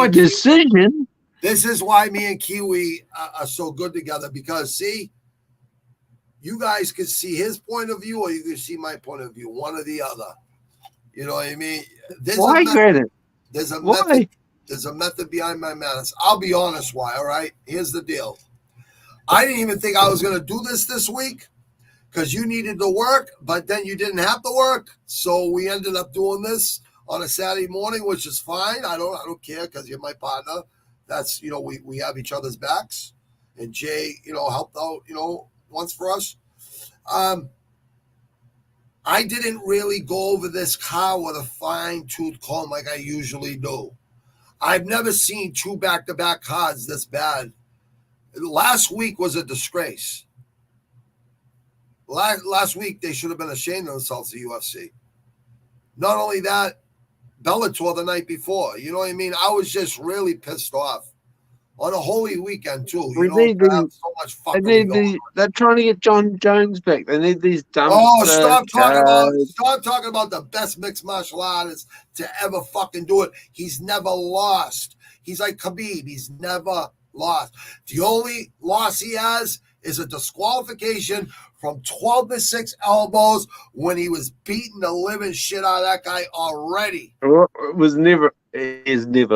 Decision. This is why me and KIWI are so good together because see, you guys can see his point of view or you can see my point of view, one or the other. You know what I mean? Why, Granite? There's a method behind my madness. I'll be honest why, all right? Here's the deal. I didn't even think I was going to do this week because you needed to work, but then you didn't have to work. So we ended up doing this on a Saturday morning, which is fine. I don't care because you're my partner. That's, we have each other's backs. And Jay, helped out, once for us. I didn't really go over this car with a fine-tooth comb like I usually do. I've never seen two back-to-back cards this bad. Last week was a disgrace. Last week, they should have been ashamed of themselves, the UFC. Not only that, Bellator the night before. You know what I mean? I was just really pissed off. On a holy weekend, too. So much fucking they're trying to get John Jones back. They need these dumb... stop talking about the best mixed martial artist to ever fucking do it. He's never lost. He's like Khabib. He's never lost. The only loss he has is a disqualification from 12-6 elbows when he was beating the living shit out of that guy already. He's never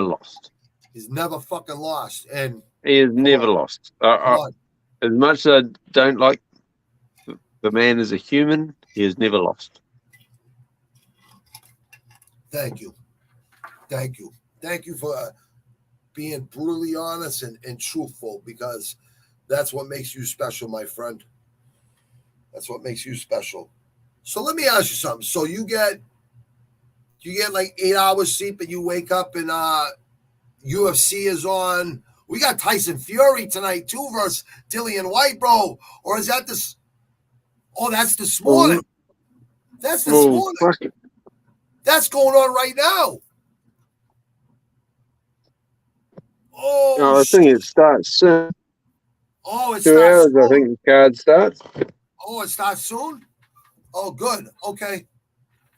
lost. He's never fucking lost. And he has never lost. As much as I don't like the man as a human, he has never lost. Thank you. Thank you. Thank you for being brutally honest and truthful because that's what makes you special, my friend. That's what makes you special. So let me ask you something. So you get like 8 hours sleep and you wake up and UFC is on. We got Tyson Fury tonight too versus Dillian White, bro. Or is that this? Oh, that's this morning. That's this morning. That's going on right now. Oh, I think it starts soon. Oh, it 2 starts hours, soon. I think the card starts. Oh, it starts soon? Oh, good. Okay.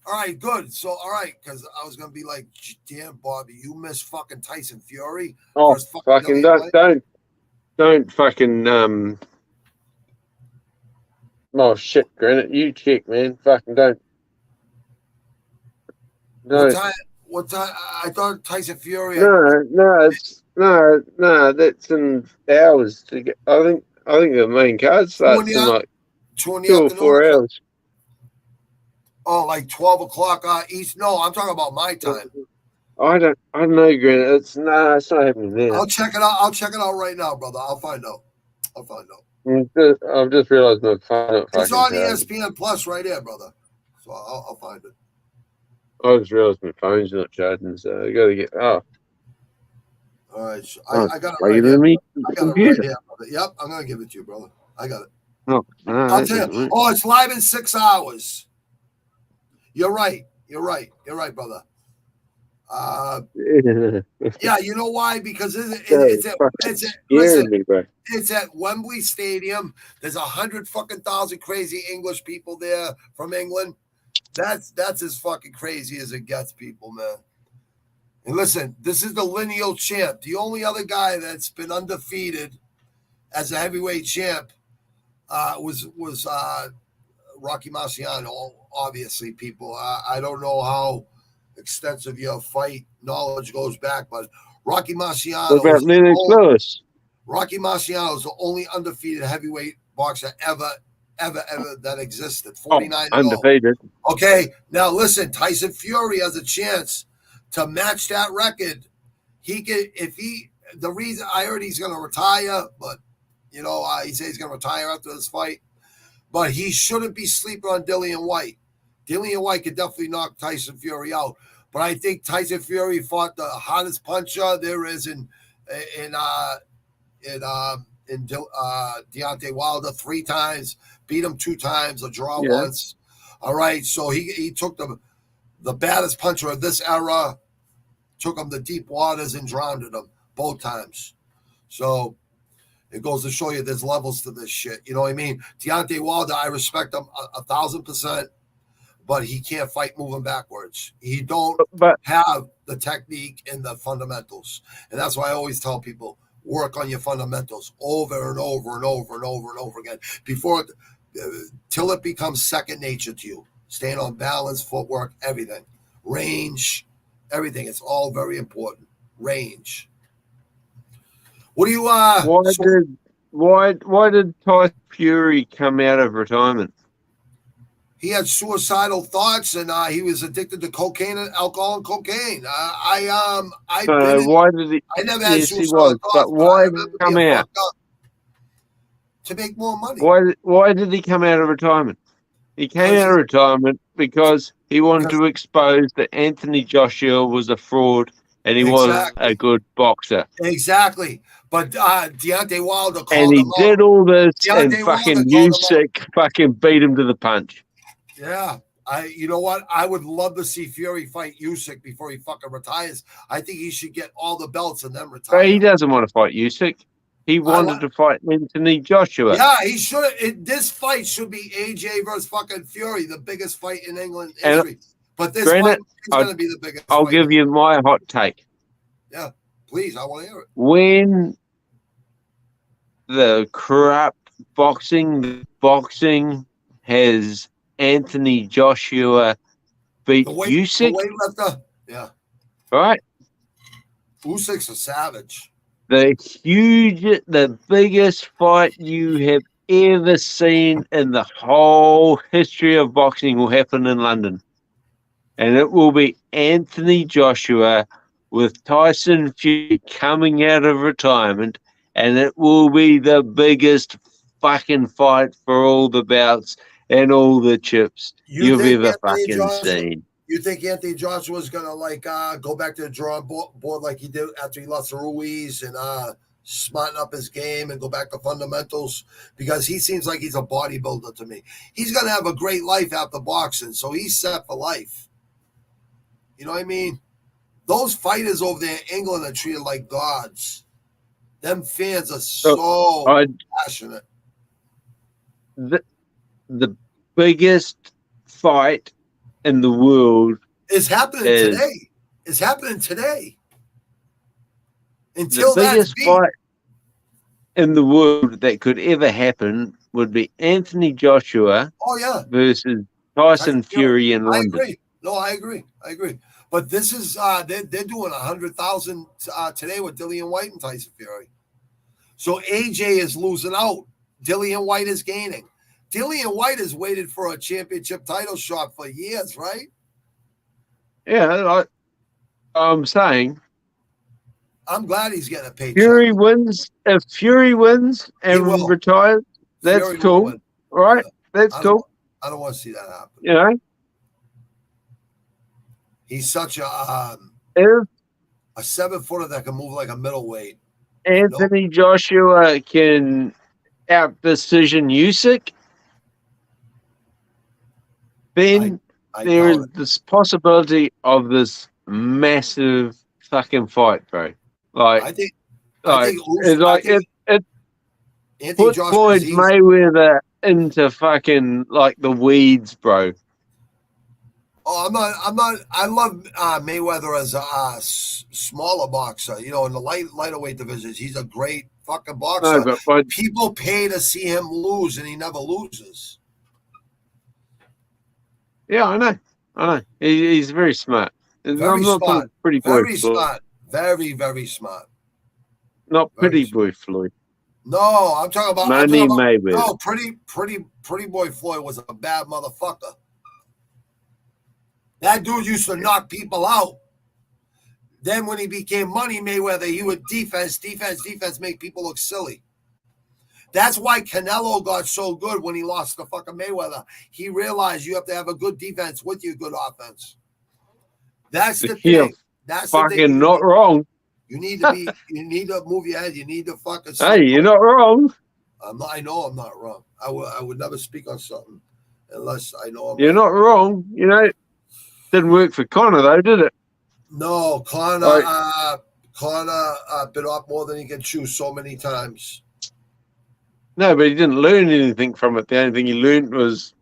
All right, good. So, all right, because I was going to be like, damn, Bobby, you miss fucking Tyson Fury? Oh, fucking don't fucking, oh, shit, Granite, you check, man. Fucking don't. What time? I thought Tyson Fury. No, that's in hours to get. I think the main card starts in like 2 or 4 hours. Oh, like 12 o'clock East. No, I'm talking about my time. I don't know, Granite. It's not happening there. I'll check it out. I'll check it out right now, brother. I'll find out. I've just realized my phone. It's on ESPN Plus right here, brother. So I'll find it. I just realized my phone's not charging, so I got to get. Oh. All All right, so I got it right right here. me I got computer. it right here, brother. Yep, I'm gonna give it to you, brother. I got it. Oh, no, I'll tell you. Oh, it's live in 6 hours. You're right. You're right, brother. Yeah, you know why? Because listen, me, bro. it's at Wembley Stadium. There's 100,000 crazy English people there from England. That's as fucking crazy as it gets, people, man. And listen, this is the lineal champ. The only other guy that's been undefeated as a heavyweight champ was Rocky Marciano. Obviously, people. I don't know how extensive your fight knowledge goes back, but Rocky Marciano. What about Lennox Lewis? Rocky Marciano is the only undefeated heavyweight boxer ever that existed. 49 undefeated. Okay, now listen, Tyson Fury has a chance to match that record. He could, the reason I heard he's going to retire, but he says he's going to retire after this fight. But he shouldn't be sleeping on Dillian White. Dillian White could definitely knock Tyson Fury out. But I think Tyson Fury fought the hottest puncher there is in Deontay Wilder 3 times, beat him 2 times, a draw once. All right, so he took the baddest puncher of this era, took him to deep waters and drowned him both times. So it goes to show you there's levels to this shit. You know what I mean? Deontay Wilder, I respect him 1,000%, but he can't fight moving backwards. He don't have the technique and the fundamentals. And that's why I always tell people, work on your fundamentals over and over and over and over and over again till it becomes second nature to you. Staying on balance, footwork, everything. Range, everything. It's all very important. Range. What do you why did Tyson Fury come out of retirement? He had suicidal thoughts and he was addicted to cocaine and alcohol and cocaine. Why did he? I never had suicidal thoughts, but why did he come out? To make more money. Why did he come out of retirement? He came out of retirement because he wanted to expose that Anthony Joshua was a fraud and he was a good boxer. Exactly. But Deontay Wilder called and he did all this and fucking Usyk fucking beat him to the punch. Yeah. You know what? I would love to see Fury fight Usyk before he fucking retires. I think he should get all the belts and then retire. But he doesn't want to fight Usyk. He wanted to fight Anthony Joshua. Yeah, he should. This fight should be AJ versus fucking Fury, the biggest fight in England history. But this fight is going to be the biggest. I'll give you my hot take. Yeah, please. I want to hear it. When the corrupt boxing has Anthony Joshua beat Usyk. The weightlifter. Yeah. Right? Usyk's a savage. The biggest fight you have ever seen in the whole history of boxing will happen in London. And it will be Anthony Joshua with Tyson Fury coming out of retirement. And it will be the biggest fucking fight for all the bouts and all the chips you've ever fucking seen. You think Anthony Joshua is going to go back to the drawing board like he did after he lost to Ruiz and smarten up his game and go back to fundamentals? Because he seems like he's a bodybuilder to me. He's going to have a great life after boxing, so he's set for life. You know what I mean? Those fighters over there in England are treated like gods. Them fans are so passionate. The biggest fight in the world is happening today. It's happening today. Until the biggest fight in the world that could ever happen would be Anthony Joshua versus Tyson Fury in London. I agree. No, I agree. But this is they're doing 100,000 today with Dillian White and Tyson Fury. So AJ is losing out. Dillian White is gaining. Dillian White has waited for a championship title shot for years, right? Yeah, I'm saying. I'm glad he's getting a paycheck. Fury wins. If Fury wins and retires, that's Fury cool. Right? That's cool. I don't want to see that happen. You know? He's such a... A 7-footer that can move like a middleweight. Anthony Joshua can out-decision Usyk. Then there is this possibility of this massive fucking fight, bro. Like, I think it put Floyd Mayweather into fucking like the weeds, bro. Oh, I love Mayweather as a smaller boxer. You know, in the lighter weight divisions, he's a great fucking boxer. No, but people pay to see him lose, and he never loses. Yeah, I know. He's very smart. Very smart. Very smart. Very, very smart. Not Pretty Boy Floyd. No, I'm talking about Mayweather. No, pretty boy Floyd was a bad motherfucker. That dude used to knock people out. Then when he became Money Mayweather, he would defense, make people look silly. That's why Canelo got so good when he lost to fucking Mayweather. He realized you have to have a good defense with your good offense. That's the thing. That's fucking the thing. not wrong. You need to move your head. You need to fucking. Hey, you're not wrong. I know I'm not wrong. I would never speak on something unless I know. You're not wrong. You know, didn't work for Conor though, did it? No, Conor bit off more than he can chew so many times. No, but he didn't learn anything from it. The only thing he learned was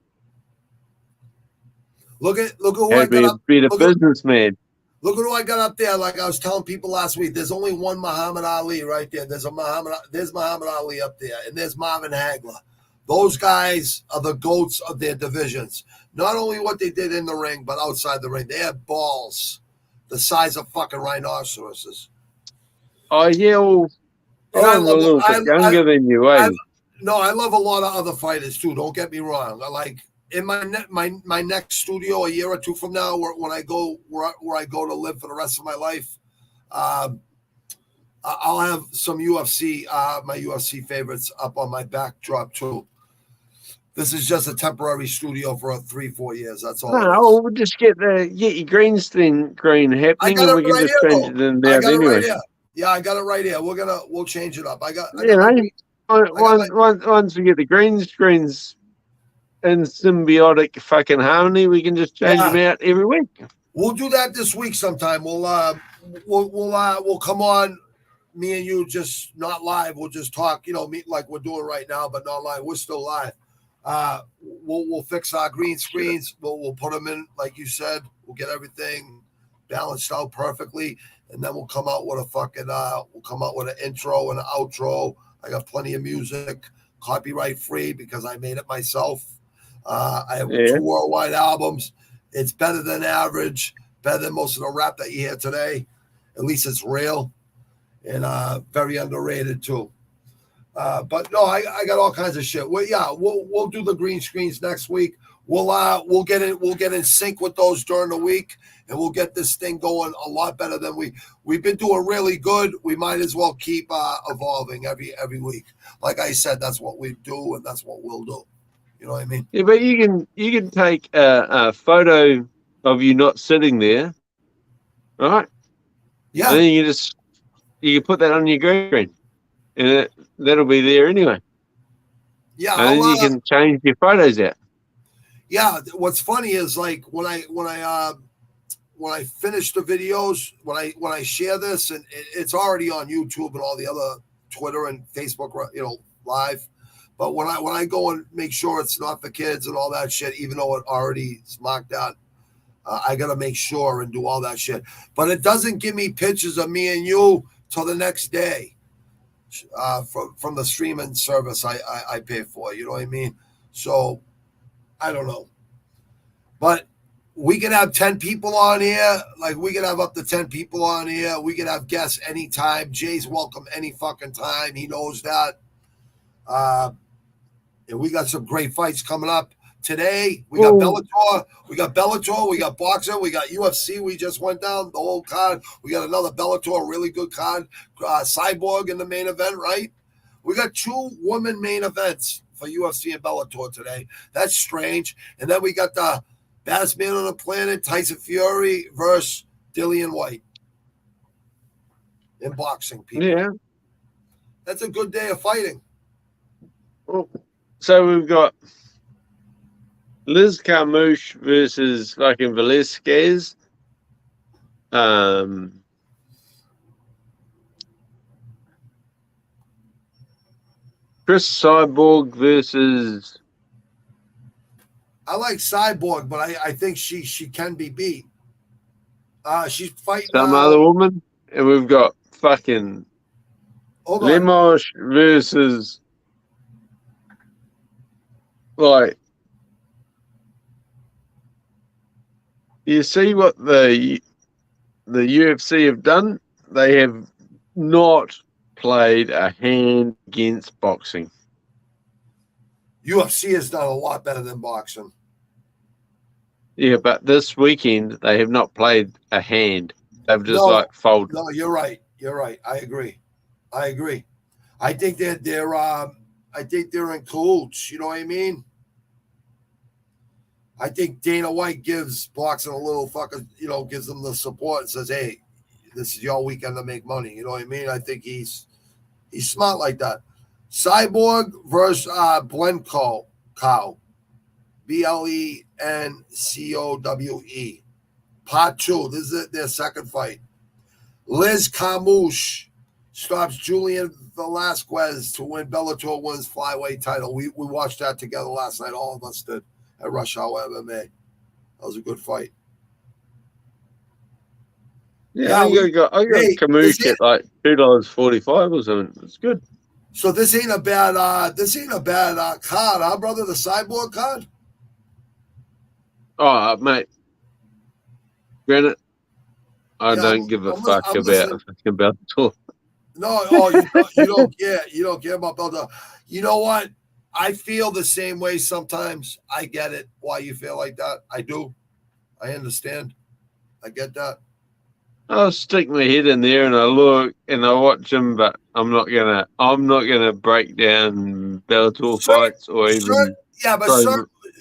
look at who I got up. Be a businessman. Look at who I got up there. Like I was telling people last week, there's only one Muhammad Ali right there. There's Muhammad Ali up there, and there's Marvin Hagler. Those guys are the GOATs of their divisions. Not only what they did in the ring, but outside the ring. They had balls the size of fucking rhinoceroses. Oh yeah, well, I'm a little bit younger than you, eh? No, I love a lot of other fighters too. Don't get me wrong. I like in my next studio a year or two from now, where I go to live for the rest of my life, I'll have some UFC, my UFC favorites up on my backdrop too. This is just a temporary studio for 3-4 years. That's all. No, we'll just get your green happening, and we can just change it in there anyway. Right, yeah, I got it right here. We'll change it up. Once we get the green screens in symbiotic fucking harmony, we can just change them out every week. We'll do that this week sometime. We'll come on, me and you, just not live. We'll just talk, meet like we're doing right now, but not live. We're still live. We'll fix our green screens. We'll put them in, like you said. We'll get everything balanced out perfectly, and then we'll come out with an intro and an outro. I got plenty of music, copyright free, because I made it myself. I have 2 worldwide albums. It's better than average, better than most of the rap that you hear today. At least it's real, and very underrated too. But no, I got all kinds of shit. We'll do the green screens next week. We'll get in sync with those during the week, and we'll get this thing going a lot better than we've been doing really good. We might as well keep evolving every week. Like I said, that's what we do, and that's what we'll do. You know what I mean? Yeah, but you can take a photo of you not sitting there, right? Yeah. And then you can put that on your green screen, and that'll be there anyway. Yeah. And then you can change your photos out. Yeah. What's funny is, like, when I finish the videos, when I share this, and it's already on YouTube and all the other Twitter and Facebook, live. But when I go and make sure it's not for kids and all that shit, even though it already is marked out, I got to make sure and do all that shit. But it doesn't give me pictures of me and you till the next day from the streaming service I pay for. You know what I mean? So I don't know. But we can have 10 people on here. Like, we can have up to 10 people on here. We can have guests anytime. Jay's welcome any fucking time. He knows that. And we got some great fights coming up today. We got Bellator, we got boxing, we got UFC. We just went down the whole card. We got another Bellator, really good card. Cyborg in the main event, right? We got 2 women main events for UFC and Bellator today. That's strange. And then we got the baddest man on the planet, Tyson Fury versus Dillian White. in boxing, people. Yeah. That's a good day of fighting. Well, so we've got Liz Carmouche versus fucking Velasquez. Chris Cyborg versus. I like Cyborg, but I think she can be beat. She's fighting Some other woman, and we've got fucking LEMOS versus like. You see what the UFC have done? They have not played a hand against boxing. UFC has done a lot better than boxing. Yeah, but this weekend they have not played a hand. They've just folded. No, you're right. You're right. I agree. I think they're in cahoots. You know what I mean? I think Dana White gives boxing a little fucking, gives them the support and says, "Hey, this is your weekend to make money." You know what I mean? I think he's smart like that. Cyborg versus Blencowe, Blencowe, Part 2. This is their second fight. Liz Carmouche stops Julian Velasquez to win Bellator Women's flyweight title. We watched that together last night. All of us did at Rush Hour MMA. That was a good fight. Yeah, I got Carmouche at like $2.45 or something. It's good. So this ain't a bad card, huh, brother? The Cyborg card. Oh, mate. Granted, I don't give a fuck about Bellator. No, you don't care. You don't care about Bellator. You know what? I feel the same way sometimes. I get it. Why you feel like that? I do. I understand. I get that. I'll stick my head in there and I look and I watch them, but I'm not gonna break down Bellator fights or even.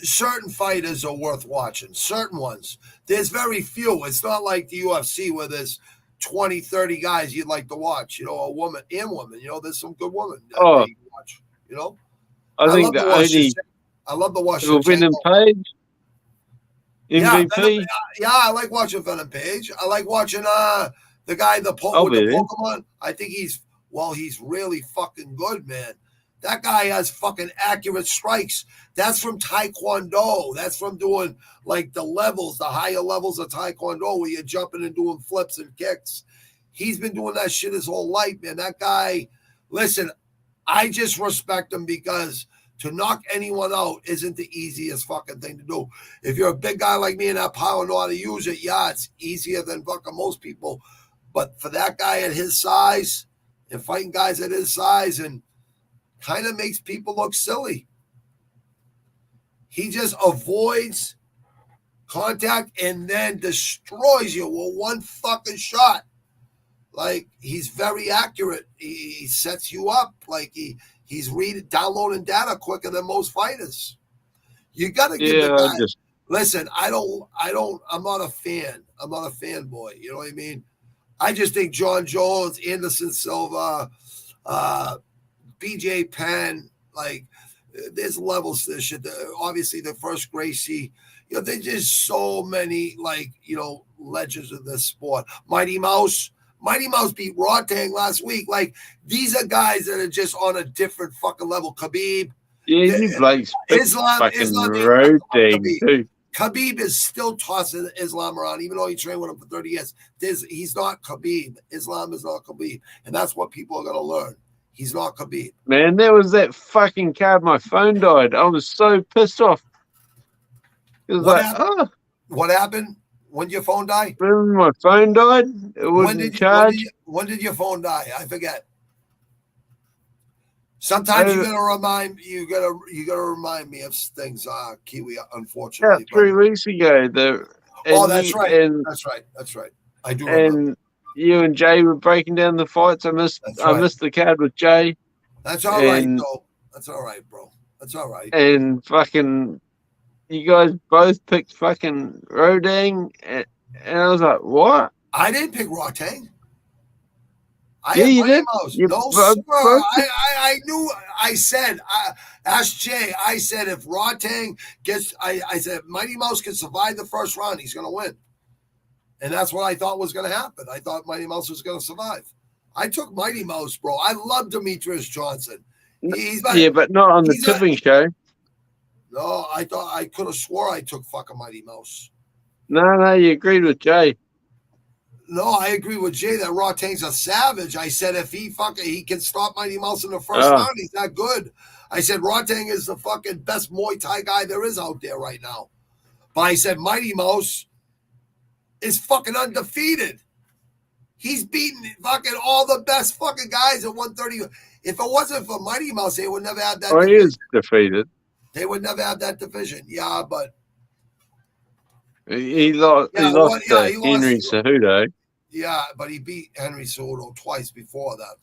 Certain fighters are worth watching. Certain ones. There's very few. It's not like the UFC where there's 20, 30 guys you'd like to watch. A woman and woman. There's some good women that you watch. I think the only. I love to watch. Venom Page. MVP. Yeah, I like watching Venom Page. I like watching the guy with the Pokemon. I think he's really fucking good, man. That guy has fucking accurate strikes. That's from Taekwondo. That's from doing like the higher levels of Taekwondo where you're jumping and doing flips and kicks. He's been doing that shit his whole life, man. That guy, listen, I just respect him because to knock anyone out isn't the easiest fucking thing to do. If you're a big guy like me and that power know how to use it, yeah, it's easier than fucking most people. But for that guy at his size and fighting guys at his size and kind of makes people look silly. He just avoids contact and then destroys you with one fucking shot. Like, he's very accurate. He sets you up. Like, he's downloading data quicker than most fighters. You got to give the guy. Listen, I'm not a fan. I'm not a fanboy. You know what I mean? I just think John Jones, Anderson Silva, BJ Penn, like, there's levels to this shit. Obviously, the first Gracie, there's just so many, like, legends of this sport. Mighty Mouse beat Rodtang last week. Like, these are guys that are just on a different fucking level. Khabib. Yeah, he's like Islam road thing too. Khabib is still tossing Islam around, even though he trained with him for 30 years. He's not Khabib. Islam is not Khabib. And that's what people are going to learn. He's not Khabib. Man, there was that fucking card. My phone died. I was so pissed off. It was What happened? When did your phone die? When my phone died, it wouldn't charge. When did your phone die? I forget. Sometimes you gotta remind me of things, Kiwi, unfortunately. Yeah, 3 weeks ago. That's right. I do remember. And you and Jay were breaking down the fights. I missed the card with Jay. That's all right, though. That's all right, bro. That's all right. And fucking, you guys both picked fucking Rodang, and I was like, what? I didn't pick Rodang. I Yeah, had you Mighty did. Mouse. You No, both, sir. both. I knew. I said, ask Jay. I said, if Rodtang gets, I said, if Mighty Mouse can survive the first round, he's going to win. And that's what I thought was going to happen. I thought Mighty Mouse was going to survive. I took Mighty Mouse, bro. I love Demetrius Johnson. Yeah, but not on the tipping show. No, I thought I could have swore I took fucking Mighty Mouse. No, you agreed with Jay. No, I agree with Jay that Rodtang's a savage. I said if he can stop Mighty Mouse in the first round, he's not good. I said Rodtang is the fucking best Muay Thai guy there is out there right now. But I said Mighty Mouse is fucking undefeated. He's beaten fucking all the best fucking guys at 130. If it wasn't for Mighty Mouse, they would never have that division. He is defeated. They would never have that division. Yeah, but he lost to Henry Cejudo. Yeah, but he beat Henry Cejudo twice before that,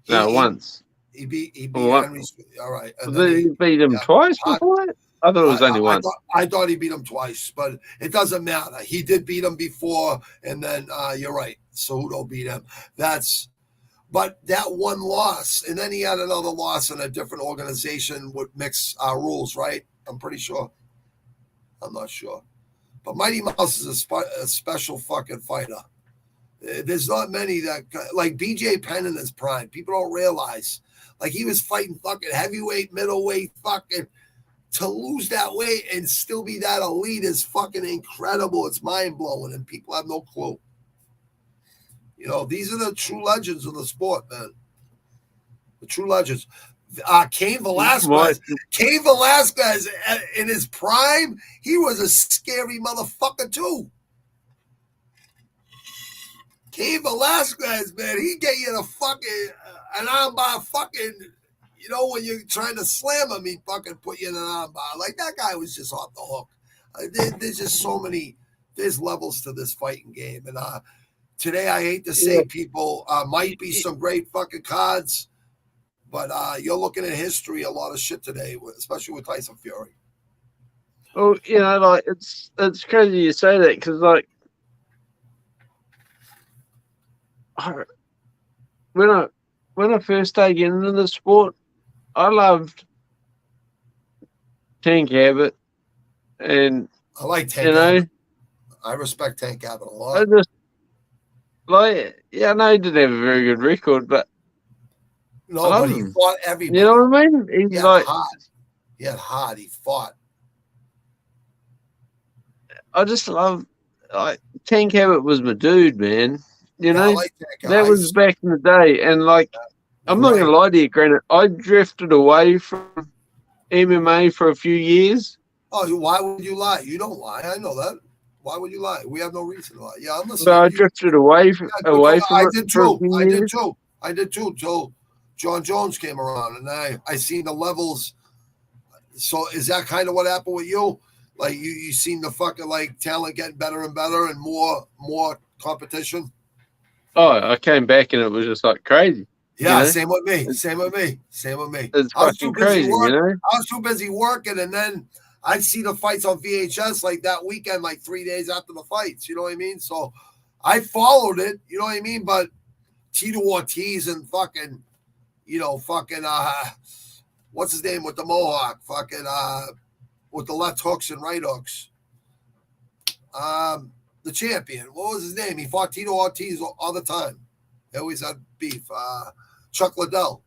though. Once. He beat Henry. All right. And did he beat him twice before that? I thought it was only once. I thought he beat him twice, but it doesn't matter. He did beat him before, and then you're right. Cejudo beat him. But that one loss, and then he had another loss in a different organization with mixed rules, right? I'm pretty sure. I'm not sure. But Mighty Mouse is a special fucking fighter. There's not many that, like BJ Penn in his prime, people don't realize. Like he was fighting fucking heavyweight, middleweight, fucking, to lose that weight and still be that elite is fucking incredible. It's mind-blowing, and people have no clue. You know, these are the true legends of the sport, man. The true legends. Cain Velasquez in his prime, he was a scary motherfucker too. Cain Velasquez, man, he get you the fucking an armbar fucking, you know, when you're trying to slam him, he fucking put you in an armbar. Like that guy was just off the hook. There's just so many, there's levels to this fighting game. And today I hate to say people might be some great fucking cards. But you're looking at history, a lot of shit today, especially with Tyson Fury. Well, you know, like it's crazy you say that because, like, when I first started getting into the sport, I loved Tank Abbott, and I like Tank Abbott. I respect Tank Abbott a lot. I just I know he didn't have a very good record, but. No, but he fought everybody. You know what I mean? He's like hard. He had hard. He fought. I just love Tank Abbott was my dude, man. You know, like that was back in the day, and I'm not gonna lie to you, Granite. I drifted away from MMA for a few years. Oh, why would you lie? You don't lie. I know that. Why would you lie? We have no reason to lie. Yeah, I'm listening. So I drifted away from it. I did too. Till John Jones came around, and I seen the levels. So is that kind of what happened with you? Like you seen the fucking talent getting better and better, and more competition. Oh, I came back and it was just like crazy. Yeah, you know? Same with me. It's fucking crazy, you know. I was too busy working, and then I'd see the fights on VHS like that weekend, like 3 days after the fights. You know what I mean? So I followed it. You know what I mean? But Tito Ortiz and fucking. What's his name with the mohawk? With the left hooks and right hooks. The champion. What was his name? He fought Tito Ortiz all the time. They always had beef. Chuck Liddell.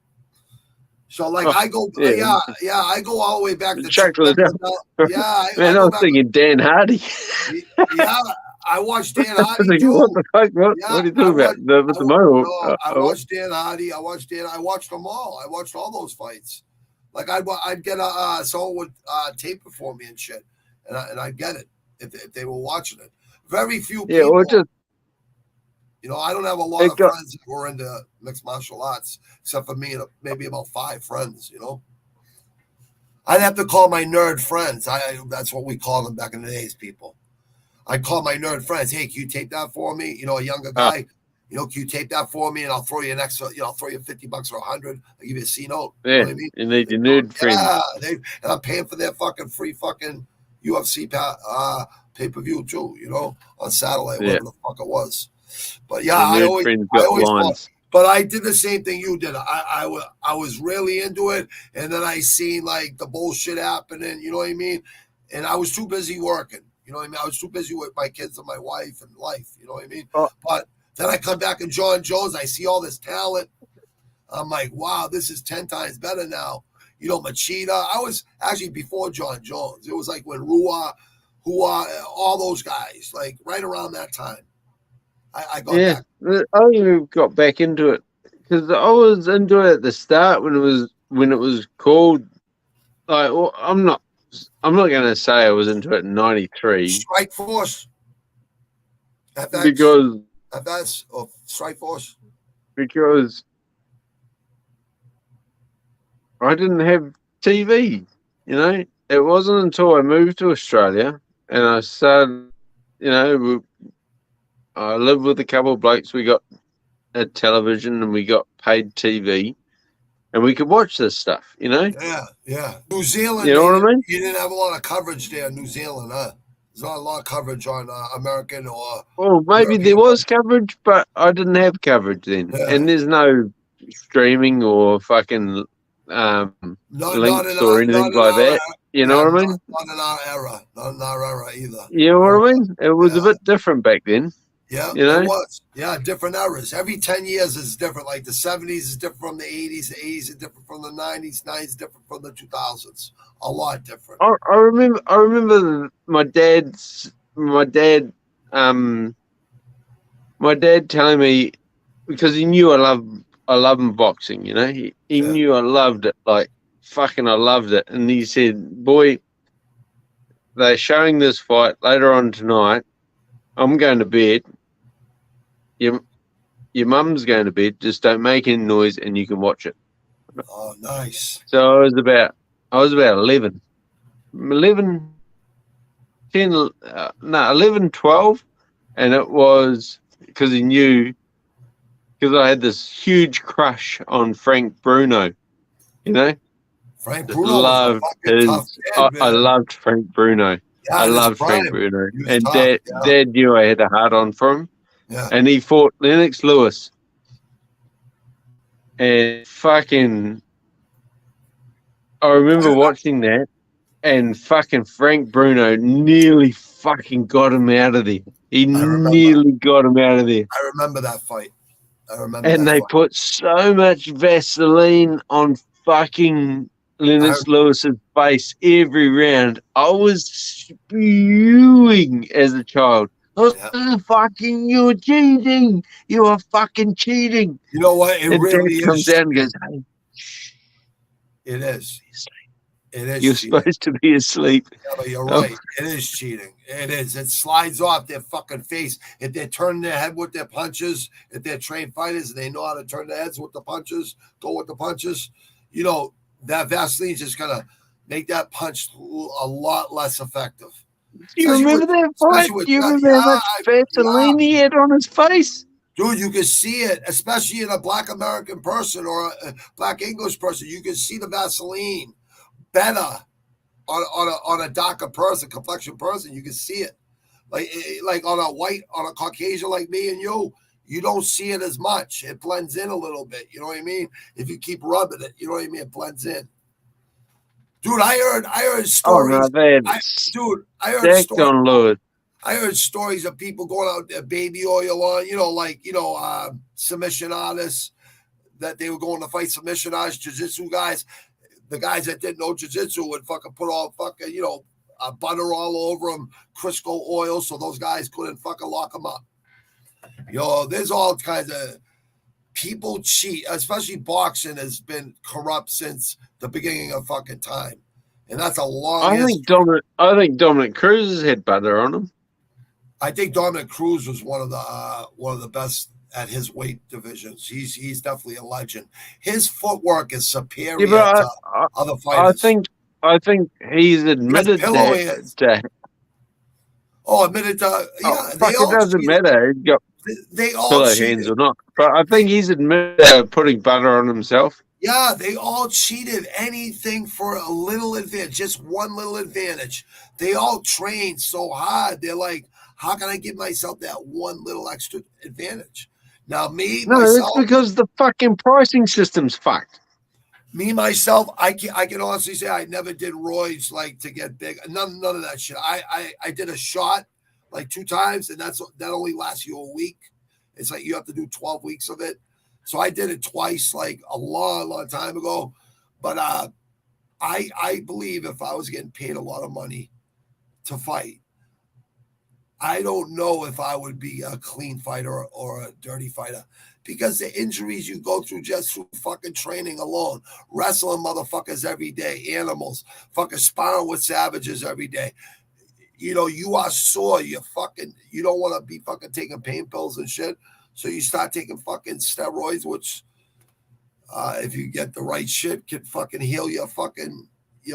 So I go, I go all the way back to Chuck Liddell. Yeah, man, I was thinking Dan Hardy. Yeah. I watched Dan Hardy too. What the fuck? What are you talking about? The mohawk. I watched Dan Hardy. I watched them all. I watched all those fights. Like I'd get someone would tape it for me and shit, and I'd get it if they were watching it. Very few people. Yeah, or just. You know, I don't have a lot of friends that were into mixed martial arts, except for me and maybe about 5 friends. You know, I'd have to call my nerd friends. That's what we call them back in the days, people. I'd call my nerd friends. Hey, can you tape that for me? You know, a younger guy. You know, can you tape that for me? And I'll throw you an extra. You know, I'll throw you $50 or $100. I'll give you a C note. Yeah, you know what I mean? You need your nerd friends. Yeah, and I'm paying for their fucking free fucking UFC pay-per-view too. You know, on satellite, whatever the fuck it was. But yeah, The I nerd always friend's got thought. lines. But I did the same thing you did. I was really into it, and then I seen like the bullshit happening. You know what I mean? And I was too busy working. You know what I mean? I was too busy with my kids and my wife and life. You know what I mean? Oh. But then I come back in John Jones. I see all this talent. I'm like, wow, this is 10 times better now. You know, Machida. I was actually before John Jones. It was like when Rua, all those guys, like right around that time. I got back. I only got back into it because I was into it at the start when it was called. Like, well, I'm not going to say I was into it in '93. Strike Force. Because or Strike Force. Because I didn't have TV. You know, it wasn't until I moved to Australia and I started. You know, I lived with a couple of blokes. We got a television and we got paid TV, and we could watch this stuff. You know. Yeah. New Zealand. You know what I mean? You didn't have a lot of coverage there in New Zealand, huh? There's not a lot of coverage on American or. Well, maybe there was coverage, but I didn't have coverage then. Yeah. And there's no streaming or fucking links or anything like that. You know what I mean? Not in our era. Not in our era either. You know what I mean? It was a bit different back then. Yeah, you know? It was. Yeah, different eras. Every 10 years is different. Like the 70s is different from the 80s. The 80s is different from the 90s. 90s is different from the 2000s. A lot different. I remember my dad telling me, because he knew I love boxing, you know. He knew I loved it, like fucking I loved it. And he said, boy, they're showing this fight later on tonight. I'm going to bed. Your mum's going to bed. Just don't make any noise, and you can watch it. Oh, nice. So I was about 11, 12, and it was because he knew, because I had this huge crush on Frank Bruno, you know. Frank Bruno was a fucking tough kid, I loved Frank Bruno. Yeah, I loved Frank Bruno, and tough, Dad knew I had a heart on for him. Yeah. And he fought Lennox Lewis, and fucking, I remember watching that, and fucking Frank Bruno nearly fucking got him out of there. He nearly got him out of there. I remember that fight. And they put so much Vaseline on fucking Lennox Lewis's face every round. I was spewing as a child. Oh, fucking, you're cheating. You are fucking cheating. You know what? It really Dad comes down and goes, hey. It is. It is. You're supposed to be asleep. Yeah, but you're right. It is cheating. It is. It slides off their fucking face. If they turn their head with their punches, if they're trained fighters and they know how to turn their heads with the punches, go with the punches, you know, that Vaseline's just going to make that punch a lot less effective. Do you remember that fight? Do you remember how much Vaseline he had on his face? Dude, you can see it, especially in a black American person or a black English person. You can see the Vaseline better on a darker person, complexion person. You can see it. Like on a Caucasian like me and you don't see it as much. It blends in a little bit. You know what I mean? If you keep rubbing it, you know what I mean? It blends in. Dude, I heard stories. Oh, no, I heard stories. On Lewis. I heard stories of people going out there baby oil on, submission artists, that they were going to fight submission artists, jiu-jitsu guys. The guys that didn't know jiu-jitsu would fucking put all fucking, butter all over them, Crisco oil, so those guys couldn't fucking lock them up. There's all kinds of people cheat, especially boxing has been corrupt since the beginning of fucking time. And that's a long I think Dominic Cruz has had butter on him. I think Dominic Cruz was one of the best at his weight divisions. He's definitely a legend. His footwork is superior to other fighters. I think he's admitted that. Admitted to it doesn't matter. He's got they all pillow hands or not. But I think he's admitted putting butter on himself. Yeah, they all cheated anything for a little advantage, just one little advantage. They all trained so hard. They're like, How can I give myself that one little extra advantage? Now, it's because the fucking pricing system's fucked. Myself, I can honestly say I never did roids like to get big. None of that shit. I did a shot like 2 times, and that only lasts you a week. It's like you have to do 12 weeks of it. So I did it twice, like a long time ago. But I believe if I was getting paid a lot of money to fight, I don't know if I would be a clean fighter or a dirty fighter, because the injuries you go through just through fucking training alone, wrestling motherfuckers every day, animals, fucking sparring with savages every day. You are sore. You don't want to be fucking taking pain pills and shit. So you start taking fucking steroids, which, if you get the right shit, can fucking heal your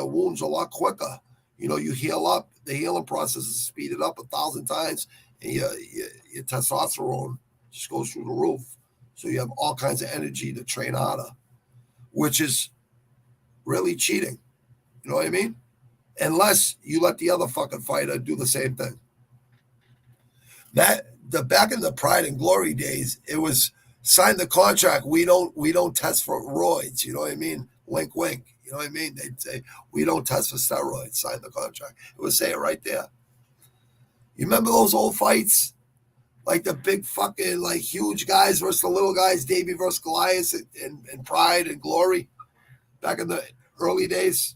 wounds a lot quicker. You heal up. The healing process is speeded up 1,000 times, and your testosterone just goes through the roof. So you have all kinds of energy to train harder, which is really cheating. You know what I mean? Unless you let the other fucking fighter do the same thing. Back in the Pride and Glory days, it was sign the contract. We don't test for roids. You know what I mean? Wink, wink. You know what I mean? They'd say, we don't test for steroids. Sign the contract. It would say it right there. You remember those old fights? Like the big fucking, like, huge guys versus the little guys, Davey versus Goliath and Pride and Glory back in the early days?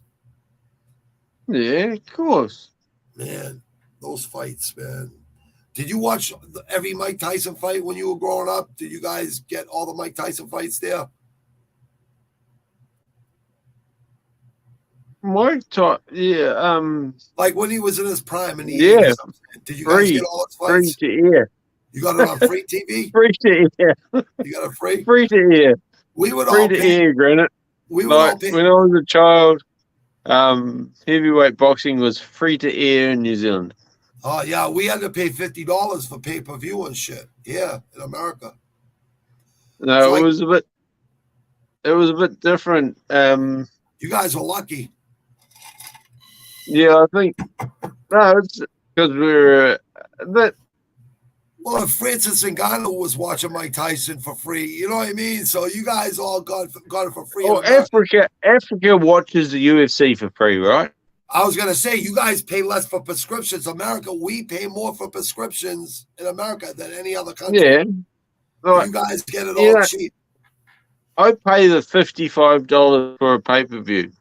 Yeah, of course. Man, those fights, man. Did you watch every Mike Tyson fight when you were growing up? Did you guys get all the Mike Tyson fights there? Mike Tyson, yeah. Like when he was in his prime in the 80s. Did you guys get all his fights? Free to air. You got it on free TV? Free to air. You got it free? Free to air. We would free all to pay. air, Granite. We would all pay. When I was a child, heavyweight boxing was free to air in New Zealand. Oh yeah, we had to pay $50 for pay-per-view and shit. Yeah, in America. No, so it was a bit different. You guys were lucky. Yeah, I think it's because we were that. Well, if Francis Ngannou was watching Mike Tyson for free, you know what I mean? So you guys all got it for free. Oh, Africa watches the UFC for free, right? I was going to say, you guys pay less for prescriptions. America, we pay more for prescriptions in America than any other country. Yeah. You guys get it all cheap. I pay the $55 for a pay-per-view.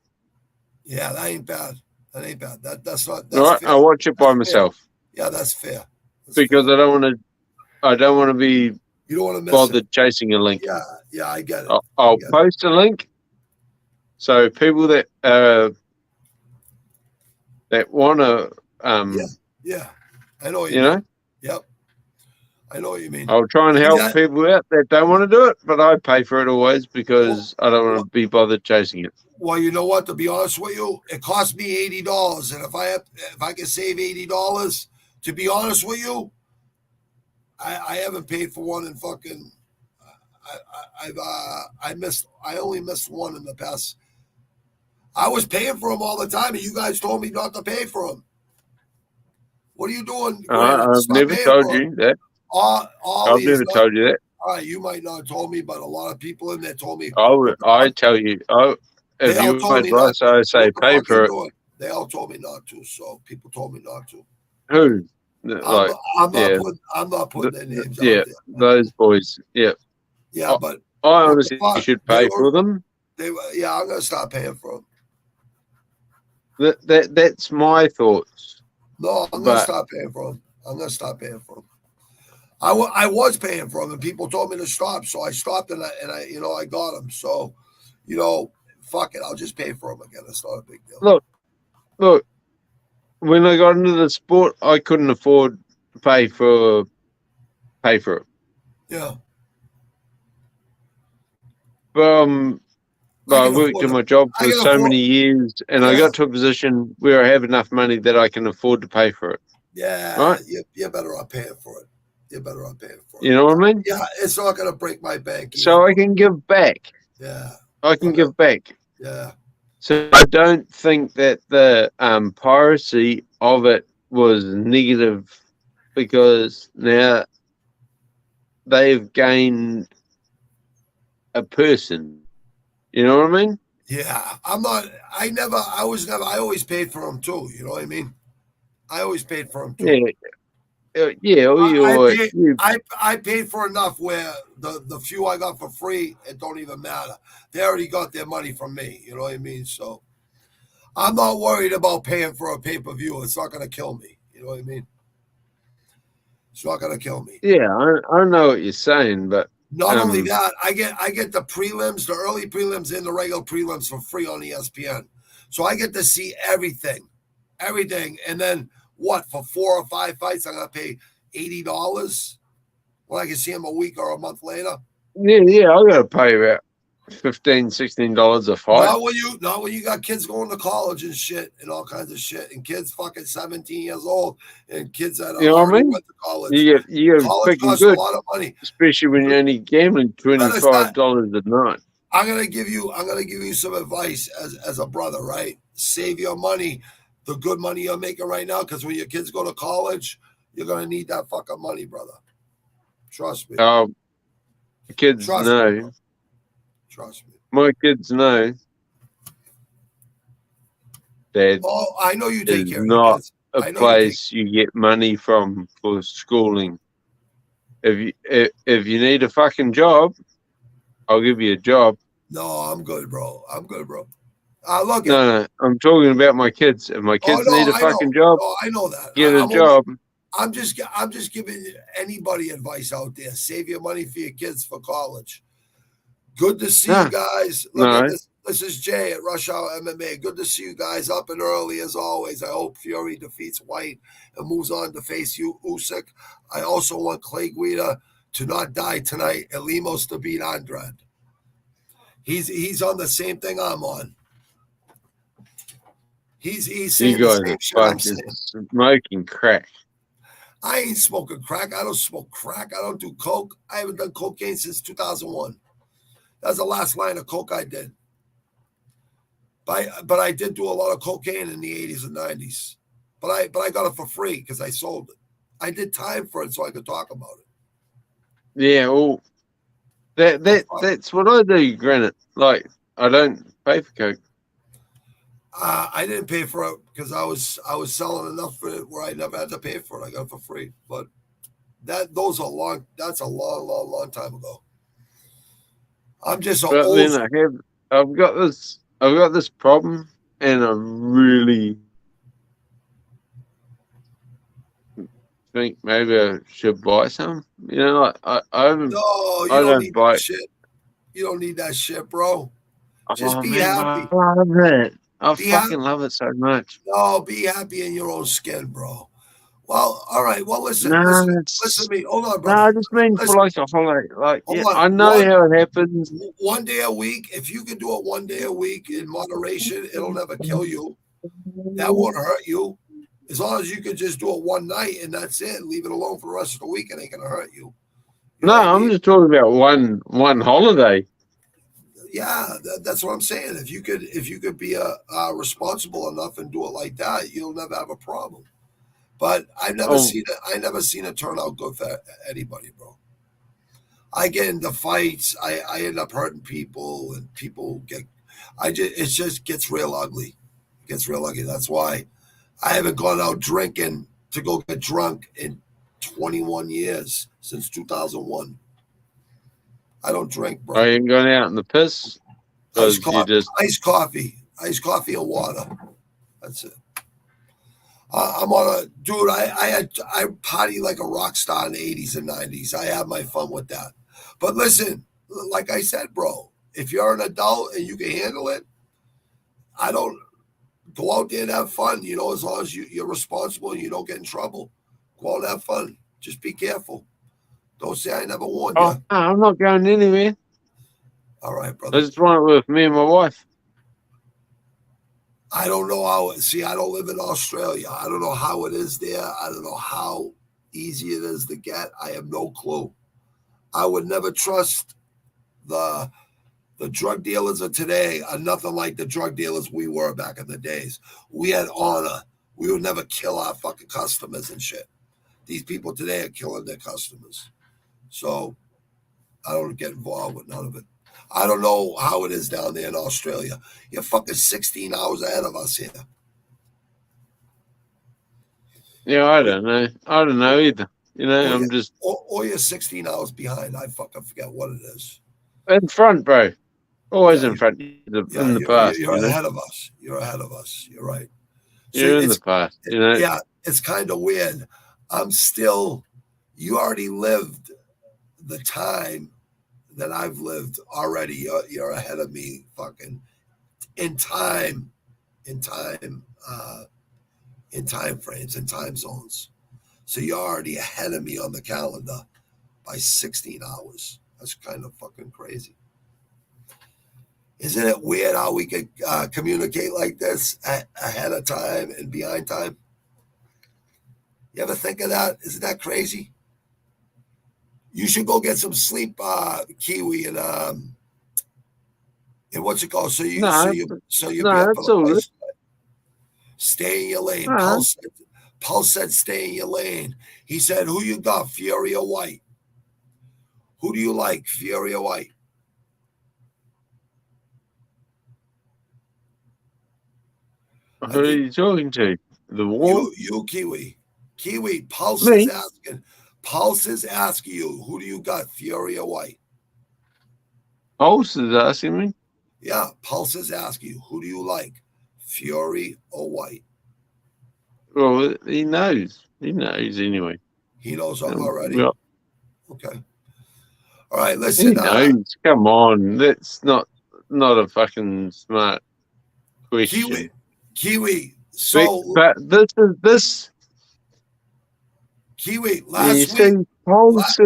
Yeah, that ain't bad. That's not. That's right, fair. I watch it by myself. Yeah, that's fair. Because I don't want to be you don't want to miss bothered chasing a link. Yeah, I get it. I'll post a link. So people that want to yeah, I know what you know. Yep, I know what you mean. I'll try and help people out that don't want to do it, but I pay for it always because I don't want to be bothered chasing it. Well, you know what? To be honest with you, it cost me $80, and if I can save $80, to be honest with you, I haven't paid for one in fucking. I only missed one in the past. I was paying for them all the time, and you guys told me not to pay for them. What are you doing? I've never told you that. I've never told you that. All right, you might not have told me, but a lot of people in there told me. I tell you. If you want advice, I say pay for it. They all told me not to, so people told me not to. Who? I'm not putting their names out there. Those boys. Yeah. Yeah, but I honestly should pay for them. I'm going to start paying for them. That's my thoughts. No, I'm going to stop paying for them. I was paying for them, and people told me to stop, so I stopped, and I got them. So, fuck it, I'll just pay for them again. It's not a big deal. Look. When I got into the sport, I couldn't afford to pay for it. Yeah. But I worked in my job for so many years, and I got to a position where I have enough money that I can afford to pay for it. Yeah. Right? You're better off paying for it. You know what I mean? Yeah, it's not going to break my bank. So I can give back. Yeah. I can give back. Yeah. So I don't think that the piracy of it was negative because now they've gained a person. You know what I mean? Yeah, I always paid for them too. You know what I mean? I always paid for them too. I paid for enough where the few I got for free, it don't even matter. They already got their money from me. You know what I mean? So I'm not worried about paying for a pay-per-view. It's not going to kill me. You know what I mean? It's not going to kill me. Yeah, I know what you're saying, but not only that, I get the prelims, the early prelims, and the regular prelims for free on ESPN. So I get to see everything, and then what, for 4 or 5 fights, I'm gonna pay $80 when I can see them a week or a month later. Yeah, I gotta pay about $15-16 a fight. Not when you got kids going to college and shit and all kinds of shit, and kids fucking 17 years old, and kids that already went to college. You get college costs a lot of money, especially when you're only gambling $25 a night. I'm gonna give you some advice as a brother, right? Save your money, the good money you're making right now, because when your kids go to college, you're gonna need that fucking money, brother. Trust me. The kids know. Trust me. My kids know. Dad, I know you take care of not your kids. a place you get money from for schooling. If you need a fucking job, I'll give you a job. No, I'm good, bro. Look. No, I'm talking about my kids. If my kids need a fucking job, I know that. Get a job. I'm just giving anybody advice out there. Save your money for your kids for college. Good to see you guys. Look, this is Jay at Rush Hour MMA. Good to see you guys up and early as always. I hope Fury defeats White and moves on to face Usyk. I also want Clay Guida to not die tonight and LEMOS to beat Andrade. He's on the same thing I'm on. He's saying the same shit I'm saying. Smoking crack. I ain't smoking crack. I don't smoke crack. I don't do coke. I haven't done cocaine since 2001. That's the last line of coke I did. But I did do a lot of cocaine in the 80s and 90s. But I got it for free because I sold it. I did time for it so I could talk about it. Yeah, well, that's what I do, granted. Like, I don't pay for coke. I didn't pay for it because I was selling enough for it where I never had to pay for it. I got it for free. But that's a long time ago. I'm just I've got this problem, and I really think maybe I should buy some. You know, like I haven't. No, you don't need that shit. You don't need that shit, bro. Just be happy. I love it. I fucking love it so much. No, be happy in your own skin, bro. Well, all right. Well, listen to me. Hold on, bro. No, I just mean for like a holiday. Like, I know how it happens. One day a week. If you can do it one day a week in moderation, it'll never kill you. That won't hurt you. As long as you can just do it one night and that's it. Leave it alone for the rest of the week. It ain't gonna hurt you. No, I'm just talking about one holiday. Yeah, that's what I'm saying. If you could be responsible enough and do it like that, you'll never have a problem. But I've never seen it turn out good for anybody, bro. I get into fights. I end up hurting people, and people it just gets real ugly. It gets real ugly. That's why I haven't gone out drinking to go get drunk in 21 years, since 2001. I don't drink, bro. I ain't going out in the piss. Iced coffee and water. That's it. I'm on a dude. I party like a rock star in the 80s and 90s. I have my fun with that. But listen, like I said, bro, if you're an adult and you can handle it, I don't go out there and have fun. You know, as long as you're responsible and you don't get in trouble, go out and have fun. Just be careful. Don't say I never warned you. No, I'm not going anywhere. All right, brother. I just want it with me and my wife. I don't know how. See, I don't live in Australia. I don't know how it is there. I don't know how easy it is to get. I have no clue. I would never trust the drug dealers of today are nothing like the drug dealers we were back in the days. We had honor. We would never kill our fucking customers and shit. These people today are killing their customers. So I don't get involved with none of it. I don't know how it is down there in Australia. You're fucking 16 hours ahead of us here. Yeah, I don't know. I don't know either. You know, I'm just... Or you're 16 hours behind. I fucking forget what it is. In front, bro. Always in front. In the past. You're ahead of us. You're ahead of us. You're right. You're in the past, you know? Yeah, it's kind of weird. You already lived the time that I've lived already. You're ahead of me fucking in time frames, in time zones. So you're already ahead of me on the calendar by 16 hours. That's kind of fucking crazy. Isn't it weird how we could communicate like this ahead of time and behind time? You ever think of that? Isn't that crazy? You should go get some sleep, Kiwi, and what's it called? So you be up for the stay in your lane. Paul said stay in your lane. He said, who you got, Fury or White? Who do you like, Fury or White? Who are you talking to? The war? You, Kiwi. Kiwi, Pulse is asking. Pulse is asking you, who do you got, Fury or White? Pulse is asking me? Yeah, Pulse is asking you, who do you like, Fury or White? Well, he knows. He knows anyway. He knows already? Yeah. Okay. All right, listen. He knows. Come on. That's not a fucking smart question. Kiwi. So, but this. Kiwi. Last week. Pulse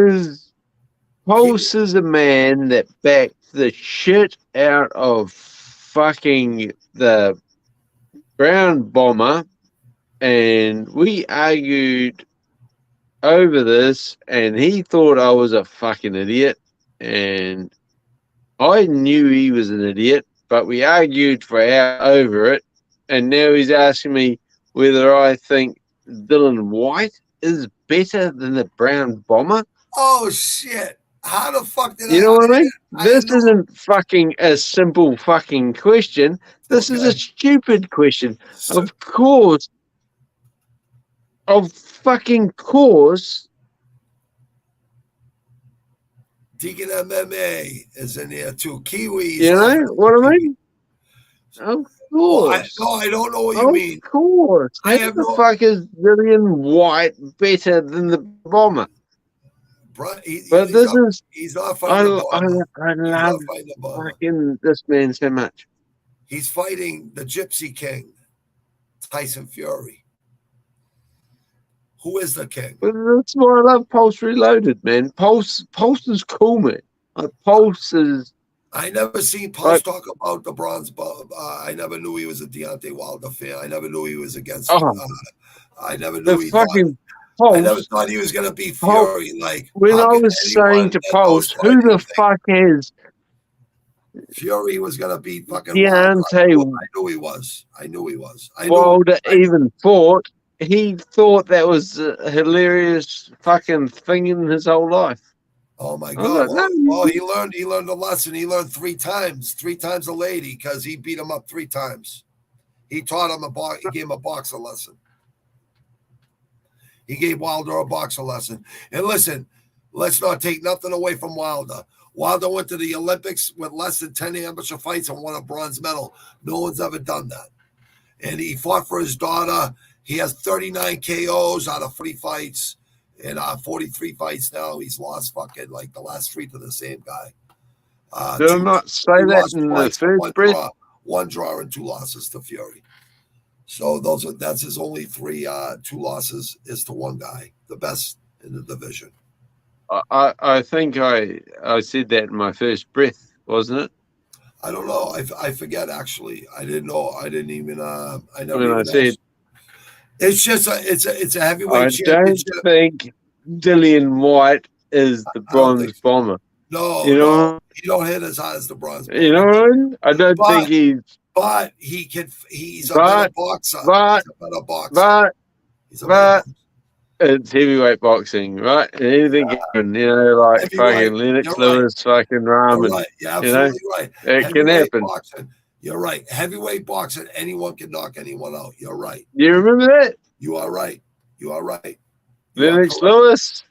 is a man that backed the shit out of fucking the ground bomber, and we argued over this, and he thought I was a fucking idiot, and I knew he was an idiot, but we argued for hours over it. And now he's asking me whether I think Dylan White is better than the brown bomber. Oh, shit. How the fuck did you know what I mean? This isn't fucking a simple fucking question. This is a stupid question. Of course. Of fucking course. Deacon MMA is in here too. Kiwis. You know what I mean? Of course. I don't know what you mean. Of course. How the fuck is Dylan White better than the bomber? He's not fighting the bomber. I love fucking this man so much. He's fighting the Gypsy King, Tyson Fury. Who is the king? But that's why I love Pulse Reloaded, man. Pulse is cool, man. Pulse is... I never seen Pulse talk about the bronze bomb. I never knew he was a Deontay Wilder fan. I never knew he was against... I never knew he fucking... Pulse, I never thought he was going to be Fury. Like, when I was saying to Pulse, who the fuck is... Fury was going to be fucking... Deontay... I knew he was. Wilder even fought... He thought that was a hilarious fucking thing in his whole life. Oh my God! Well, he learned a lesson. He learned three times a lady, because he beat him up 3 times. He taught him he gave him a boxer lesson. He gave Wilder a boxer lesson. And listen, let's not take nothing away from Wilder. Wilder went to the Olympics with less than 10 amateur fights and won a bronze medal. No one's ever done that. And he fought for his daughter. He has 39 KOs out of 40 fights, and 43 fights now. He's lost fucking like the last 3 to the same guy. Did I not say that in the first breath? 1 draw and 2 losses to Fury. So that's his only 3. 2 losses is to one guy, the best in the division. I think I said that in my first breath, wasn't it? I don't know. I forget actually. I didn't know. I didn't even. I never. When I said. It's just it's a heavyweight championship. I don't think Dylan White is the bronze bomber. No, you know, he don't hit as high as the bronze bomber. You know what I mean? I don't think he's. But he can. He's a better boxer. He's a better boxer. it's heavyweight boxing, right? Anything can, like fucking Lennox Lewis, fucking Rahman. You're right. You're absolutely right. It can happen. Boxing. You're right. Heavyweight boxing, anyone can knock anyone out. You're right. You remember that? You are right. You are right. Lennox Lewis.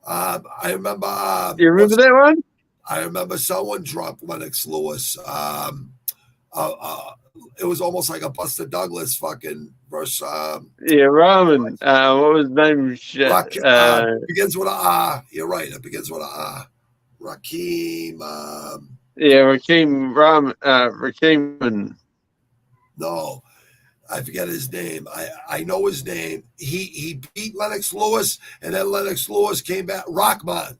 I remember. You remember that one? I remember someone dropped Lennox Lewis. It was almost like a Buster Douglas fucking versus. Rahman. What was his name? Begins with a. You're right. It begins with a. Rakim. Rakim Rahman. Rakim. No, I forget his name. I know his name. He beat Lennox Lewis, and then Lennox Lewis came back. Rahman,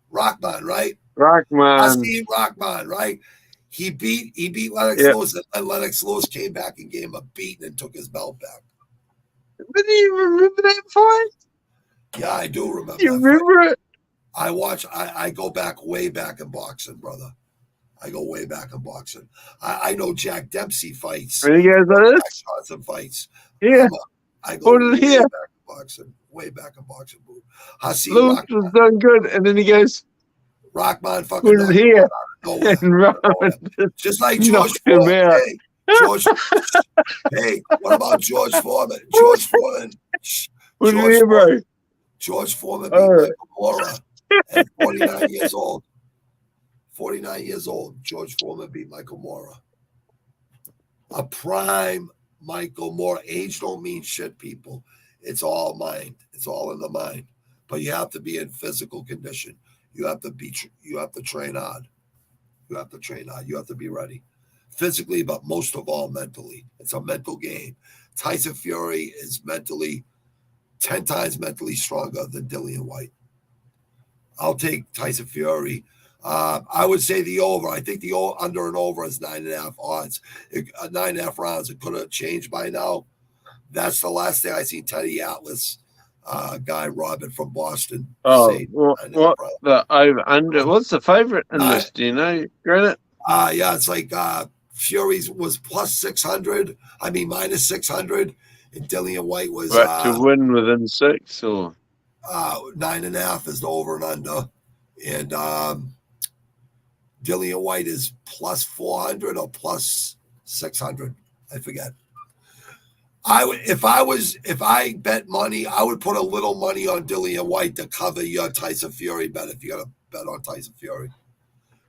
right? Rahman, right? He beat Lennox Lewis, and then Lennox Lewis came back and gave him a beat and took his belt back. But do you remember that fight? Yeah, I do remember. You remember it? I go back way back in boxing, brother. I go way back in boxing. I know Jack Dempsey fights. Are you guys on this? Johnson fights. Yeah. I go way back in boxing. Way back in boxing. Lewis was done good, and then he goes, Rahman fucking put it here. And Rahman just like George Foreman. Hey, what about George Foreman? George Foreman. George Foreman beat Michael Mora at 49 years old. 49 years old. George Foreman beat Michael Mora. A prime Michael Mora. Age don't mean shit, people. It's all mind. It's all in the mind. But you have to be in physical condition. You have to train hard. You have to train hard. You have to be ready. Physically, but most of all mentally. It's a mental game. Tyson Fury is 10 times mentally stronger than Dillian White. I'll take Tyson Fury. I would say the over. I think the under and over is 9.5 odds. 9.5 rounds. It could have changed by now. That's the last thing I seen Teddy Atlas, guy Robin from Boston. What the over under? What's the favorite in this? Do you know, Granite? Yeah, it's like Fury's was plus 600. I mean minus 600, and Dillian White was to win within 6 or 9.5 is the over and under, and Dillian White is plus 400 or plus 600. I forget. If I bet money, I would put a little money on Dillian White to cover your Tyson Fury bet if you're gonna bet on Tyson Fury,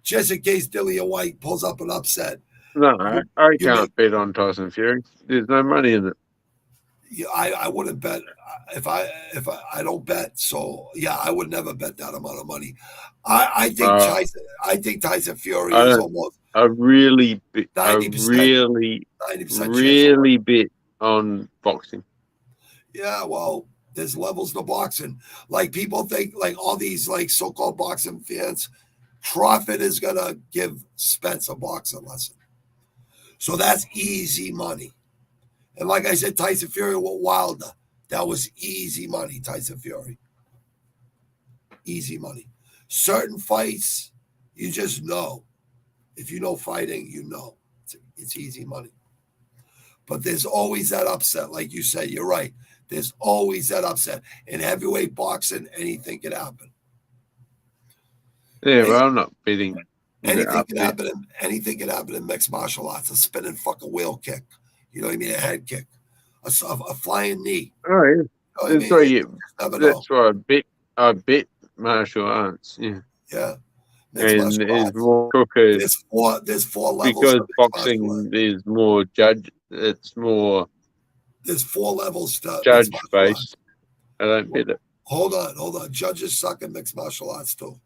just in case Dillian White pulls up an upset. No, I can't bet on Tyson Fury. There's no money in it. Yeah, I wouldn't bet if I don't bet. So yeah, I would never bet that amount of money. I think Tyson Fury is almost. I really bet on boxing. Yeah, well, there's levels to boxing. Like people think, like all these like so-called boxing fans, Crawford is gonna give Spence a boxing lesson. So that's easy money. And like I said, Tyson Fury with Wilder, that was easy money, Tyson Fury. Easy money. Certain fights, you just know. If you know fighting, you know. It's easy money. But there's always that upset, like you say. You're right. There's always that upset. In heavyweight boxing, anything can happen. Yeah, well, I'm not betting. Anything can happen in mixed martial arts. A spinning fucking wheel kick. You know what I mean? A head kick. A flying knee. Oh, yeah. That's why I bet martial arts. Yeah. Yeah. And it's more crooked. There's four levels. Because boxing is more judge. It's more. There's 4 levels to judge based. I don't bet it. Hold on. Judges suck in mixed martial arts too.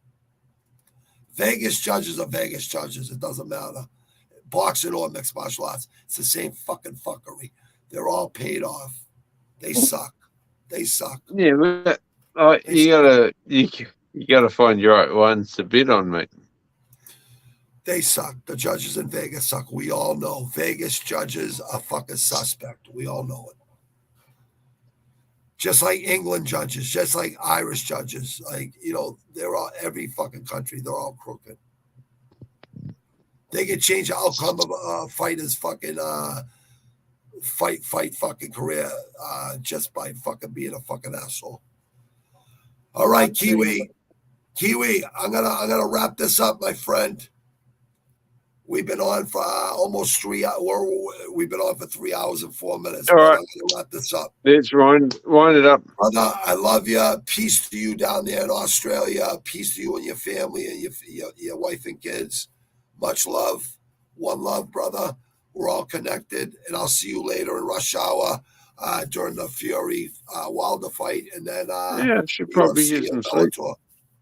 Vegas judges are Vegas judges. It doesn't matter. Boxing or mixed martial arts. It's the same fucking fuckery. They're all paid off. They suck. Yeah, but you gotta find your right ones to bet on, mate. They suck. The judges in Vegas suck. We all know. Vegas judges are fucking suspect. We all know it. Just like England judges, just like Irish judges. Like, they're all, every fucking country, they're all crooked. They can change the outcome of a fighter's fucking fight fucking career just by fucking being a fucking asshole. All right, KIWI, I'm gonna wrap this up, my friend. We've been on for almost 3 hours. We've been on for 3 hours and 4 minutes. All right. I'm gonna wrap this up. Let's wind it up. Brother, I love you. Peace to you down there in Australia. Peace to you and your family and your wife and kids. Much love. One love, brother. We're all connected, and I'll see you later in rush hour during the Fury Wilder fight, and then I should probably get some sleep.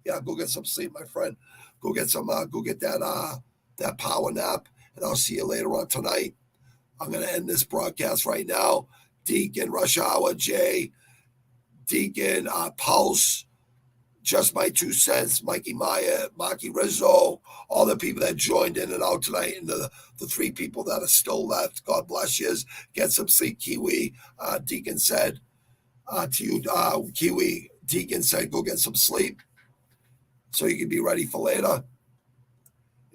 Yeah, go get some sleep, my friend. Go get some. Go get that power nap, and I'll see you later on tonight. I'm gonna end this broadcast right now. Deacon, Rush Hour, Jay, Deacon, Pulse, Just My 2 Cents, Mikey Myers, Maki Rizzo, all the people that joined in and out tonight, and the 3 people that are still left. God bless you. Get some sleep, KIWI. Deacon said to you, KIWI, Deacon said, go get some sleep so you can be ready for later.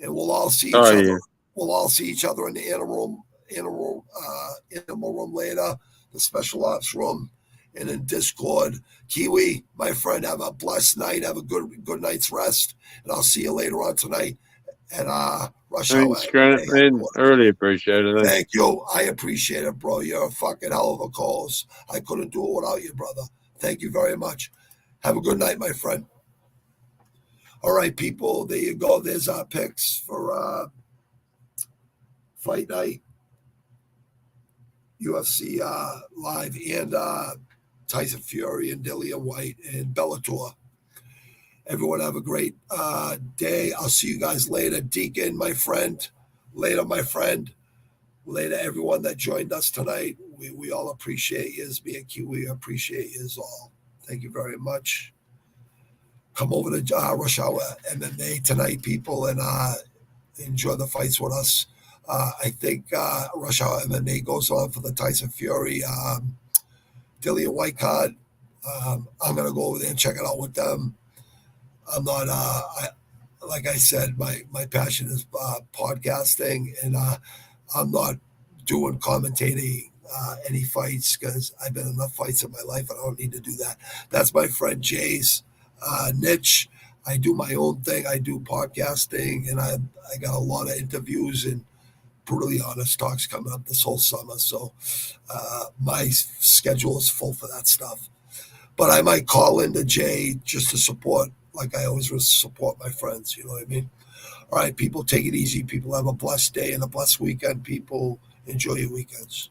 And we'll all see each other. Yeah. We'll all see each other in the animal room later, the special ops room, and in Discord. KIWI, my friend, have a blessed night. Have a good night's rest, and I'll see you later on tonight at Rush Hour. Thanks, Grant, man. I really appreciate it. Thank you. I appreciate it, bro. You're a fucking hell of a cause. I couldn't do it without you, brother. Thank you very much. Have a good night, my friend. All right, people, there you go. There's our picks for fight night, UFC live, and Tyson Fury and Dillian White and Bellator. Everyone have a great day. I'll see you guys later. Deacon, my friend. Later, my friend. Later, everyone that joined us tonight. We all appreciate you. Me and KIWI appreciate you all. Thank you very much. Come over to Rush Hour MMA tonight, people, and enjoy the fights with us. I think Rush Hour MMA goes on for the Tyson Fury Dillian White card. I'm going to go over there and check it out with them. I'm not, like I said, my passion is podcasting, and I'm not doing commentating any fights because I've been in enough fights in my life, and I don't need to do that. That's my friend Jay's niche. I do my own thing. I do podcasting, and I got a lot of interviews and brutally honest talks coming up this whole summer. So my schedule is full for that stuff. But I might call into Jay just to support, like I always support my friends. You know what I mean? All right, people, take it easy. People, have a blessed day and a blessed weekend. People, enjoy your weekends.